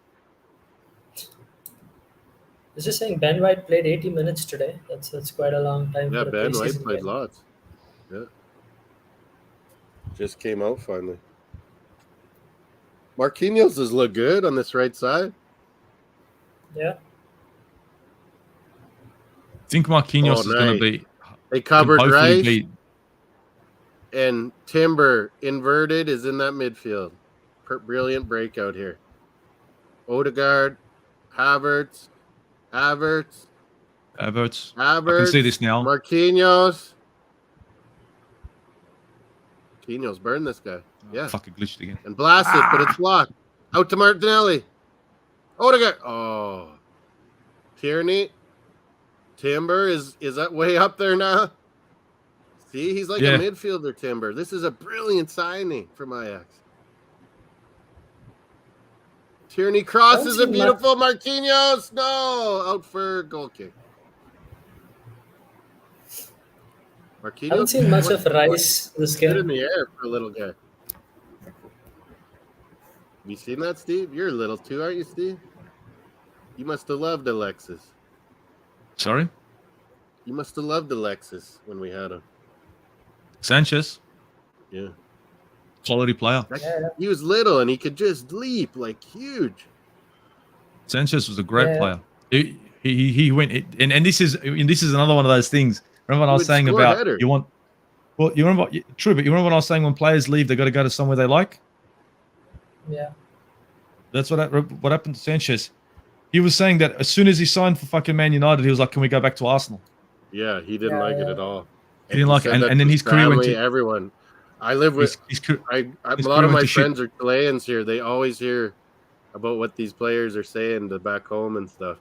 It's just saying Ben White played 80 minutes today. That's quite a long time. Yeah, for a Ben White preseason played game. lots. Yeah. Just came out finally. Marquinhos does look good on this right side. Yeah. I think Marquinhos is going to nice. be. They covered hopefully Rice, be- and Timber inverted is in that midfield. Brilliant breakout here. Odegaard, Havertz. Havertz. I can Havertz, see this now. Marquinhos. Marquinhos, burn this guy. Yeah. Fucking glitched again. And blast it, but it's blocked. Out to Martinelli. Odegaard. Oh. Tierney. Timber is that way up there now? See, he's like a midfielder, Timber. This is a brilliant signing from Ajax. Tierney crosses a beautiful Marquinhos. No, out for goal kick. Marquinhos. I haven't seen much of Rice this Good in game. the air for a little guy. Have you seen that, Steve? You're a little too, aren't you, Steve? You must have loved Alexis. Sorry? You must have loved Alexis when we had him. Sanchez, Yeah. quality player. He was little and he could just leap like huge. Sanchez was a great Yeah. player. He went and this is another one of those things. Remember what I was saying about header. you remember true, but you remember what I was saying when players leave, they got to go to somewhere they like. Yeah. That's what happened to Sanchez. He was saying that as soon as he signed for fucking Man United, he was like, "Can we go back to Arsenal?" Yeah, he didn't like it at all. He didn't like it, and then his career went to everyone. I live with his a his lot career of my went to shit. friends are Chileans here. They always hear about what these players are saying to back home and stuff.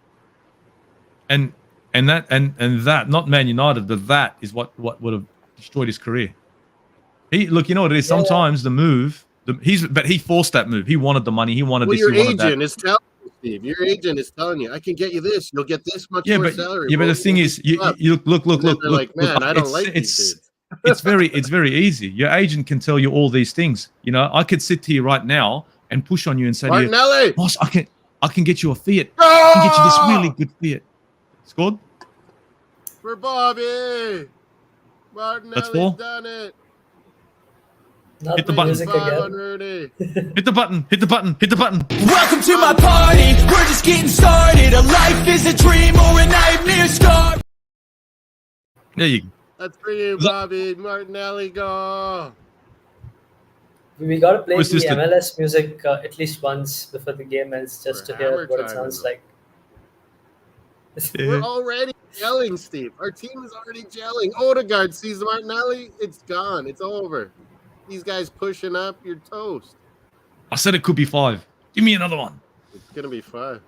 and that not Man United, but that is what would have destroyed his career. You know what it is. Yeah. Sometimes the move, but he forced that move. He wanted the money. He wanted Well, this. your He wanted that. agent is telling you, Steve. Your agent is telling you, I can get you this. You'll get this much Yeah, more but salary. the thing is, you look. They're like, man, I don't like these dudes. It's very easy. Your agent can tell you all these things. You know, I could sit here right now and push on you and say to you, Martinelli. boss, I can get you a Fiat. I can get you this really good Fiat. Scored? For Bobby. Martinelli's four. done it. Not Hit the the button. music Five again. on Rudy. Hit the button. Hit the button. Hit the button. Welcome to my party, we're just getting started. A life is a dream or a nightmare scar. There you go. That's for you, Bobby. Martinelli, go. We got to play Who's the this then? MLS music at least once before the game ends, just For to hear hammer what it time, sounds though. like. We're already gelling, Steve. Our team is already gelling. Odegaard sees Martinelli. It's gone. It's over. These guys pushing up. You're toast. I said it could be 5. Give me another one. It's going to be 5.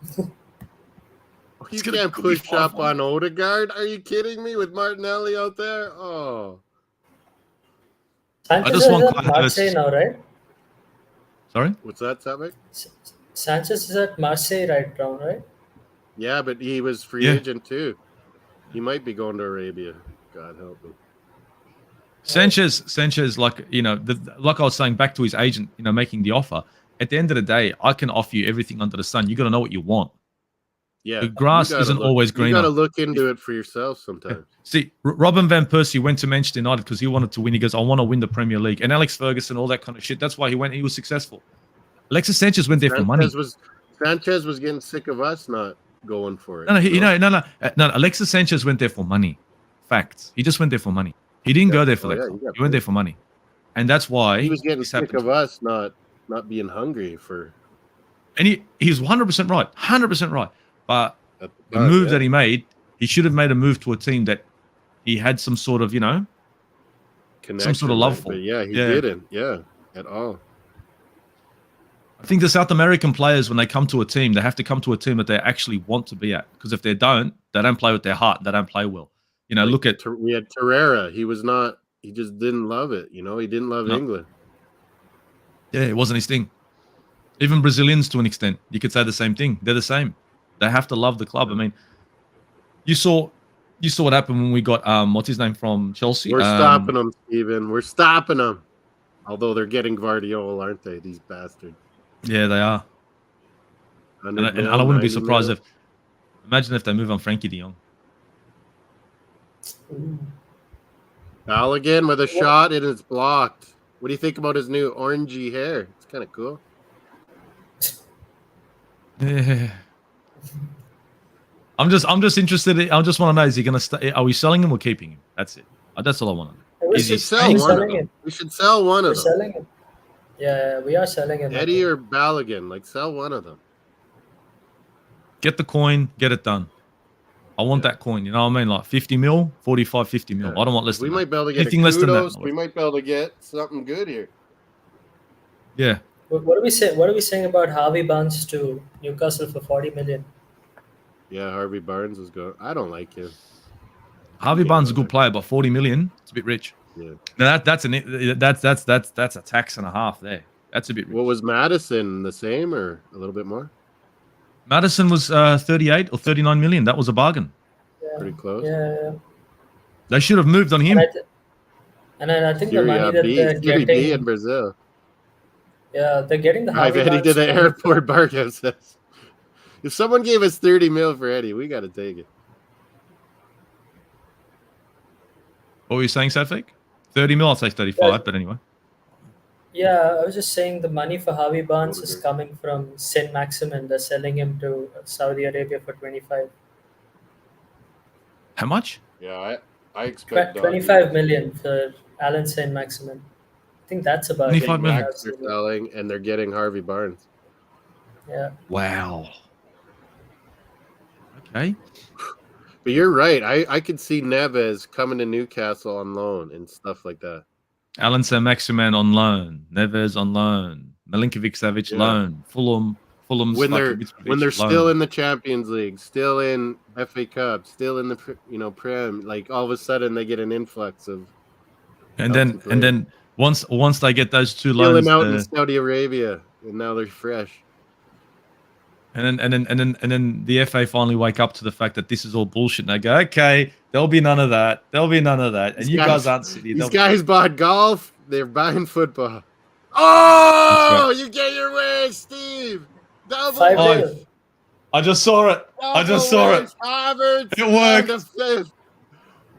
You gonna- can't could be push 5 up one. on Odegaard. Are you kidding me with Martinelli out there? Oh. Sanchez just is want at Clive Marseille Lewis. now, right? Sorry? What's that, Savik? Sanchez is at Marseille right now, right? Yeah, but he was free Yeah. agent too. He might be going to Arabia. God help him. Sanchez, like like I was saying, back to his agent, making the offer. At the end of the day, I can offer you everything under the sun. You got to know what you want. Yeah, The grass isn't always greener. You got to look into it for yourself sometimes. See, Robin van Persie went to Manchester United because he wanted to win. He goes, I want to win the Premier League. And Alex Ferguson, all that kind of shit. That's why he went. He was successful. Alexis Sanchez went there for money. Sanchez was getting sick of us not going for it. No. Alexis Sanchez went there for money. Facts. He just went there for money. He didn't go there for that. He went there for money. And that's why he was getting sick of us not being hungry for. And he's 100% right. 100% right. But the move that he made, he should have made a move to a team that he had some sort of, some sort of love for. But yeah, he didn't. Yeah, at all. I think the South American players, when they come to a team, they have to come to a team that they actually want to be at. Because if they don't play with their heart. They don't play well. Look at... We had Torreira. He just didn't love it. He didn't love England. Yeah, it wasn't his thing. Even Brazilians, to an extent, you could say the same thing. They're the same. They have to love the club. I mean, you saw what happened when we got what's his name from Chelsea. We're stopping them, Steven. We're stopping them. Although they're getting Guardiola, aren't they? These bastards. Yeah, they are. And I wouldn't be surprised imagine if they move on Frankie de Jong. Balogun with a shot and it's blocked. What do you think about his new orangey hair? It's kind of cool. Yeah. I'm just interested. I just want to know: is he going to stay? Are we selling him or keeping him? That's it. That's all I want to know. We should sell one of them. We should sell one of them. Selling him. Yeah, we are selling him. Eddie or Balogun, sell one of them. Get the coin, get it done. I want that coin. You know what I mean? Like 50 mil, 45, 50 mil. I don't want less than that. We might be able to get anything less than that. We might be able to get something good here. Yeah. What are we saying? What are we saying about Harvey Barnes to Newcastle for 40 million? Yeah, Harvey Barnes is good. I don't like him. Harvey Barnes is a good player, but 40 million, it's a bit rich. Yeah. Now that's a tax and a half there. That's a bit rich. What was Madison, the same or a little bit more? Madison was 38 or 39 million. That was a bargain. Yeah. Pretty close. Yeah. They should have moved on him. And I think the money that they're getting in Brazil. Yeah, they're getting the Harvey Eddie to the airport. Barco says, if someone gave us 30 mil for Eddie, we got to take it. What were you saying, Safik? 30 mil, I'll say 35, but anyway. Yeah, I was just saying the money for Harvey Barnes is coming from Saint-Maximin. They're selling him to Saudi Arabia for 25. How much? Yeah, I expect 25 million for Alan Saint-Maximin. I think that's about 25 million. They're selling, and they're getting Harvey Barnes. Yeah. Wow. Okay. But you're right. I could see Neves coming to Newcastle on loan and stuff like that. Alan Saint-Maximin on loan. Neves on loan. Milinkovic-Savic loan. Fulham's when they're still in the Champions League, still in FA Cup, still in the Prem, all of a sudden they get an influx of. And then once they get those two loans, out in Saudi Arabia, and now they're fresh. And then the FA finally wake up to the fact that this is all bullshit, and they go, okay, there'll be none of that. And you guys aren't City. These guys bought golf. They're buying football. Oh, right. You get your way, Steve. Double. I just saw it. Harvard. It worked.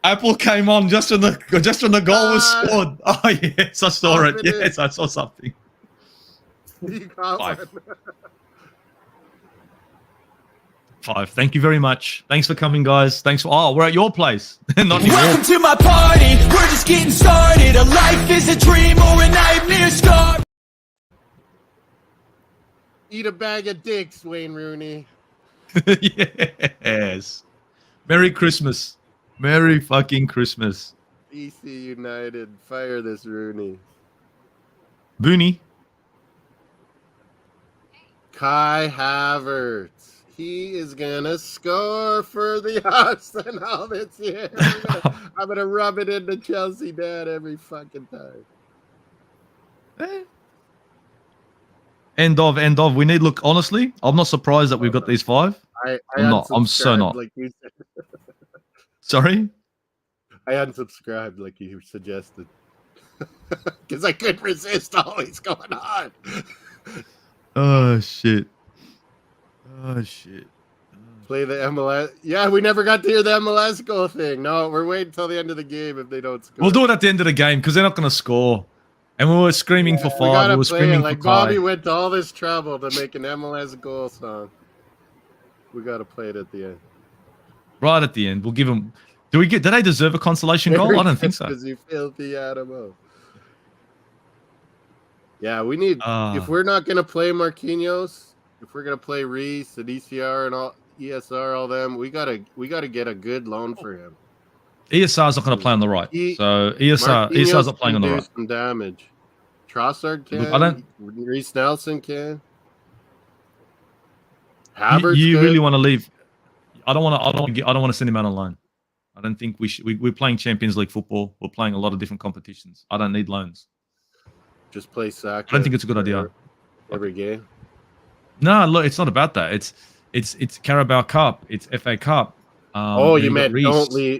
Apple came on just when the goal was scored. Oh yes, I saw it. Yes, I saw something. Five. Thank you very much. Thanks for coming, guys. We're at your place. Not Welcome to my party. We're just getting started. A life is a dream or a nightmare scar. Eat a bag of dicks, Wayne Rooney. Yes. Merry Christmas. Merry fucking Christmas. DC United. Fire this Rooney. Booney. Kai Havertz. He is gonna score for the Arsenal this year. I'm gonna rub it into Chelsea dad every fucking time. End of. We need honestly, I'm not surprised that we've got these five. I'm so not. Like you said. Sorry? I unsubscribed like you suggested. Because I couldn't resist always going on. Oh shit. Oh shit. Play the MLS. Yeah, we never got to hear the MLS goal thing. No, we're waiting till the end of the game if they don't score. We'll do it at the end of the game because they're not going to score. And we were screaming for We 5. gotta We were play screaming it. for Like Kai. Bobby went to all this trouble to make an MLS goal song. We gotta play it at the end. Right at the end, we'll give them. Did they deserve a consolation goal? I don't think so. Because you filthy animal. Yeah, we need. Ah. If we're not gonna play Marquinhos, if we're gonna play Reese and ECR and all ESR, all them, we gotta get a good loan for him. ESR's not going to play on the right. So ESR's not playing on the right. Some damage. Trossard can. Look, Reese Nelson can. Havertz You can. really want to leave? I don't want to send him out on loan. I don't think we should. We're playing Champions League football. We're playing a lot of different competitions. I don't need loans. Just play Saka. I don't think it's a good idea. Every game. No, look, it's not about that. It's Carabao Cup. It's FA Cup. You meant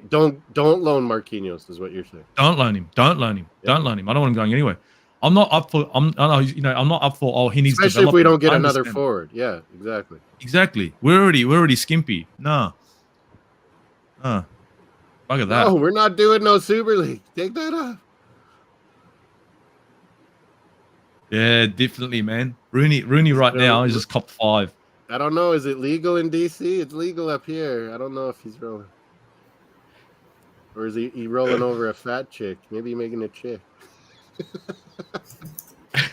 don't loan Marquinhos is what you're saying. Don't loan him. Don't loan him. Yeah. Don't loan him. I don't want him going anywhere. I'm not up for. I'm not up for. Oh, he needs. Especially if we don't get I another understand. forward. Yeah, exactly. Exactly. We're already skimpy. No. Bugger that. No, we're not doing no Super League. Take that off. Yeah, definitely, man. Rooney right now is just top 5. I don't know. Is it legal in DC? It's legal up here. I don't know if he's rolling. Or is he rolling over a fat chick? Maybe he's making a chick.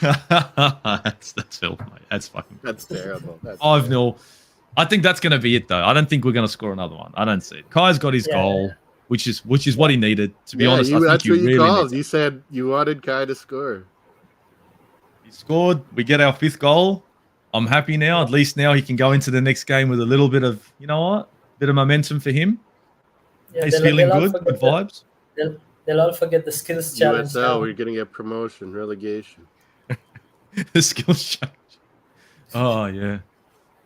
that's filth, mate. That's terrible. That's 5-0. I think that's going to be it, though. I don't think we're going to score another one. I don't see it. Kai's got his goal, which is what he needed. To be honest, that's what you really called. You said you wanted Kai to score. He scored. We get our 5th goal. I'm happy now. At least now he can go into the next game with a little bit of, bit of momentum for him. Yeah, He's feeling good. Good vibes. They'll all forget the skills challenge. USL, we're going to get promotion, relegation. The skills challenge. Oh, yeah.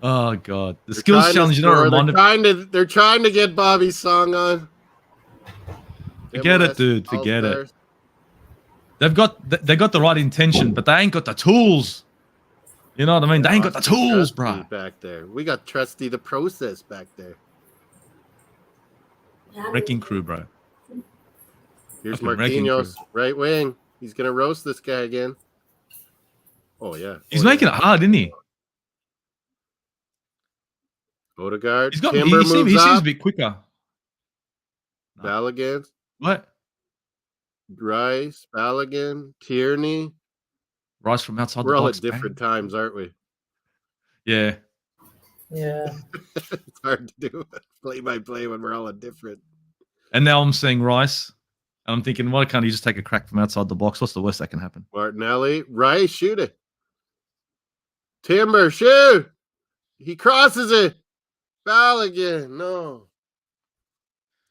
Oh, God. The skills challenge, they're trying to get Bobby's song on. Forget it, dude. Forget it. They got the right intention, but they ain't got the tools. You know what I mean? They ain't got the tools, bro. Back there. We got Trusty the Process back there. Wrecking crew, bro. Here's Marquinhos, right wing. He's going to roast this guy again. Oh, yeah. He's making it hard, isn't he? Odegaard. He seems a bit quicker. Balogun. What? Rice, Balogun, Tierney. Rice from outside We're the all box. at different times, aren't we? Yeah. Yeah. It's hard to do play by play when we're all at different. And now I'm seeing Rice. And I'm thinking, why can't he just take a crack from outside the box? What's the worst that can happen? Martinelli. Rice, shoot it. Timber, shoot. He crosses it. Balogun, no.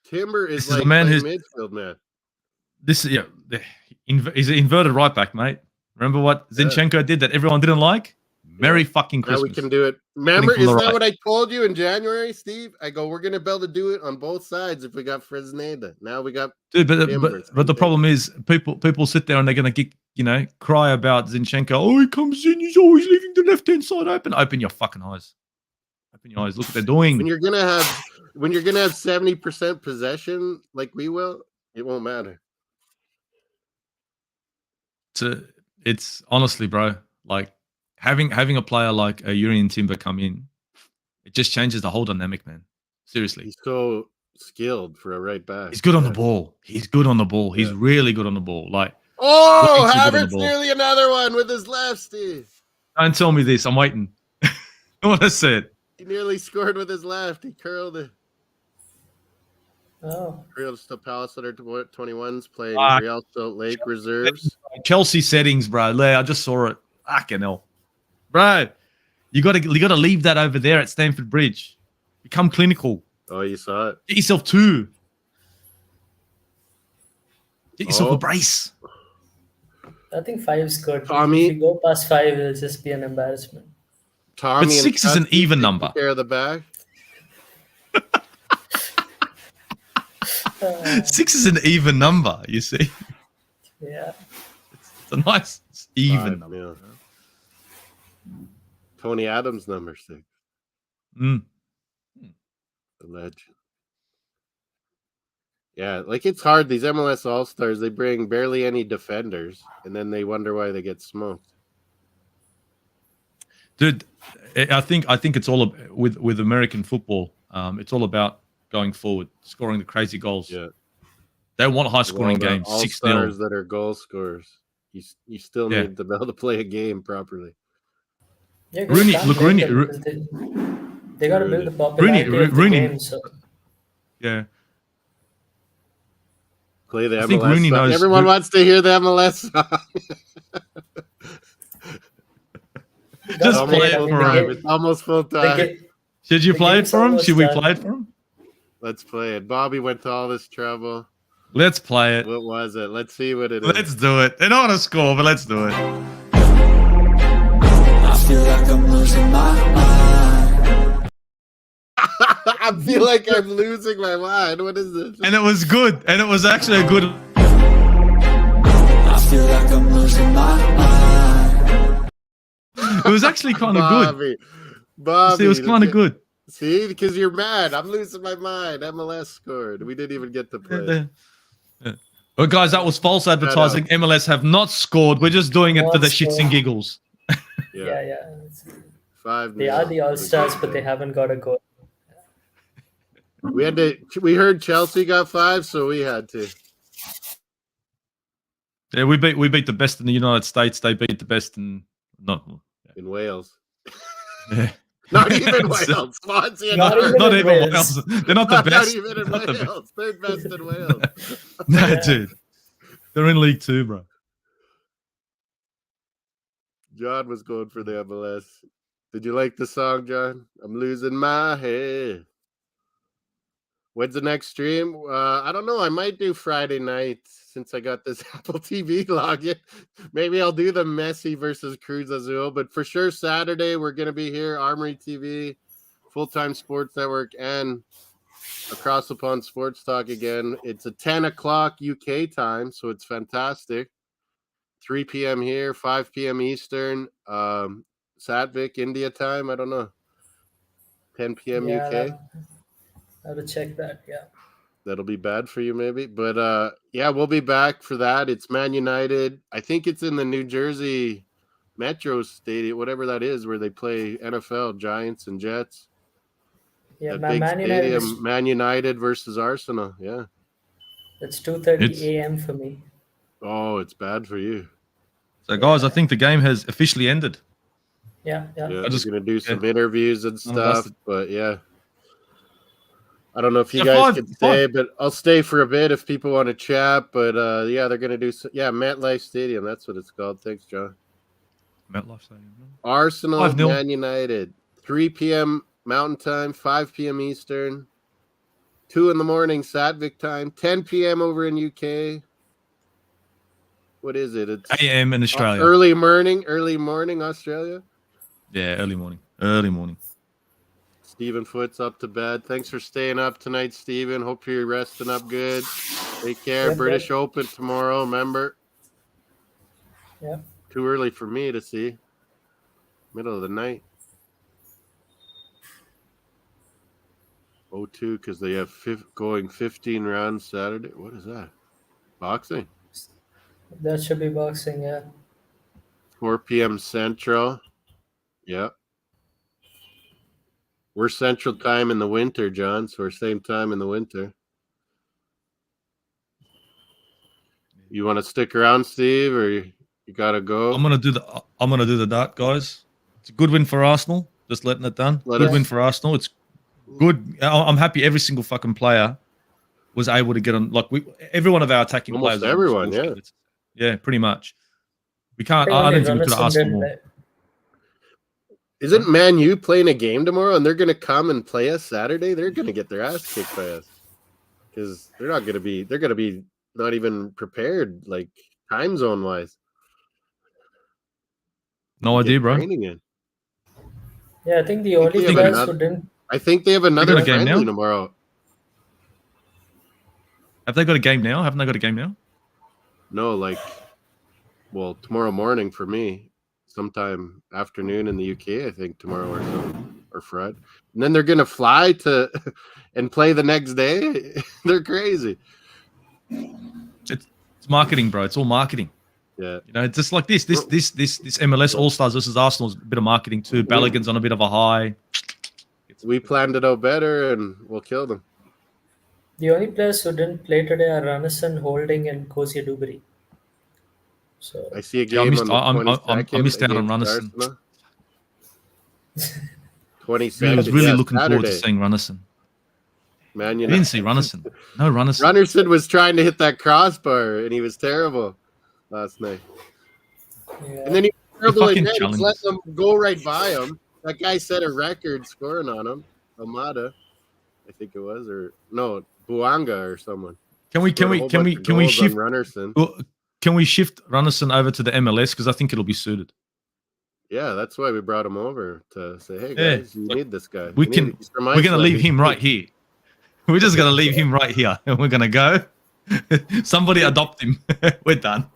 Timber is like a man who's midfield man. He's an inverted right back, mate. Remember what Zinchenko did that everyone didn't like? Merry fucking Christmas. Now we can do it. Remember, is that what I told you in January, Steve? I go, we're gonna be able to do it on both sides if we got Fresneda. Now we got but the problem is people sit there and they're gonna get cry about Zinchenko. Oh, he comes in, he's always leaving the left hand side open. Open your fucking eyes. Open your eyes. Look what they're doing. When you're gonna have 70% possession like we will, it won't matter. It's honestly, bro, like having a player like a Urian Timber come in, it just changes the whole dynamic, man. Seriously. He's so skilled for a right back. He's good on the ball. He's good on the ball. He's really good on the ball. Like, Havertz nearly another one with his left, Steve. Don't tell me this. I'm waiting. What I said. He nearly scored with his left. He curled it. Oh. Real Palace under 21s playing Real Salt Lake reserves. Chelsea settings, bro. I just saw it. Fucking hell, bro. You gotta leave that over there at Stamford Bridge. Become clinical. Oh, you saw it. Get yourself 2. Get yourself a brace. I think 5 is good. Tommy, if we go past 5, it'll just be an embarrassment. Tommy, but 6 is an even number. Care of the back. 6 is an even number, you see. Yeah. It's a nice even 5 number. mil. Tony Adams number 6. Mm. The legend. Yeah, like it's hard. These MLS All-Stars, they bring barely any defenders, and then they wonder why they get smoked. Dude, I think it's all with American football. It's all about going forward, scoring the crazy goals. Yeah, They want high-scoring the games, 6-0. All-Stars that are goal scorers. You still Yeah. need to be able to play a game properly. Yeah, Rooney, they can't look, blame Rooney, them because they got to build the popularity of the Rooney- game. So Yeah. Play the I MLS think Rooney song. knows- Everyone wants to hear the MLS song. Just That's play great. it I mean, for the him. game- It's almost full the time. ga- Should you The play it game's for him? almost Should we done. play it for him? Let's play it. Bobby went to all this trouble. Let's play it. What was it? Let's see what it is. Let's do it. They don't want to score, but let's do it. I feel like I'm losing my mind. I feel like I'm losing my mind. What is this? And it was good. And it was actually a good. I feel like I'm losing my mind. It was actually kind of good. Bobby. See, it was kind of good. See, because you're mad. I'm losing my mind. MLS scored. We didn't even get to play. Yeah. Well, guys, that was false advertising. MLS have not scored. We're just doing it for the shits and giggles. yeah. 5 They are the All-Stars, but they haven't got a goal. We heard Chelsea got 5, so we had to. Yeah, we beat the best in the United States. They beat the best in In Wales. Yeah. Not even Wales. Swansea Not and even Not in even Wales. Wales. They're not the Not best. even in Not the best. Wales. Third best in Wales. No, Yeah. dude. They're in League 2, bro. John was going for the MLS. Did you like the song, John? I'm losing my head. When's the next stream? I don't know. I might do Friday night since I got this Apple TV login. Maybe I'll do the Messi versus Cruz Azul, but for sure Saturday we're going to be here, Armory TV, Full-Time Sports Network, and Across the Pond Sports Talk again. It's a 10 o'clock UK time, so it's fantastic. 3 p.m. here, 5 p.m. Eastern, Satvik, India time. I don't know. 10 p.m. Yeah, UK. I have to check that. Yeah. That'll be bad for you, maybe. But yeah, we'll be back for that. It's Man United. I think it's in the New Jersey Metro Stadium, whatever that is, where they play NFL, Giants and Jets. Yeah, That Man big United. stadium, Man United versus Arsenal. Yeah. It's 2:30 It's- a.m. for me. Oh, it's bad for you. So, guys, I think the game has officially ended. Yeah. Yeah, I we're just- gonna do some yeah. interviews and None of us stuff, but yeah. I don't know if you Yeah, guys fine, can fine. stay, but I'll stay for a bit if people want to chat. But yeah, they're gonna do MetLife Stadium. That's what it's called. Thanks, John. MetLife Stadium. Arsenal, 5-0. Man United, 3 p.m. Mountain Time, 5 p.m. Eastern, 2 in the morning Satvik time, 10 p.m. over in UK. What is it? It's AM in Australia. early morning Australia. Yeah, early morning. Early morning. Stephen Foot's up to bed. Thanks for staying up tonight, Stephen. Hope you're resting up good. Take care. Yep, British Open tomorrow, remember? Yeah. Too early for me to see. Middle of the night. 0-2 because they have going 15 rounds Saturday. What is that? Boxing. That should be boxing. Yeah. 4 p.m. Central. Yeah. We're Central Time in the winter, John, so we're same time in the winter. You want to stick around, Steve, or you gotta go? I'm gonna do the dart, guys. It's a good win for Arsenal. Just letting it done. Let Good us- win for Arsenal. It's good. I'm happy every single fucking player was able to get on. Like every one of our attacking Almost players. was on everyone, the score yeah. sheet. Yeah, pretty much. We can't. I Only don't think we could have asked for Runnison more. didn't Isn't Man U playing a game tomorrow, and they're gonna come and play us Saturday? They're gonna get their ass kicked by us because they're not gonna be. They're gonna be not even prepared, like time zone wise. No idea, Get bro. training in. Yeah, I think the they only have players another- who didn't. I think they have another got a game friendly now? tomorrow. Have they got a game now? Haven't they got a game now? No, tomorrow morning for me, sometime afternoon in the UK, I think tomorrow or so, or Friday. And then they're gonna fly to and play the next day. They're crazy. It's marketing, bro. It's all marketing. Yeah. You know, just like this MLS All Stars versus Arsenal is a bit of marketing too. Balogun's on a bit of a high. We planned it out better, and we'll kill them. The only players who didn't play today are Runnison, Holding, and Kosia Dubry. So I see a Yeah, game on the 22nd. I missed out on against Runnison. Arsenal. I 22nd. was really looking forward to Saturday. seeing Runnison. Man, I you didn't see Runnison. No Runnison. Runnerson was trying to hit that crossbar, and he was terrible last night. yeah. And then he was terrible fucking again. He's challenges. let them go right by him. That guy set a record scoring on him. Amada, I think it was, or no, Buanga or someone. Can we Scored a whole bunch of can we goals on shift Runnerson? can we shift Runnison over to the MLS because I think it'll be suited. Yeah, that's why we brought him over to say, hey Yeah, guys, you like, need this guy. we You can- need- he's from We're gonna Iceland. leave He's him good. right here. We're just gonna leave him right here, and we're gonna go. Somebody adopt him. We're done.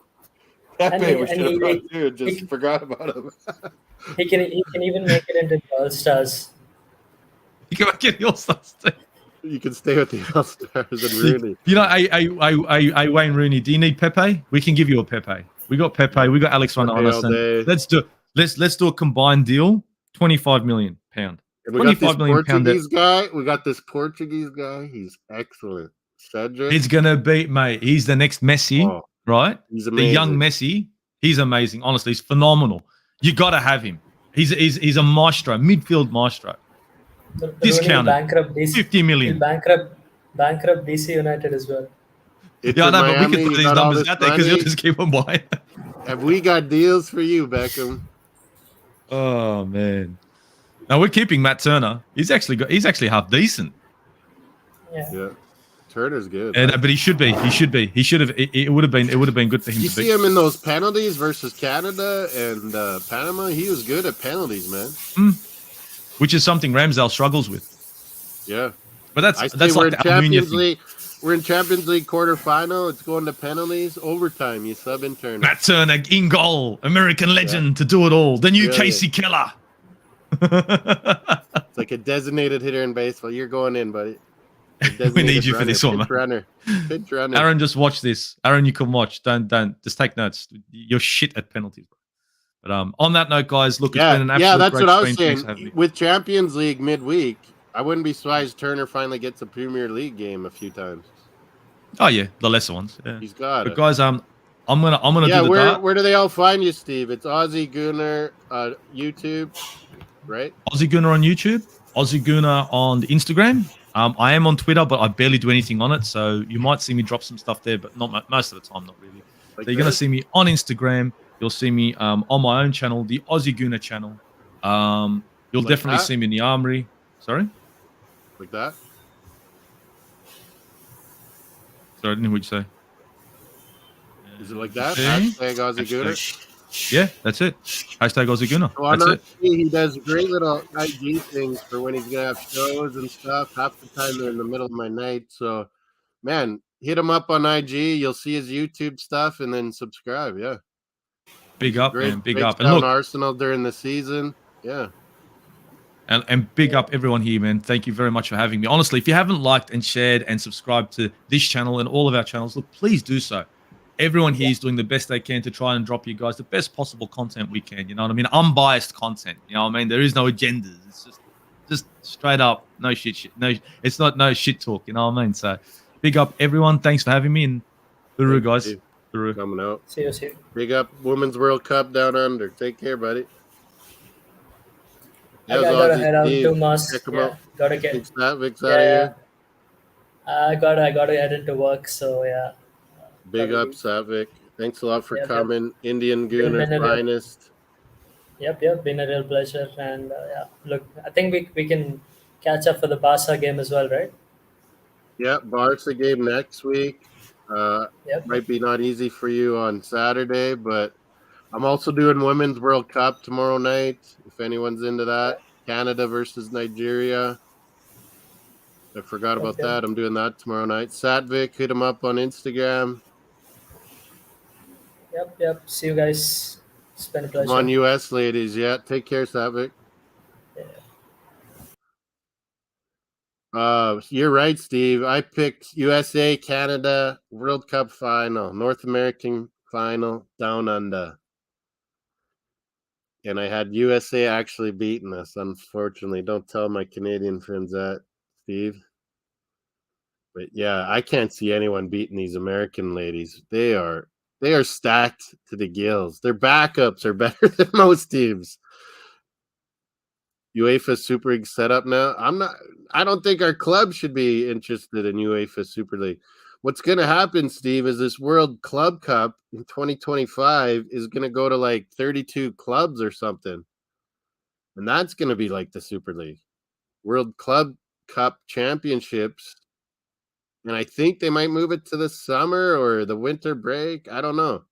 That And man he- we and should have he- brought too. Just he- forgot about him. He can even make it into the All Stars. You can get your stuff. You can stay with the All Stars and Rooney. You know, I Wayne Rooney. Do you need Pepe? We can give you a Pepe. We got Pepe. We got Alex Pepe all Runnison. day. Let's do a combined deal. £25 million. And we got this 25 million pound Portuguese guy. We got this Portuguese guy. He's excellent. Cedric. He's gonna be, mate. He's the next Messi, Oh, right? he's The amazing. young Messi. He's amazing. Honestly, he's phenomenal. You got to have him. He's a maestro, midfield maestro. Discounted. Rooney will bankrupt DC. 50 He'll million. bankrupt DC United as well. Inter Yeah, I know, but we Miami, can put you these got all numbers this out there because money. you'll just keep on buying. Have we got deals for you, Beckham? Oh man. Now we're keeping Matt Turner. He's actually half decent. Yeah. Yeah, Turner's good. But he should be. He should have. It would have been good for him You to see be. him in those penalties versus Canada and Panama. He was good at penalties, man. Which is something Ramsdale struggles with. Yeah, But I say that's we're like in the Almunia Champions thing. League. We're in Champions League quarterfinal. It's going to penalties, overtime. You sub in Turner. Matt Turner in goal, American legend to do it all. The new Brilliant. Casey Keller. It's like a designated hitter in baseball. You're going in, buddy. A We need designated you for this one, Pitch runner. Pitch runner. Aaron, just watch this. Aaron, you can watch. Don't. Just take notes. You're shit at penalties. But on that note, guys, look, it's been an absolute that's great what I was stream. Thanks for having saying. me. With Champions League midweek, I wouldn't be surprised Turner finally gets a Premier League game a few times. Oh yeah, the lesser ones. Yeah. He's got But it. guys, I'm gonna Yeah, do the where dart. where do they all find you, Steve? It's Aussie Gunner, YouTube, right? Aussie Gunner on YouTube, Aussie Gunner on Instagram. I am on Twitter, but I barely do anything on it, so you might see me drop some stuff there, but not most of the time, not really. Like So you're gonna this? see me on Instagram. You'll see me on my own channel, the Aussie Gunner channel. You'll Like definitely that? see me in the Armory. Sorry, Like that. sorry, I didn't hear what you say. Is it like that? Okay. Hashtag Aussie Gunner. Yeah, that's it. Hashtag Aussie Gunner. So on That's it. IG, he does great little IG things for when he's gonna have shows and stuff. Half the time they're in the middle of my night. So, man, hit him up on IG. You'll see his YouTube stuff, and then subscribe. Yeah, Big up, great. man. Big breaks up. And down look, Arsenal during the season. Yeah, and big up everyone here, man. Thank you very much for having me. Honestly, if you haven't liked and shared and subscribed to this channel and all of our channels, look, please do so. Everyone here is doing the best they can to try and drop you guys the best possible content we can. You know what I mean? Unbiased content. You know what I mean? There is no agendas. It's just straight up, no shit. No, it's not no shit talk. You know what I mean? So, big up everyone. Thanks for having me, and hooroo, guys. you. Hooroo. coming out. See you soon. Big up Women's World Cup down under. Take care, buddy. I That was gotta Aussie head out Steve. to Mars. Check him Yeah, out. gotta get. Vic's out of Yeah, here. I gotta head into work. So yeah. Big Gotta up, Savik. Thanks a lot for Yep, yep. coming. Indian Gunner, Been a real- finest. Yep. Been a real pleasure. And yeah, look, I think we can catch up for the Barca game as well, right? Yeah, Barca game next week. Yep. Might be not easy for you on Saturday, but I'm also doing Women's World Cup tomorrow night. If anyone's into that, Canada versus Nigeria. I forgot about Okay. that. I'm doing that tomorrow night. Satvik, hit him up on Instagram. Yep. See you guys. It's been a Come on, pleasure. US ladies. Yeah, take care, Satvik. You're right, Steve. I picked USA, Canada, World Cup final, North American final, down under. And I had USA actually beating us, unfortunately. Don't tell my Canadian friends that, Steve. But yeah, I can't see anyone beating these American ladies. They are stacked to the gills. Their backups are better than most teams. UEFA Super League setup now. I don't think our club should be interested in UEFA Super League. What's going to happen, Steve, is this World Club Cup in 2025 is going to go to like 32 clubs or something. And that's going to be like the Super League. World Club Cup Championships. And I think they might move it to the summer or the winter break. I don't know.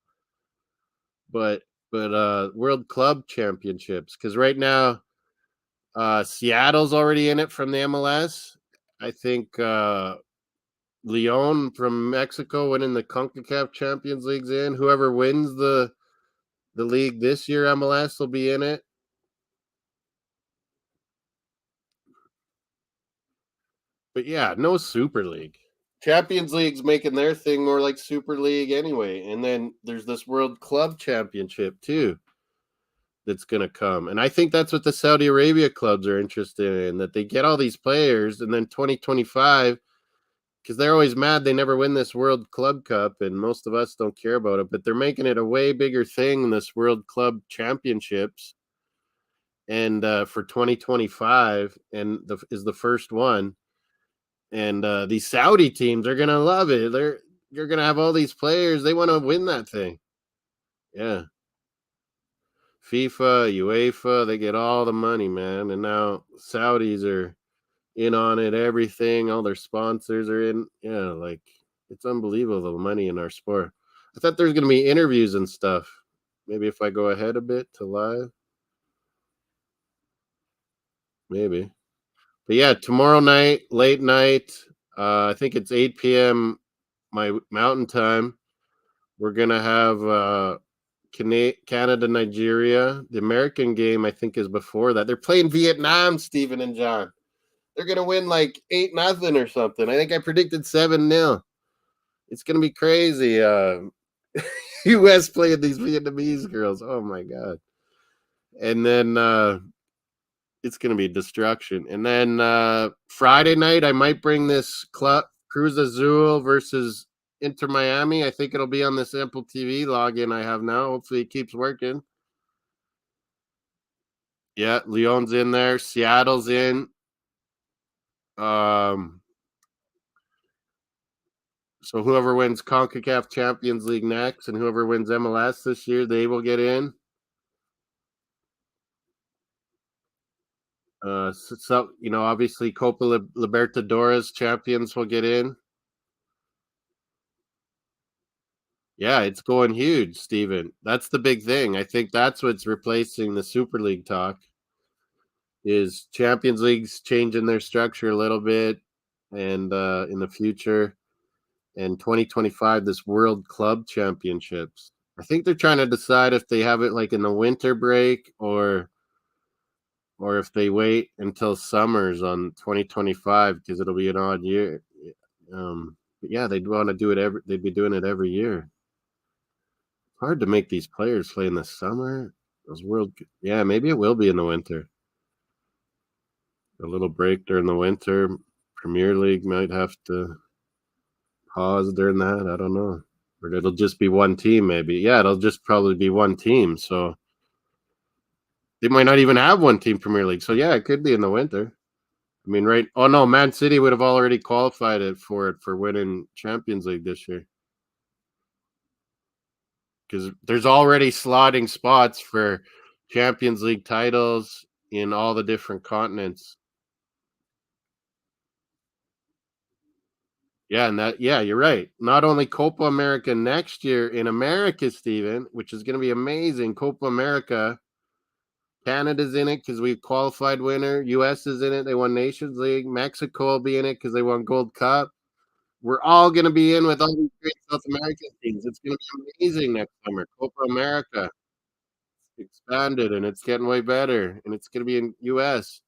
But World Club Championships, because right now Seattle's already in it from the MLS. I think Leon from Mexico winning the CONCACAF Champions League's in. Whoever wins the league this year, MLS will be in it. But yeah, no Super League. Champions League's making their thing more like Super League anyway. And then there's this World Club Championship too that's going to come. And I think that's what the Saudi Arabia clubs are interested in, that they get all these players and then 2025, because they're always mad they never win this World Club Cup, and most of us don't care about it, but they're making it a way bigger thing than this World Club Championships. And for 2025, and is the first one. And these Saudi teams are gonna love it. You're gonna have all these players. They want to win that thing. Yeah. FIFA, UEFA, they get all the money, man. And now Saudis are in on it, everything, all their sponsors are in. Yeah, like it's unbelievable the money in our sport. I thought there's gonna be interviews and stuff. Maybe if I go ahead a bit to live. Maybe. But yeah, tomorrow night, late night, I think it's 8 p.m. my mountain time. We're gonna have Canada, Nigeria. The American game, I think, is before that. They're playing Vietnam, Stephen and John. They're gonna win like 8-0 or something. I think I predicted 7-0. It's gonna be crazy. US playing these Vietnamese girls. Oh my god. And then it's gonna be destruction. And then Friday night, I might bring this club Cruz Azul versus Inter Miami. I think it'll be on this Apple TV login I have now. Hopefully it keeps working. Yeah, Leon's in there. Seattle's in. So whoever wins CONCACAF Champions League next and whoever wins MLS this year, they will get in. So obviously Copa Libertadores champions will get in. Yeah, it's going huge, Steven. That's the big thing. I think that's what's replacing the Super League talk is Champions League's changing their structure a little bit, and in the future, and 2025, this World Club Championships. I think they're trying to decide if they have it like in the winter break or if they wait until summers on 2025 because it'll be an odd year. But yeah, they'd want to do it they'd be doing it every year. Hard to make these players play in the summer. Yeah, maybe it will be in the winter. A little break during the winter. Premier League might have to pause during that. I don't know. Or it'll just be one team, maybe. Yeah, it'll just probably be one team. So they might not even have one team Premier League. So yeah, it could be in the winter. I mean, right? Oh no, Man City would have already qualified for winning Champions League this year. Because there's already slotting spots for Champions League titles in all the different continents. Yeah, you're right. Not only Copa America next year in America, Steven, which is going to be amazing. Copa America Canada's in it because we qualified winner. US is in it. They won Nations League. Mexico will be in it because they won Gold Cup. We're all going to be in with all these great South American teams. It's going to be amazing next summer. Copa America expanded, and it's getting way better, and it's going to be in US.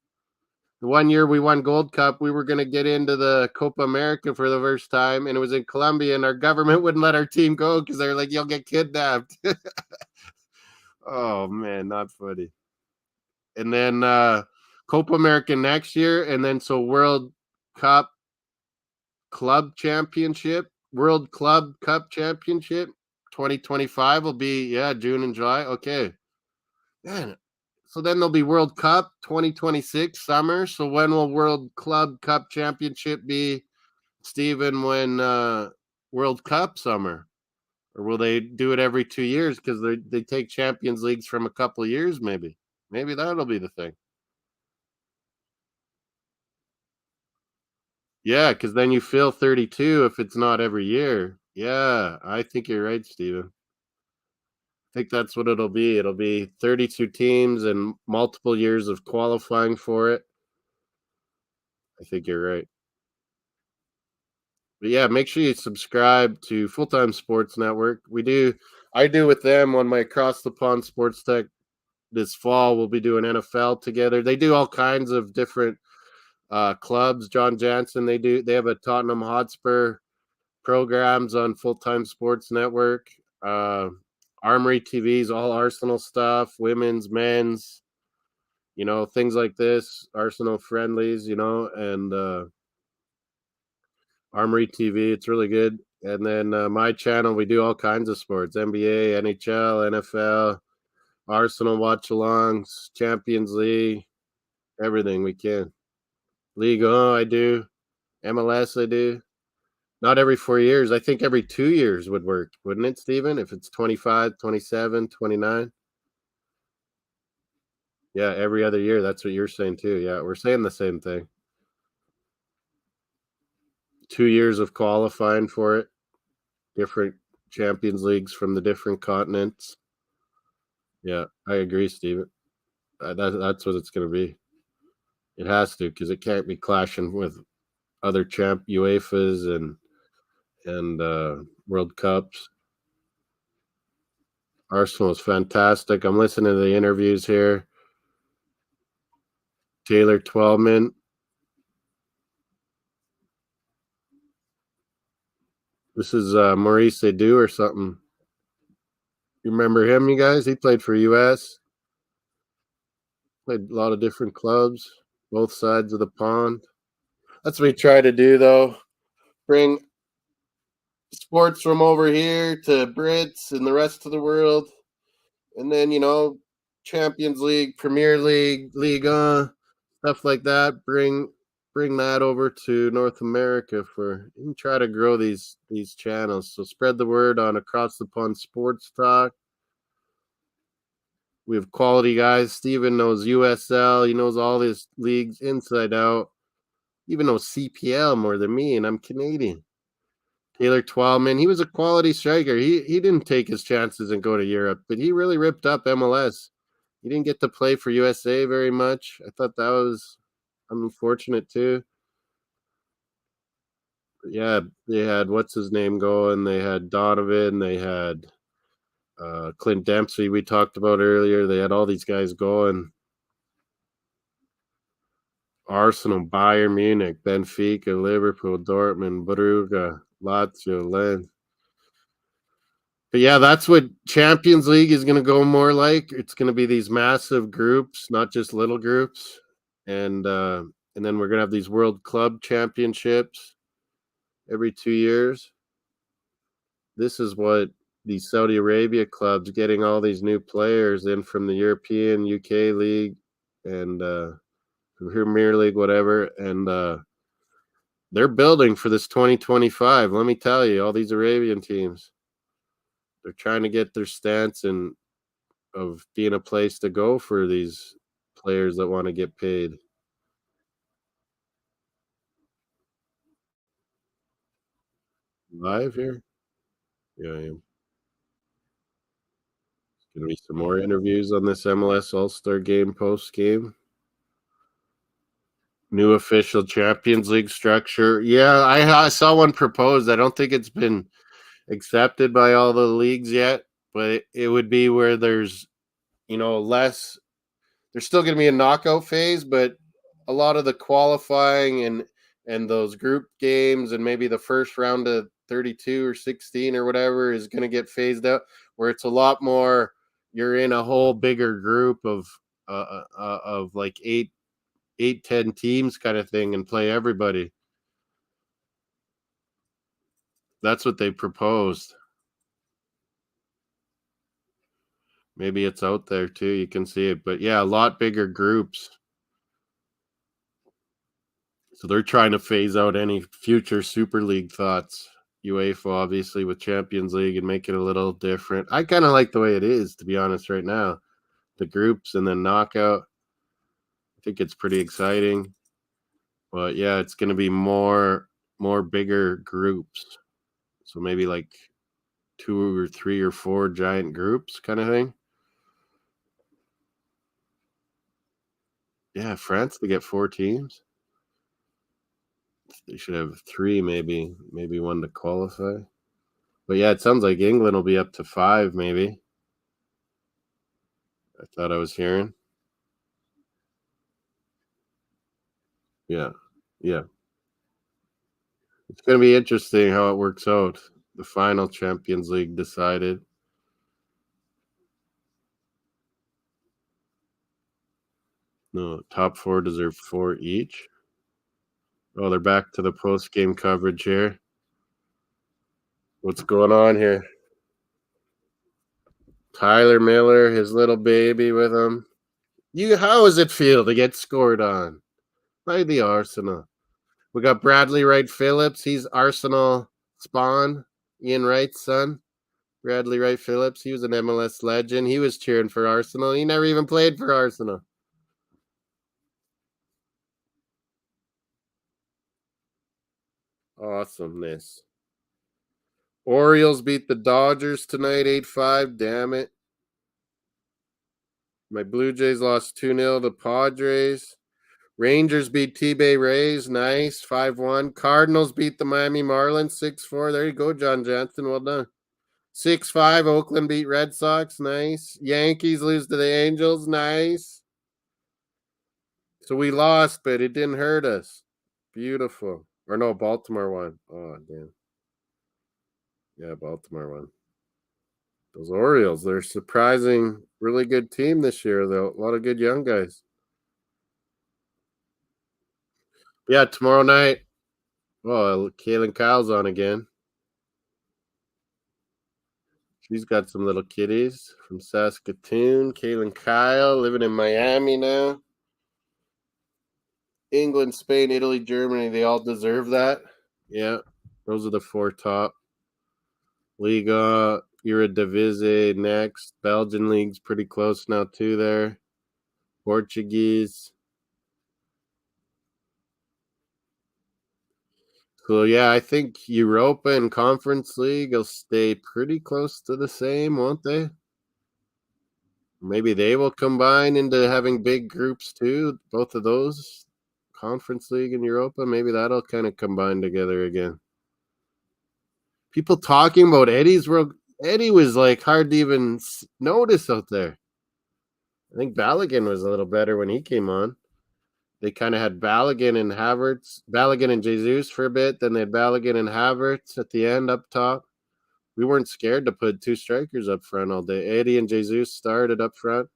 The one year we won Gold Cup, we were going to get into the Copa America for the first time, and it was in Colombia, and our government wouldn't let our team go because they were like, you'll get kidnapped. Oh, man, not funny. And then Copa America next year, and then so World Cup Club Championship, World Club Cup Championship 2025 will be, June and July. Okay. Man, so then there'll be World Cup 2026 summer. So when will World Club Cup Championship be, Steven, when World Cup summer? Or will they do it every 2 years because they take Champions Leagues from a couple of years maybe? Maybe that'll be the thing. Yeah, because then you fill 32 if it's not every year. Yeah, I think you're right, Steven. I think that's what it'll be. It'll be 32 teams and multiple years of qualifying for it. I think you're right. But yeah, make sure you subscribe to Full Time Sports Network. I do with them on my Across the Pond Sports Tech this fall. We'll be doing NFL together. They do all kinds of different clubs. John Jansen, they have a Tottenham Hotspur programs on Full Time Sports Network. Armory TV's all Arsenal stuff, women's, men's, things like this, Arsenal friendlies, and Armory TV. It's really good. And then my channel, we do all kinds of sports: NBA, NHL, NFL, Arsenal watch-alongs, Champions League, everything we can. League I do. MLS, I do. Not every 4 years. I think every 2 years would work, wouldn't it, Steven? If it's 25, 27, 29. Yeah, every other year. That's what you're saying too. Yeah, we're saying the same thing. 2 years of qualifying for it. Different Champions Leagues from the different continents. Yeah, I agree, Steven. That's what it's going to be. It has to, because it can't be clashing with other UEFA's and World Cups. Arsenal is fantastic. I'm listening to the interviews here. Taylor Twellman. This is Maurice Edu or something. You remember him, you guys? He played for US. Played a lot of different clubs, both sides of the pond. That's what we try to do, though. Bring sports from over here to Brits and the rest of the world. And then, Champions League, Premier League, Liga, stuff like that. Bring that over to North America and try to grow these channels. So spread the word on Across the Pond Sports Talk. We have quality guys. Steven knows USL. He knows all these leagues inside out. Even knows CPL more than me, and I'm Canadian. Taylor Twellman, he was a quality striker. He didn't take his chances and go to Europe, but he really ripped up MLS. He didn't get to play for USA very much. I thought that was unfortunate too. But yeah, they had what's his name going. They had Donovan. They had Clint Dempsey. We talked about earlier. They had all these guys going. Arsenal, Bayern Munich, Benfica, Liverpool, Dortmund, Brugge, Lazio, Lens. But yeah, that's what Champions League is going to go more like. It's going to be these massive groups, not just little groups, and then we're going to have these World Club Championships every 2 years. This is what these Saudi Arabia clubs getting all these new players in from the European, UK League, and Premier League, whatever, and they're building for this 2025. Let me tell you, all these Arabian teams, they're trying to get their stance of being a place to go for these players that want to get paid. Live here? Yeah, I am. Gonna be some more interviews on this MLS All-Star Game post game. New official Champions League structure. Yeah, I saw one proposed. I don't think it's been accepted by all the leagues yet, but it would be where there's, less. There's still going to be a knockout phase, but a lot of the qualifying and those group games and maybe the first round of 32 or 16 or whatever is going to get phased out, where it's a lot more. You're in a whole bigger group of like 10 teams kind of thing and play everybody. That's what they proposed. Maybe it's out there too. You can see it, but yeah, a lot bigger groups. So they're trying to phase out any future Super League thoughts. UEFA, obviously, with Champions League and make it a little different. I kind of like the way it is, to be honest, right now. The groups and then knockout. I think it's pretty exciting. But yeah, it's going to be more bigger groups. So maybe like 2 or 3 or 4 giant groups kind of thing. Yeah, France to get 4 teams. They should have 3, maybe 1 to qualify. But yeah, it sounds like England will be up to 5, maybe. I thought I was hearing. Yeah. It's going to be interesting how it works out. The final Champions League decided. No, top 4 deserve 4 each. Oh, they're back to the post-game coverage here. What's going on here? Tyler Miller, his little baby with him. How does it feel to get scored on by the Arsenal? We got Bradley Wright Phillips. He's Arsenal spawn. Ian Wright's son. Bradley Wright Phillips. He was an MLS legend. He was cheering for Arsenal. He never even played for Arsenal. Awesomeness. Orioles beat the Dodgers tonight 8-5. Damn it. My Blue Jays lost 2-0 to Padres. Rangers beat T-Bay Rays. Nice. 5-1. Cardinals beat the Miami Marlins 6-4. There you go, John Jansen. Well done. 6-5. Oakland beat Red Sox. Nice. Yankees lose to the Angels. Nice. So we lost, but it didn't hurt us. Beautiful. Or no, Baltimore won. Oh, damn. Yeah, Baltimore won. Those Orioles, they're surprising, really good team this year, though. A lot of good young guys. Yeah, tomorrow night. Oh, Kaylin Kyle's on again. She's got some little kitties from Saskatoon. Kaylin Kyle living in Miami now. England, Spain, Italy, Germany, they all deserve that. Yeah, those are the 4 top. Liga, Eredivisie next. Belgian league's pretty close now too there. Portuguese. So yeah, I think Europa and Conference League will stay pretty close to the same, won't they? Maybe they will combine into having big groups too, both of those. Conference League and Europa, maybe that'll kind of combine together again. People talking about Eddie's World. Eddie was like hard to even notice out there. I think Balogun was a little better when he came on. They kind of had Balogun and Havertz, Balogun and Jesus for a bit. Then they had Balogun and Havertz at the end up top. We weren't scared to put 2 strikers up front all day. Eddie and Jesus started up front.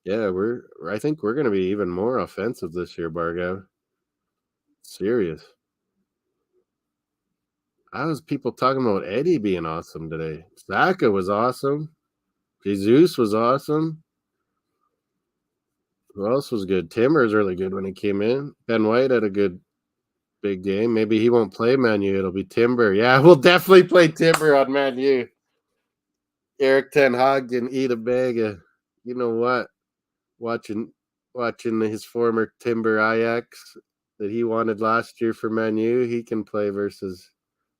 Yeah, I think we're going to be even more offensive this year, Bargav. Serious. How was people talking about Eddie being awesome today? Saka was awesome. Jesus was awesome. Who else was good? Timmer's really good when he came in. Ben White had a good big game. Maybe he won't play Man U. It'll be Timber. Yeah, we'll definitely play Timber on Man U. Eric Ten Hag and Ida Bega. You know what? Watching his former Timber Ajax that he wanted last year for Man U, he can play versus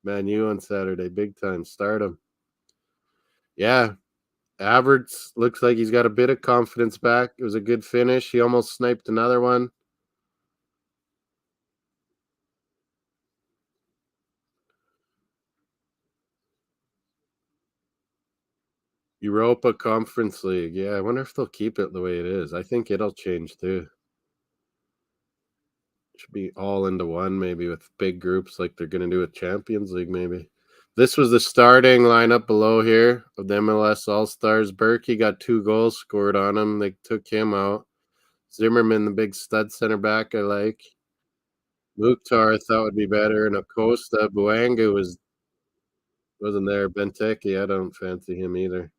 Man U on Saturday. Big time. Start him. Yeah. Havertz looks like he's got a bit of confidence back. It was a good finish. He almost sniped another one. Europa Conference League. Yeah, I wonder if they'll keep it the way it is. I think it'll change too. Should be all into one, maybe with big groups like they're going to do with Champions League, maybe. This was the starting lineup below here of the MLS All-Stars. Berkey got 2 goals scored on him. They took him out. Zimmerman, the big stud center back, I like. Mukhtar, I thought would be better. And Acosta, Buanga wasn't there. Benteke, I don't fancy him either.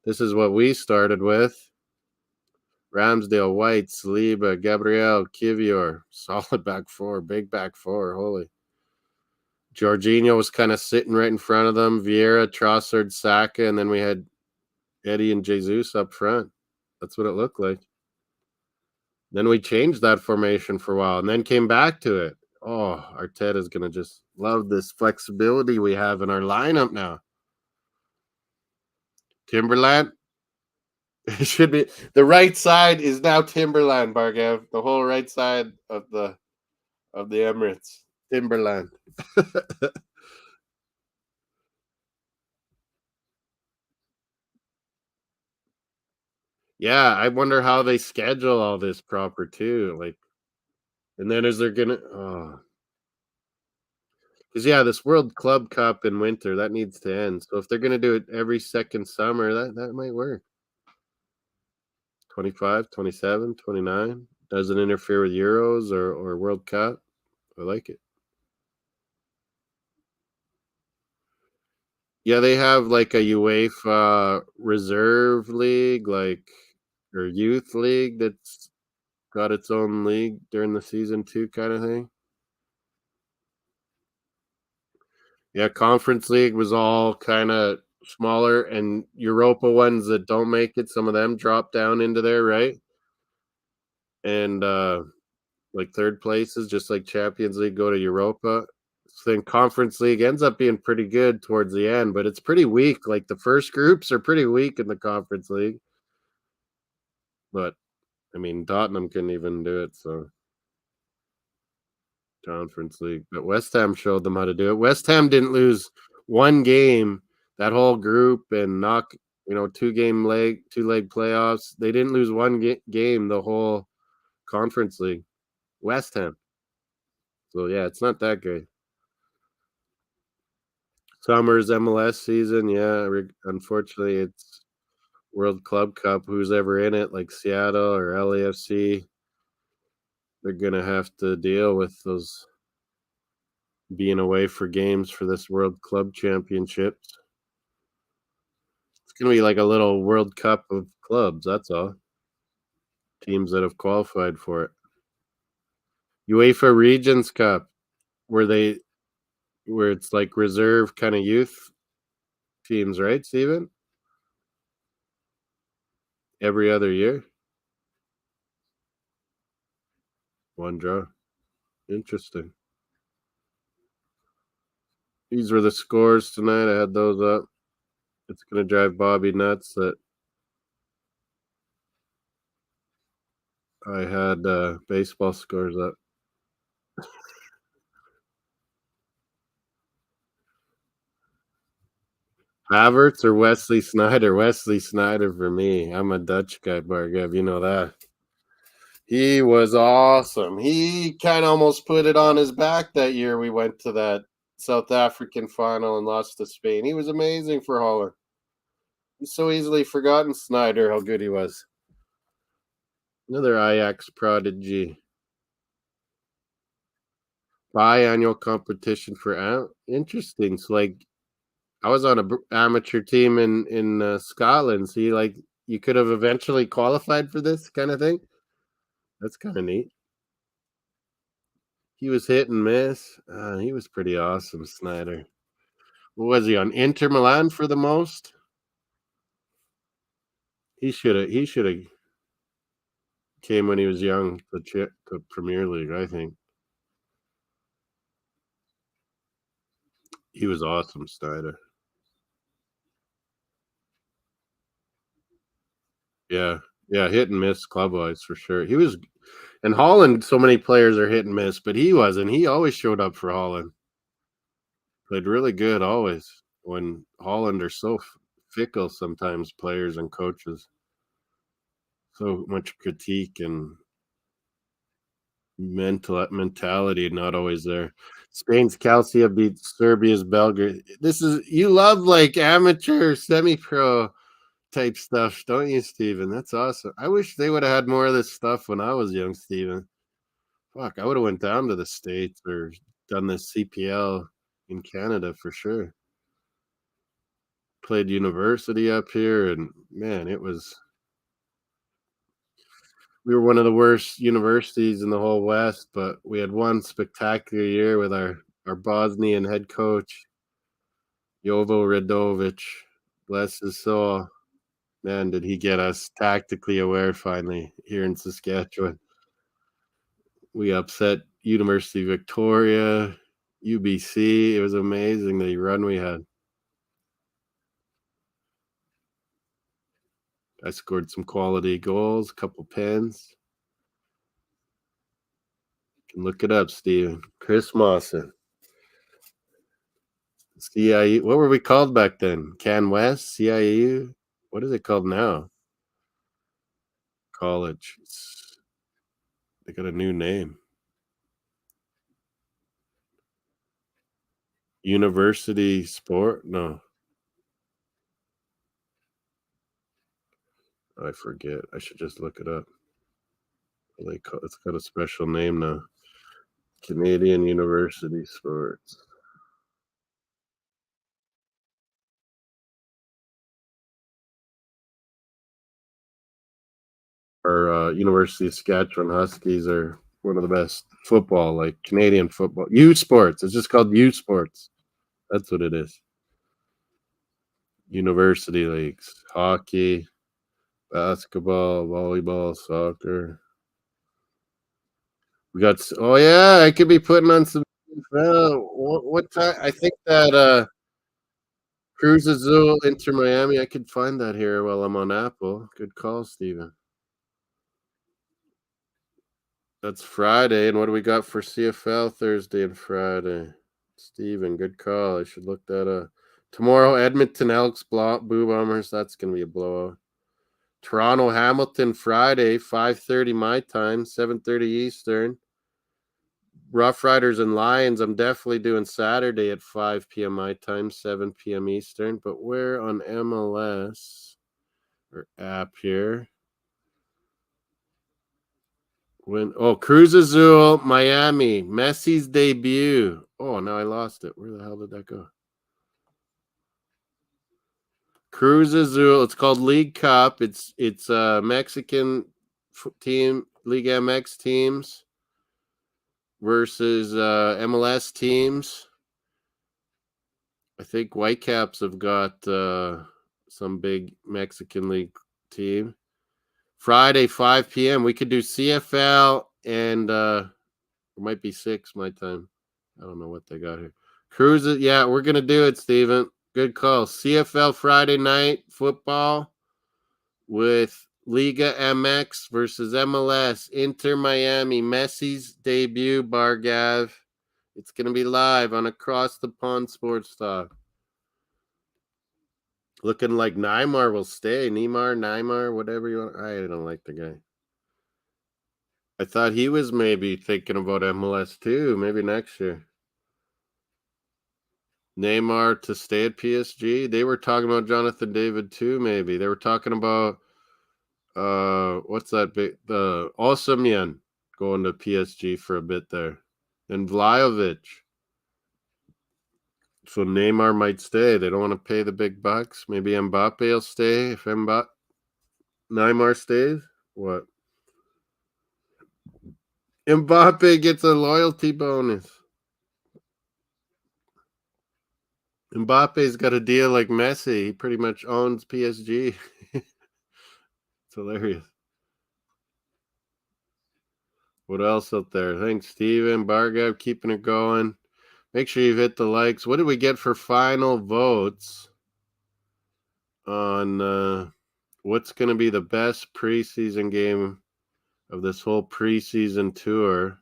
This is what we started with. Ramsdale, White, Saliba, Gabriel, Kivior. Solid back four. Big back four. Holy. Jorginho was kind of sitting right in front of them. Vieira, Trossard, Saka, and then we had Eddie and Jesus up front. That's what it looked like. Then we changed that formation for a while and then came back to it. Oh, Arteta's going to just love this flexibility we have in our lineup now. Timberland. It should be the right side is now Timberland, Bargav. The whole right side of the Emirates. Timberland. Yeah, I wonder how they schedule all this proper too. Like, and then is there gonna? Oh, because yeah, this World Club Cup in winter that needs to end. So if they're gonna do it every second summer, that might work. 25, 27, 29 doesn't interfere with Euros or World Cup. I like it. Yeah, they have like a UEFA reserve league, like or youth league that's got its own league during the season too, kind of thing. Yeah, Conference League was all kind of smaller, and Europa ones that don't make it, some of them drop down into there, right? And like third places, just like Champions League, go to Europa. So then Conference League ends up being pretty good towards the end, but it's pretty weak. Like the first groups are pretty weak in the Conference League. But I mean, Tottenham couldn't even do it, so Conference League. But West Ham showed them how to do it. West Ham didn't lose one game that whole group and knock, 2-leg playoffs. They didn't lose one game the whole Conference League. West Ham. So yeah, it's not that great. Summer's MLS season, yeah. Unfortunately, it's World Club Cup. Who's ever in it, like Seattle or LAFC, they're gonna have to deal with those being away for games for this World Club Championships. It's gonna be like a little World Cup of clubs. That's all. Teams that have qualified for it. UEFA Regions Cup, where it's like reserve kind of youth teams, right, Steven? Every other year. One draw. Interesting. These were the scores tonight. I had those up. It's going to drive Bobby nuts that I had baseball scores up. Havertz or Wesley Sneijder? Wesley Sneijder for me. I'm a Dutch guy, Bargev. You know that. He was awesome. He kind of almost put it on his back that year we went to that South African final and lost to Spain. He was amazing for Holland. He's so easily forgotten, Sneijder, how good he was. Another Ajax prodigy. Biannual competition for interesting. So like I was on a amateur team in Scotland. So you could have eventually qualified for this kind of thing. That's kind of neat. He was hit and miss. He was pretty awesome, Sneijder. What was he on Inter Milan for the most? He should have came when he was young to Premier League, I think. He was awesome, Sneijder. Yeah, hit and miss club-wise for sure. He was in Holland, so many players are hit and miss, but he wasn't. He always showed up for Holland. Played really good always. When Holland are so fickle sometimes, players and coaches. So much critique and mentality not always there. Spain's Calcia beat Serbia's Belgrade. This is you love like amateur semi-pro type stuff, don't you, Steven? That's awesome. I wish they would have had more of this stuff when I was young, Steven. Fuck, I would have went down to the States or done the CPL in Canada for sure. Played university up here, and man, we were one of the worst universities in the whole West, but we had one spectacular year with our Bosnian head coach, Jovo Radovic. Bless his soul. Man, did he get us tactically aware finally here in Saskatchewan. We upset University of Victoria, UBC. It was amazing the run we had. I scored some quality goals, a couple pens. You can look it up, Steven. Chris Mawson. CIU. What were we called back then? Can West? CIU? What is it called now? College. They got a new name. University Sport? No. I forget. I should just look it up. It's got a special name now. Canadian University Sports. Our University of Saskatchewan Huskies are one of the best football, like Canadian football. U Sports. It's just called U Sports. That's what it is. University leagues. Hockey, basketball, volleyball, soccer. We got. Oh yeah, I could be putting on some. What time? I think that Cruz Azul Inter Miami. I could find that here while I'm on Apple. Good call, Steven. That's Friday, and what do we got for CFL Thursday and Friday? Steven, good call. I should look that up. Tomorrow, Edmonton Elks, Blue Bombers. That's gonna be a blowout. Toronto Hamilton Friday, 5:30 my time, 7:30 Eastern. Rough Riders and Lions, I'm definitely doing Saturday at 5 p.m. my time, 7 p.m. Eastern. But we're on MLS or app here. Cruz Azul, Miami, Messi's debut. Oh, now I lost it. Where the hell did that go? Cruz Azul. It's called League Cup. It's Mexican team, League MX teams versus MLS teams. I think Whitecaps have got some big Mexican league team. Friday, 5 p.m. We could do CFL and it might be 6 my time. I don't know what they got here. Cruise. Yeah, we're going to do it, Steven. Good call. CFL Friday night football with Liga MX versus MLS. Inter Miami. Messi's debut, Bargav. It's going to be live on Across the Pond SportsTalk. Looking like Neymar will stay. Neymar, whatever you want. I don't like the guy. I thought he was maybe thinking about MLS too, maybe next year. Neymar to stay at PSG. They were talking about Jonathan David too, maybe. They were talking about what's that big the Osimhen going to PSG for a bit there. And Vlahovic. So Neymar might stay. They don't want to pay the big bucks. Maybe Mbappe will stay if Neymar stays. What? Mbappe gets a loyalty bonus. Mbappe's got a deal like Messi. He pretty much owns PSG. It's hilarious. What else out there? Thanks, Steven. Bargav keeping it going. Make sure you've hit the likes. What did we get for final votes on what's going to be the best preseason game of this whole preseason tour.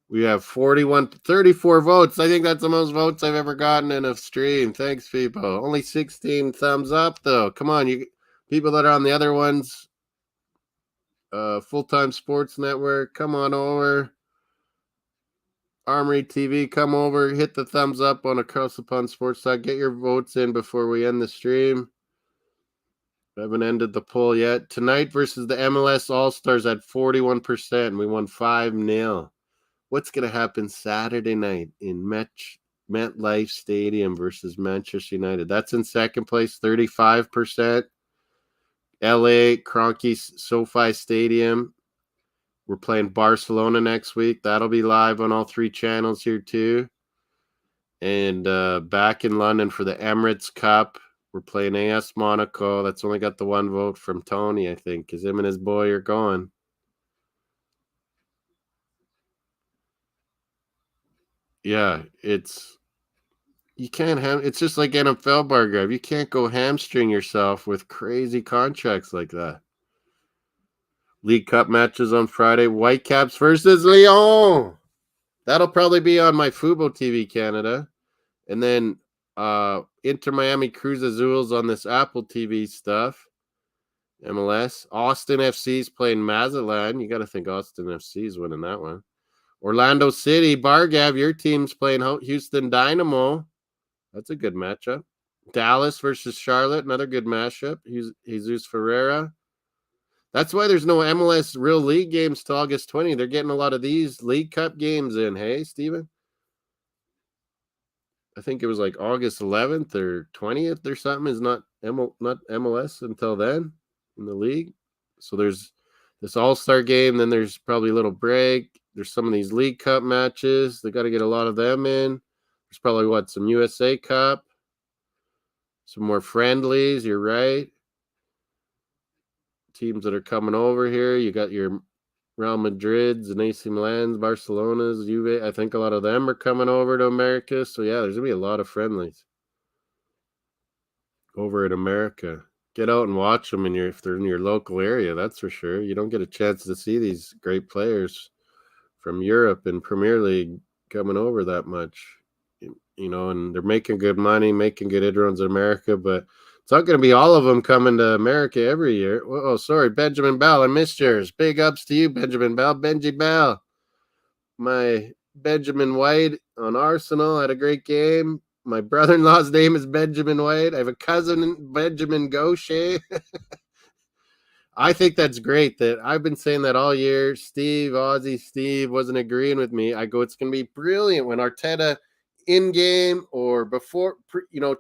We have 34 votes. I think that's the most votes I've ever gotten in a stream. Thanks, people. Only 16 thumbs up, though. Come on, you people that are on the other ones. Full-Time Sports Network, come on over. Armory TV, come over. Hit the thumbs up on Across the Pond Sports Talk. Get your votes in before we end the stream. I haven't ended the poll yet. Tonight versus the MLS All-Stars at 41%. We won 5-0. What's going to happen Saturday night in MetLife Stadium versus Manchester United? That's in second place, 35%. LA, Kroenke SoFi Stadium. We're playing Barcelona next week. That'll be live on all 3 channels here too. And back in London for the Emirates Cup, we're playing AS Monaco. That's only got the 1 vote from Tony, I think, because him and his boy are going. Yeah, it's just like NFL bar grab. You can't go hamstring yourself with crazy contracts like that. League Cup matches on Friday. Whitecaps versus Lyon. That'll probably be on my Fubo TV Canada. And then Inter Miami Cruz Azules on this Apple TV stuff. MLS. Austin FC's playing Mazatlan. You got to think Austin FC's winning that one. Orlando City, Bargav, your team's playing Houston Dynamo. That's a good matchup. Dallas versus Charlotte, another good matchup. Jesus Ferreira. That's why there's no MLS real league games till August 20. They're getting a lot of these League Cup games in. Hey, Steven? I think it was like August 11th or 20th or something is not MLS until then in the league. So there's this All-Star game. Then there's probably a little break. There's some of these League Cup matches. They got to get a lot of them in. There's probably some USA Cup, some more friendlies. You're right. Teams that are coming over here. You got your Real Madrids and AC Milans, Barcelonas, Juve. I think a lot of them are coming over to America. So, yeah, there's going to be a lot of friendlies over in America. Get out and watch them if they're in your local area, that's for sure. You don't get a chance to see these great players from Europe and Premier League coming over that much. And they're making good money, making good inroads in America, but it's not going to be all of them coming to America every year. Oh, sorry, Benjamin Bell. I missed yours. Big ups to you, Benjamin Bell. Benji Bell. My Benjamin White on Arsenal had a great game. My brother-in-law's name is Benjamin White. I have a cousin, Benjamin Gaucher. I think that's great. That I've been saying that all year. Aussie Steve wasn't agreeing with me. I go, it's going to be brilliant when Arteta in-game or before,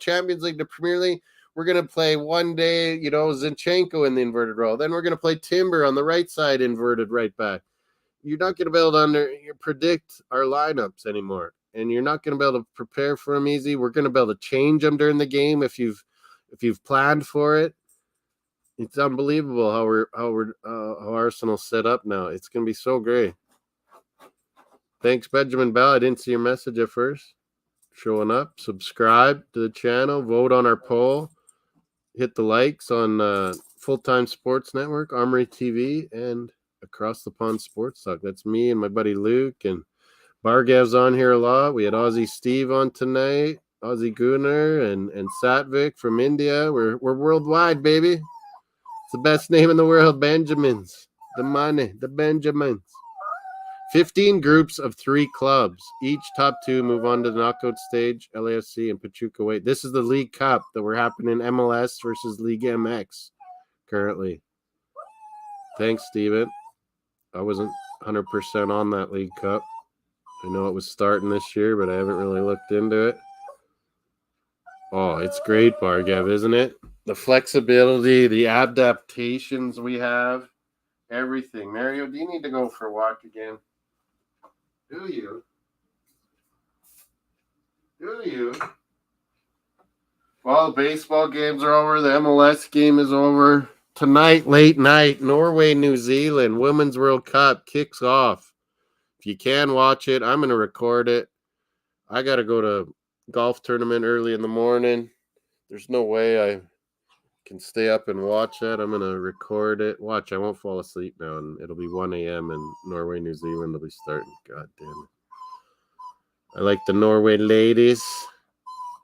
Champions League to Premier League, we're going to play one day, Zinchenko in the inverted role. Then we're going to play Timber on the right side, inverted right back. You're not going to be able to predict our lineups anymore, and you're not going to be able to prepare for them easy. We're going to be able to change them during the game if you've planned for it. It's unbelievable how Arsenal's set up now. It's going to be so great. Thanks, Benjamin Bell. I didn't see your message at first. Showing up. Subscribe to the channel. Vote on our poll. Hit the likes on Full-Time Sports Network, Armory TV, and Across the Pond Sports Talk. That's me and my buddy Luke. And Bargav's on here a lot. We had Aussie Steve on tonight. Aussie Gunnar and Satvik from India. We're worldwide, baby. It's the best name in the world, Benjamins. The money, the Benjamins. 15 groups of 3 clubs. Each top 2 move on to the knockout stage. LAFC and Pachuca wait. This is the League Cup that we're happening MLS versus League MX currently. Thanks, Steven. I wasn't 100% on that League Cup. I know it was starting this year, but I haven't really looked into it. Oh, it's great, Bargav, isn't it? The flexibility, the adaptations we have, everything. Mario, do you need to go for a walk again? Do you? Well, the baseball games are over. The MLS game is over. Tonight, late night, Norway, New Zealand, Women's World Cup kicks off. If you can watch it, I'm going to record it. I got to go to golf tournament early in the morning. There's no way I can stay up and watch it. I'm gonna record it. Watch, I won't fall asleep now, and it'll be 1 a.m. and Norway, New Zealand will be starting. God damn it. I like the Norway ladies.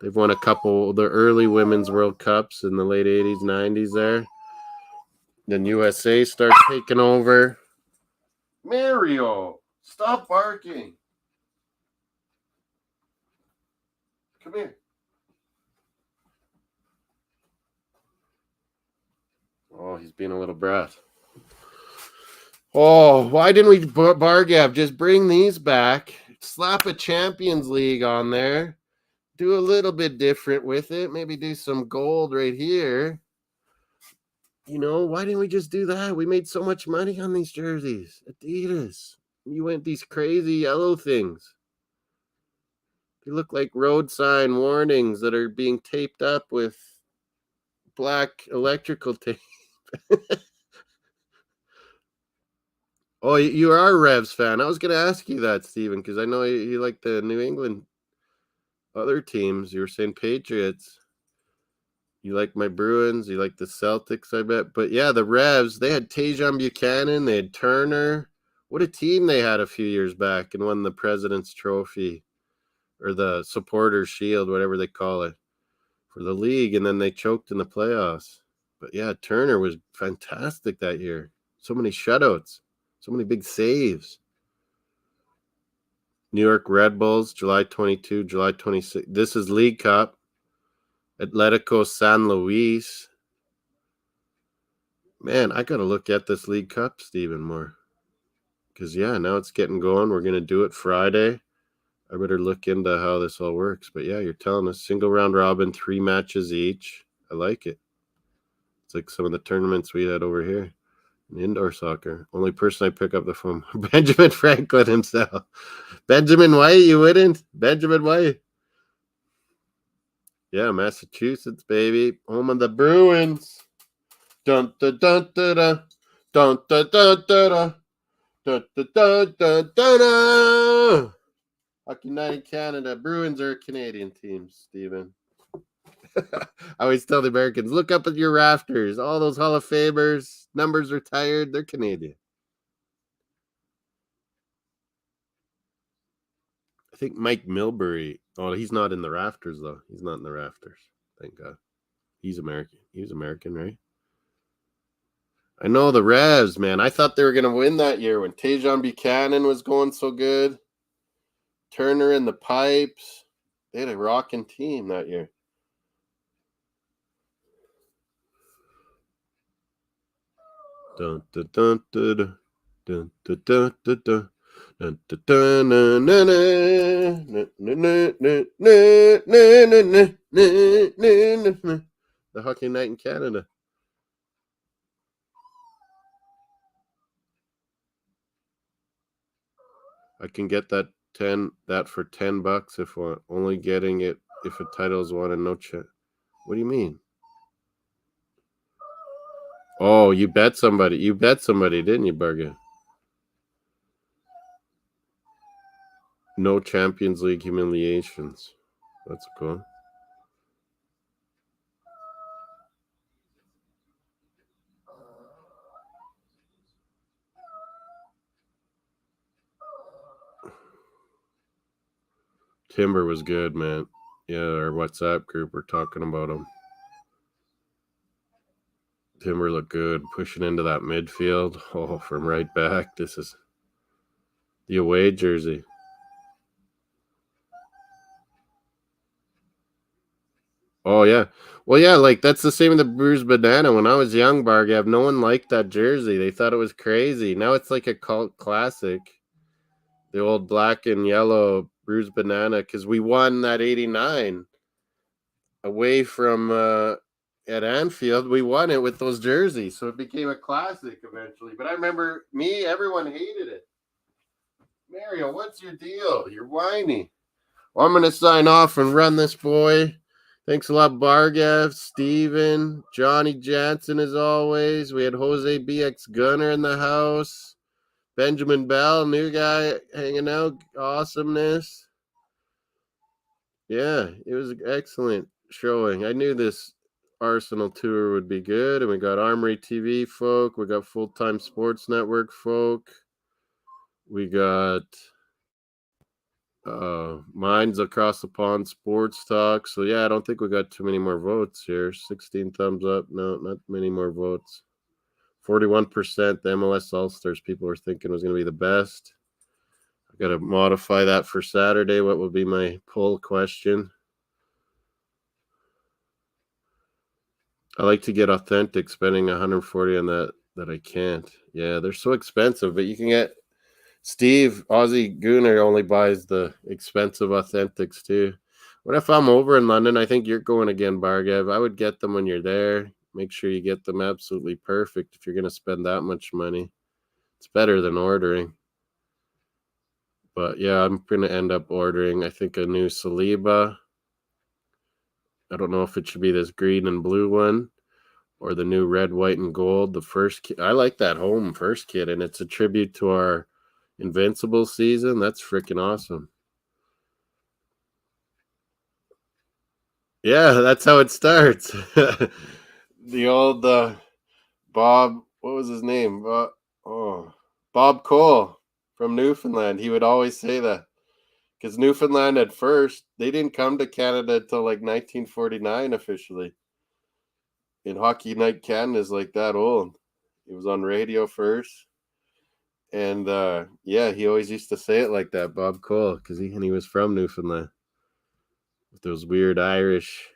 They've won a couple of the early women's World Cups in the late 80s, 90s there. Then USA starts taking over. Mario, stop barking. Come here. Oh, he's being a little brat. Oh, why didn't we, Bargav, just bring these back? Slap a Champions League on there. Do a little bit different with it. Maybe do some gold right here. You know, why didn't we just do that? We made so much money on these jerseys. Adidas. You went these crazy yellow things. They look like road sign warnings that are being taped up with black electrical tape. Oh, you are a Revs fan. I was going to ask you that, Stephen, because I know you like the New England other teams. You were saying Patriots. You like my Bruins. You like the Celtics, I bet. But yeah, the Revs, they had Tajon Buchanan. They had Turner. What a team they had a few years back and won the President's Trophy or the Supporters Shield, whatever they call it, for the league. And then they choked in the playoffs. But yeah, Turner was fantastic that year. So many shutouts. So many big saves. New York Red Bulls, July 22, July 26. This is League Cup. Atletico San Luis. Man, I got to look at this League Cup, Stephen, more. Because, yeah, now it's getting going. We're going to do it Friday. I better look into how this all works. But, yeah, you're telling us single round robin, 3 matches each. I like it. It's like some of the tournaments we had over here in indoor soccer. Only person I pick up the phone, Benjamin Franklin himself. Benjamin White, you wouldn't? Benjamin White. Yeah, Massachusetts, baby. Home of the Bruins. Dun dun dun dun dun. Dun dun dun dun dun. Dun dun dun dun dun. Hockey Night in Canada. Bruins are a Canadian team, Stephen. I always tell the Americans, look up at your rafters. All those Hall of Famers, numbers retired, they're Canadian. I think Mike Milbury. Oh, he's not in the rafters, though. He's not in the rafters. Thank God. He's American. He was American, right? I know the Revs, man. I thought they were going to win that year when Tajon Buchanan was going so good. Turner in the pipes. They had a rocking team that year. Dun, dun, dun, dun, dun, dun, dun, dun, dun. The Hockey Night in Canada. I can get that for $10 if we're only getting it if a title is won and no check. What do you mean? Oh, you bet somebody. You bet somebody, didn't you, Barga? No Champions League humiliations. That's cool. Timber was good, man. Yeah, our WhatsApp group, we're talking about him. Timber looked good, pushing into that midfield. Oh, from right back. This is the away jersey. Oh, yeah. Well, yeah, like that's the same with the Bruised Banana. When I was young, Bargav, no one liked that jersey. They thought it was crazy. Now it's like a cult classic. The old black and yellow Bruised Banana, because we won that 89 away from at Anfield. We won it with those jerseys, so it became a classic eventually. But I remember everyone hated it. Mario, what's your deal? You're whiny. Well, I'm going to sign off and run this boy. Thanks a lot, Bargav, Steven, Johnny Jansen, as always. We had Jose BX Gunner in the house. Benjamin Bell, new guy hanging out. Awesomeness. Yeah, it was an excellent showing. I knew this Arsenal tour would be good. And we got Armory TV folk. We got Full-Time Sports Network folk. We got Minds Across the Pond Sports Talk. So, yeah, I don't think we got too many more votes here. 16 thumbs up. No, not many more votes. 41% the MLS All-Stars people were thinking was going to be the best. I got to modify that for Saturday. What will be my poll question? I like to get authentic, spending 140 on that I can't. Yeah, they're so expensive, but you can get Steve, Aussie Gooner only buys the expensive authentics too. What if I'm over in London? I think you're going again, Bargev. I would get them when you're there. Make sure you get them absolutely perfect if you're going to spend that much money. It's better than ordering. But yeah, I'm going to end up ordering, I think, a new Saliba. I don't know if it should be this green and blue one or the new red, white, and gold. The first kit. I like that home first kit, and it's a tribute to our Invincible season. That's freaking awesome. Yeah, that's how it starts. The old Bob, what was his name? Bob Cole from Newfoundland. He would always say that because Newfoundland at first, they didn't come to Canada until like 1949 officially. And Hockey Night Canada is like that old. It was on radio first. And yeah, he always used to say it like that, Bob Cole, because he was from Newfoundland. With those weird Irish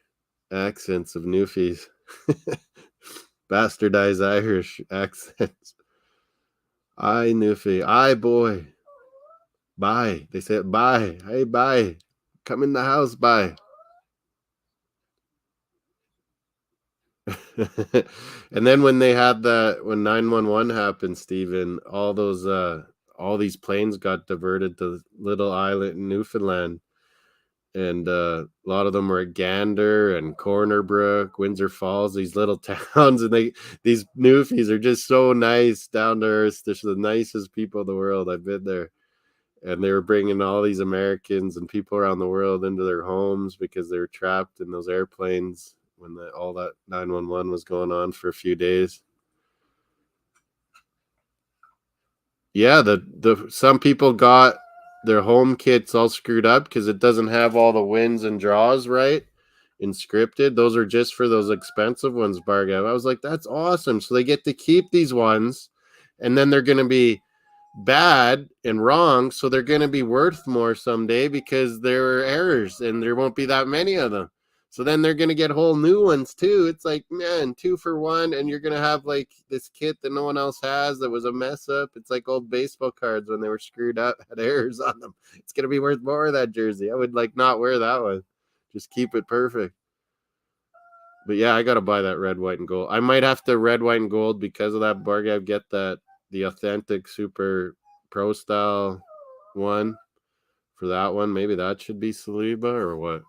accents of Newfies. Bastardized Irish accents. Aye, Newfie. Aye, boy. Bye. They say it, bye. Hey, bye. Come in the house, bye. And then when they had when 911 happened, Stephen, all these planes got diverted to little island in Newfoundland. And a lot of them were at Gander and Corner Brook, Windsor Falls, these little towns. And these Newfies are just so nice, down to earth. They're the nicest people in the world. I've been there. And they were bringing all these Americans and people around the world into their homes because they were trapped in those airplanes when all that 911 was going on for a few days. Yeah, some people got their home kits all screwed up because it doesn't have all the wins and draws right inscripted. Those are just for those expensive ones, Bargav. I was like, that's awesome. So they get to keep these ones, and then they're going to be bad and wrong, so they're going to be worth more someday because there are errors and there won't be that many of them. So then they're going to get whole new ones too. It's like, man, 2 for 1, and you're going to have like this kit that no one else has that was a mess up. It's like old baseball cards when they were screwed up, had errors on them. It's going to be worth more of that jersey. I would like not wear that one. Just keep it perfect. But yeah, I got to buy that red, white, and gold. I might have to red, white, and gold because of that, Bargav. Get the authentic super pro style one for that one. Maybe that should be Saliba or what?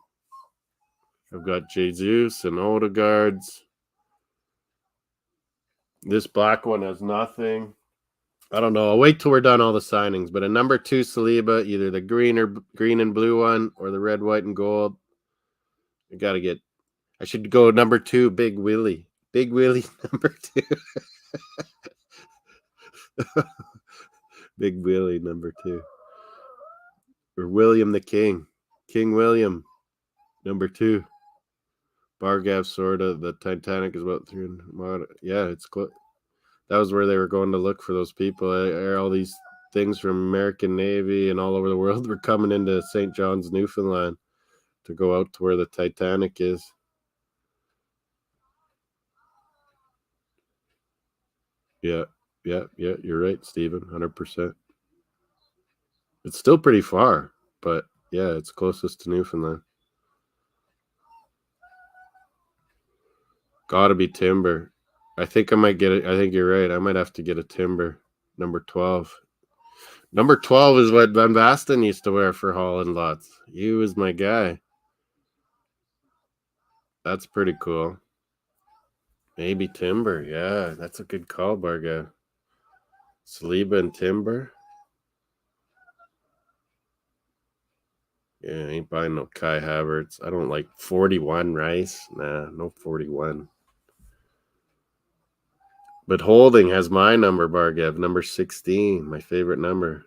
I've got Jesus and Odegaards. This black one has nothing. I don't know. I'll wait till we're done all the signings. But a number 2 Saliba, either the green and blue one or the red, white, and gold. I should go number 2, Big Willie. Big Willie, number 2. Big Willie, number 2. Or William the King. King William, number 2. Bargav, sort of. The Titanic is about 300. Yeah, it's close. That was where they were going to look for those people. All these things from American Navy and all over the world were coming into St. John's, Newfoundland to go out to where the Titanic is. Yeah, you're right, Stephen, 100%. It's still pretty far, but yeah, it's closest to Newfoundland. Gotta be Timber. I think I might get it. I think you're right. I might have to get a Timber, number 12. Number 12 is what Van Basten used to wear for Holland lots. He was my guy. That's pretty cool. Maybe Timber. Yeah, that's a good call, Barga. Saliba and Timber. Yeah, I ain't buying no Kai Havertz. I don't like 41 Rice. Nah, no 41. But Holding has my number, Bargev, number 16, my favorite number.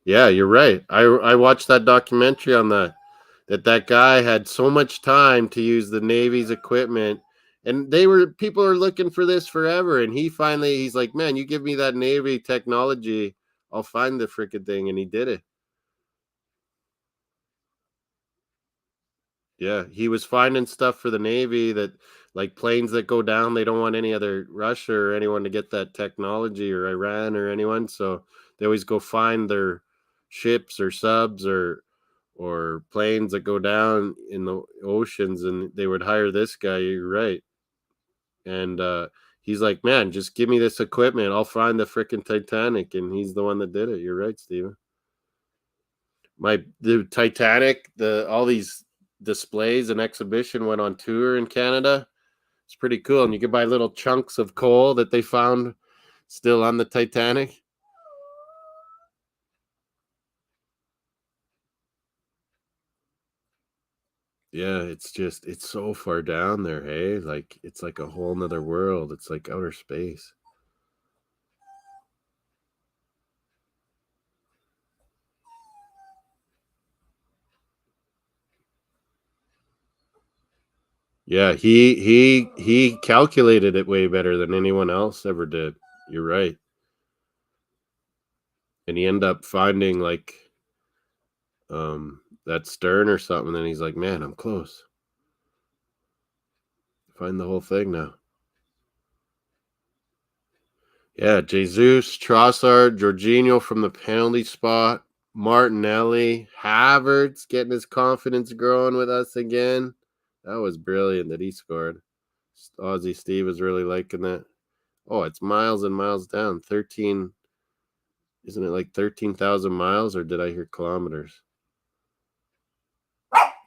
Yeah, you're right. I watched that documentary on that guy had so much time to use the Navy's equipment, and people are looking for this forever, and he's like, man, you give me that Navy technology, I'll find the freaking thing, and he did it. Yeah, he was finding stuff for the Navy that, like planes that go down, they don't want any other Russia or anyone to get that technology, or Iran or anyone, so they always go find their ships or subs or planes that go down in the oceans, and they would hire this guy. You're right. And he's like, man, just give me this equipment, I'll find the freaking Titanic, and he's the one that did it. You're right, Steven. The Titanic, all these displays and exhibition went on tour in Canada. It's pretty cool, and you could buy little chunks of coal that they found still on the Titanic. Yeah, it's so far down there, hey? Like, it's like a whole nother world. It's like outer space. Yeah, he calculated it way better than anyone else ever did. You're right. And he ended up finding like that stern or something, and then he's like, man, I'm close. Find the whole thing now. Yeah, Jesus, Trossard, Jorginho from the penalty spot, Martinelli, Havertz getting his confidence growing with us again. That was brilliant that he scored. Aussie Steve was really liking that. Oh, it's miles and miles down. 13, isn't it like 13,000 miles, or did I hear kilometers?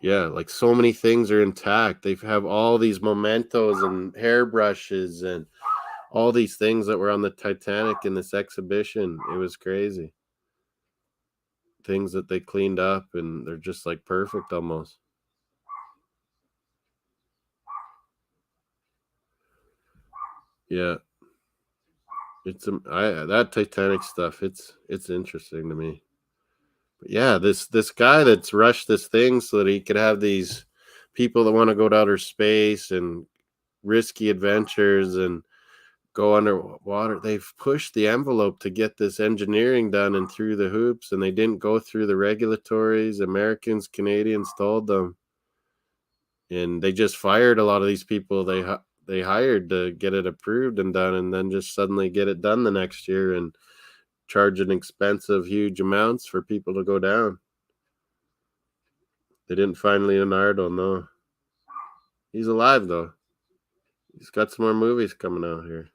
Yeah, like so many things are intact. They have all these mementos and hairbrushes and all these things that were on the Titanic in this exhibition. It was crazy. Things that they cleaned up, and they're just like perfect almost. Yeah. That Titanic stuff, it's interesting to me. But yeah, this guy that's rushed this thing so that he could have these people that want to go to outer space and risky adventures and go underwater. They've pushed the envelope to get this engineering done and through the hoops, and they didn't go through the regulatories. Americans, Canadians told them, and they just fired a lot of these people they hired to get it approved and done, and then just suddenly get it done the next year and charging expensive, huge amounts for people to go down. They didn't find Leonardo, no. He's alive, though. He's got some more movies coming out here.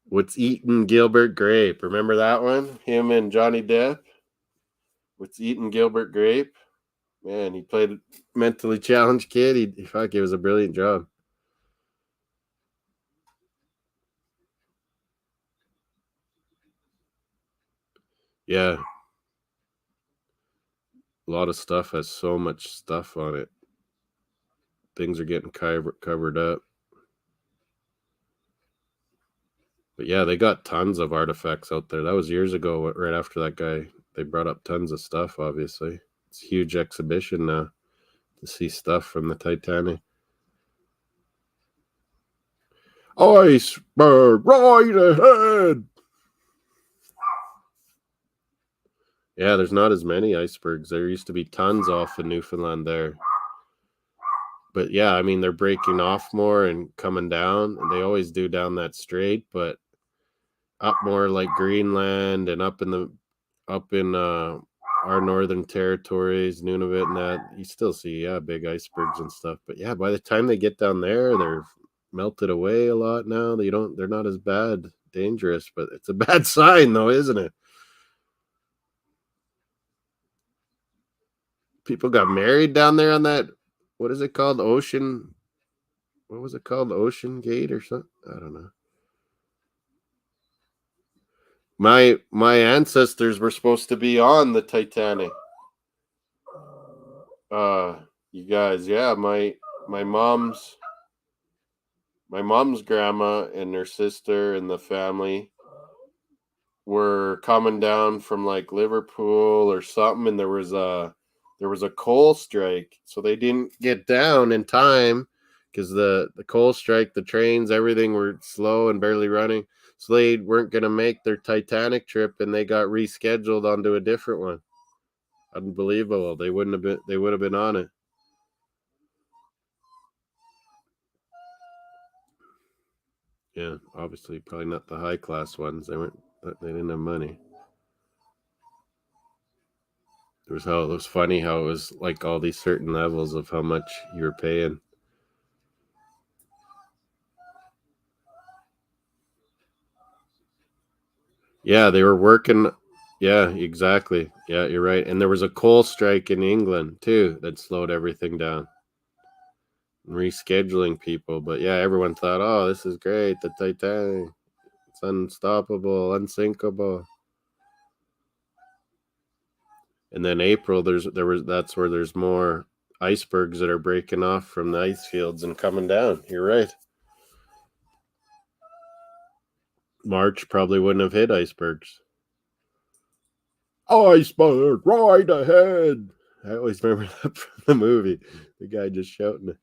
What's Eating Gilbert Grape? Remember that one? Him and Johnny Depp? What's Eating Gilbert Grape? Man, he played a mentally challenged kid. It was a brilliant job. Yeah. A lot of stuff has so much stuff on it. Things are getting covered up. But yeah, they got tons of artifacts out there. That was years ago, right after that guy. They brought up tons of stuff, obviously. It's a huge exhibition now to see stuff from the Titanic. Iceberg right ahead! Yeah, there's not as many icebergs. There used to be tons off in Newfoundland there. But yeah, I mean, they're breaking off more and coming down, and they always do down that strait, but up more like Greenland and up in our northern territories, Nunavut and that, you still see big icebergs and stuff. But yeah, by the time they get down there, they're melted away a lot now. They're not as dangerous, but it's a bad sign though, isn't it? People got married down there on that, what is it called? Ocean, what was it called? Ocean Gate or something? I don't know. My ancestors were supposed to be on the Titanic. You guys, yeah, my mom's grandma and her sister and the family were coming down from like Liverpool or something, and there was a coal strike, so they didn't get down in time because the coal strike, the trains, everything were slow and barely running, so they weren't going to make their Titanic trip, and they got rescheduled onto a different one. Unbelievable. They would have been on it. Yeah, obviously probably not the high class ones. They didn't have money. It was funny how it was like all these certain levels of how much you were paying. Yeah, they were working. Yeah, exactly. Yeah, you're right. And there was a coal strike in England too that slowed everything down. Rescheduling people. But yeah, everyone thought, oh, this is great. The Titanic. It's unstoppable, unsinkable. And then April, that's where there's more icebergs that are breaking off from the ice fields and coming down. You're right. March probably wouldn't have hit icebergs. Iceberg right ahead. I always remember that from the movie. The guy just shouting it.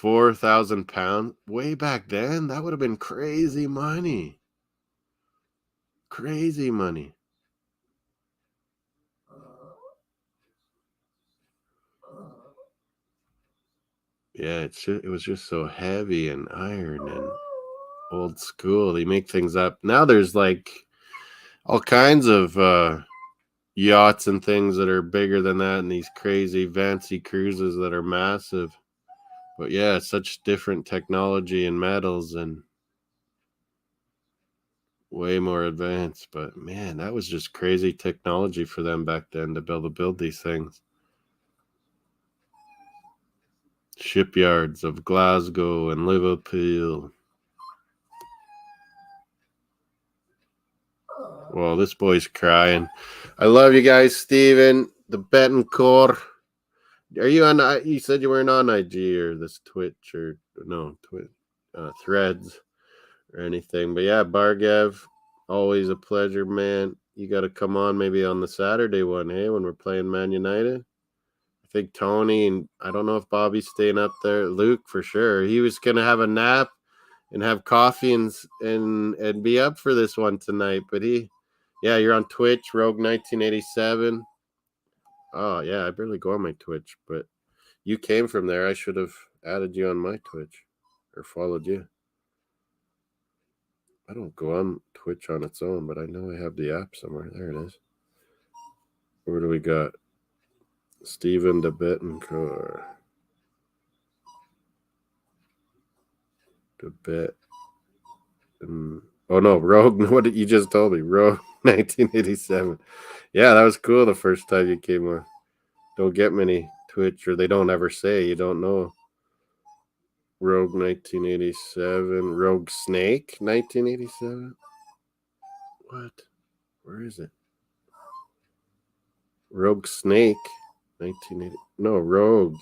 £4,000 way back then. That would have been crazy money. Crazy money. Yeah, it was just so heavy and iron and old school. They make things up. Now there's like all kinds of yachts and things that are bigger than that, and these crazy fancy cruises that are massive. But yeah, such different technology and metals and way more advanced. But man, that was just crazy technology for them back then to be able to build these things. Shipyards of Glasgow and Liverpool. Well, this boy's crying. I love you guys, Steven. The Betancourt. Are you on? You said you weren't on IG or this Twitch or no Threads or anything. But yeah, Bargev, always a pleasure, man. You got to come on maybe on the Saturday one, hey, when we're playing Man United. I think Tony and I don't know if Bobby's staying up there. Luke for sure. He was gonna have a nap and have coffee and be up for this one tonight. But yeah, you're on Twitch, Rogue 1987. Oh yeah, I barely go on my Twitch, but you came from there. I should have added you on my Twitch or followed you. I don't go on Twitch on its own, but I know I have the app somewhere. There it is. Where do we got? Steven de Betancourt. Oh no, Rogue. What did you just told me? Rogue 1987. Yeah, that was cool the first time you came on. Don't get many Twitch, or they don't ever say. You don't know. Rogue 1987. Rogue Snake 1987. What? Where is it? Rogue Snake 1980. No, Rogue.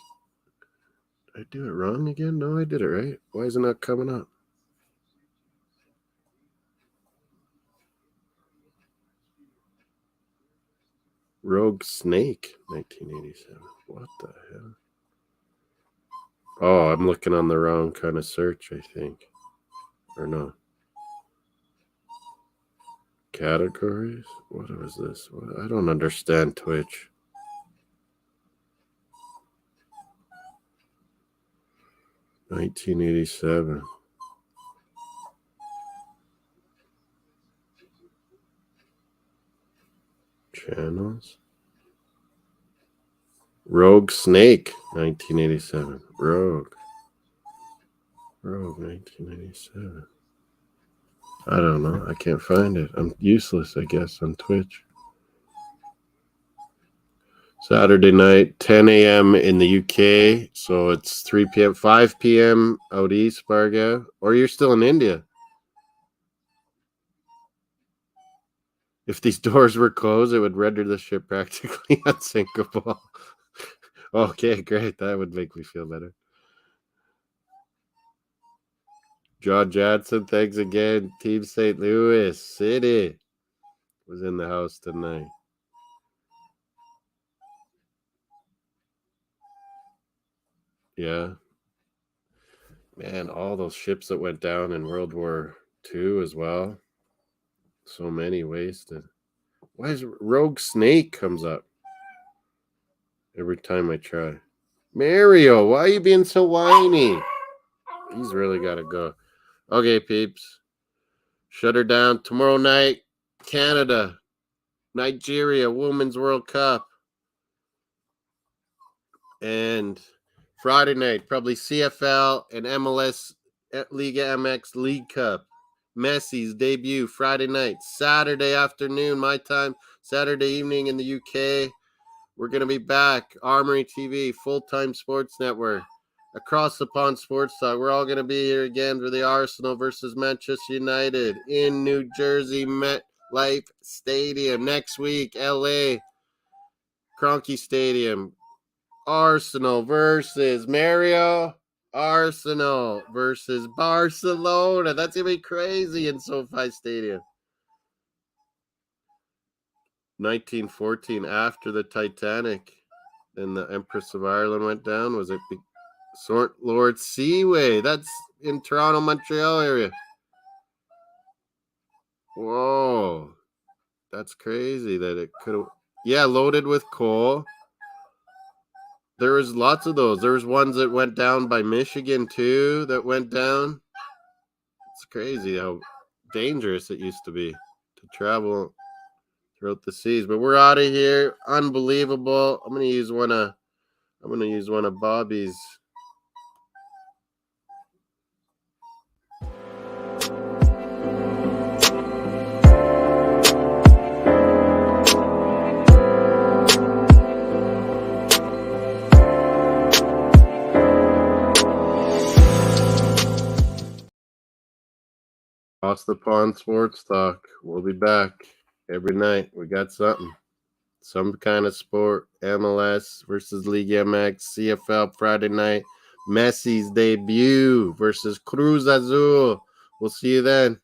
Did I do it wrong again? No, I did it right. Why is it not coming up? Rogue Snake 1987. What the hell? Oh, I'm looking on the wrong kind of search, I think. Or no. Categories? What was this? I don't understand Twitch. $1987. Channels. Rogue Snake 1987. Rogue 1987. I don't know. I can't find it. I'm useless, I guess, on Twitch. Saturday night, 10 a.m. in the UK. So it's 3 p.m., 5 p.m. out east, Barga. Or you're still in India. If these doors were closed, it would render the ship practically unsinkable. Okay, great. That would make me feel better. John Johnson, thanks again. Team St. Louis City was in the house tonight. Yeah. Man, all those ships that went down in World War II as well. So many wasted. Why is Rogue Snake comes up every time I try? Mario, why are you being so whiny? He's really got to go. Okay, peeps. Shut her down. Tomorrow night, Canada, Nigeria, Women's World Cup. And Friday night, probably CFL and MLS Liga MX League Cup. Messi's debut Friday night. Saturday afternoon, my time. Saturday evening in the UK. We're going to be back. Armory TV, full-time sports network. Across the pond sports talk. We're all going to be here again for the Arsenal versus Manchester United in New Jersey MetLife Stadium. Next week, LA, Kroenke Stadium. Arsenal versus Mario. Arsenal versus Barcelona. That's going to be crazy in SoFi Stadium. 1914, after the Titanic and the Empress of Ireland went down. Was it Lord Seaway? That's in Toronto, Montreal area. Whoa. That's crazy that it could have. Yeah, loaded with coal. There was lots of those. There was ones that went down by Michigan too that went down. It's crazy how dangerous it used to be to travel throughout the seas. But we're out of here. Unbelievable. I'm gonna use one of Bobby's. Across the Pond Sports Talk. We'll be back every night. We got something. Some kind of sport. MLS versus League MX. CFL Friday night. Messi's debut versus Cruz Azul. We'll see you then.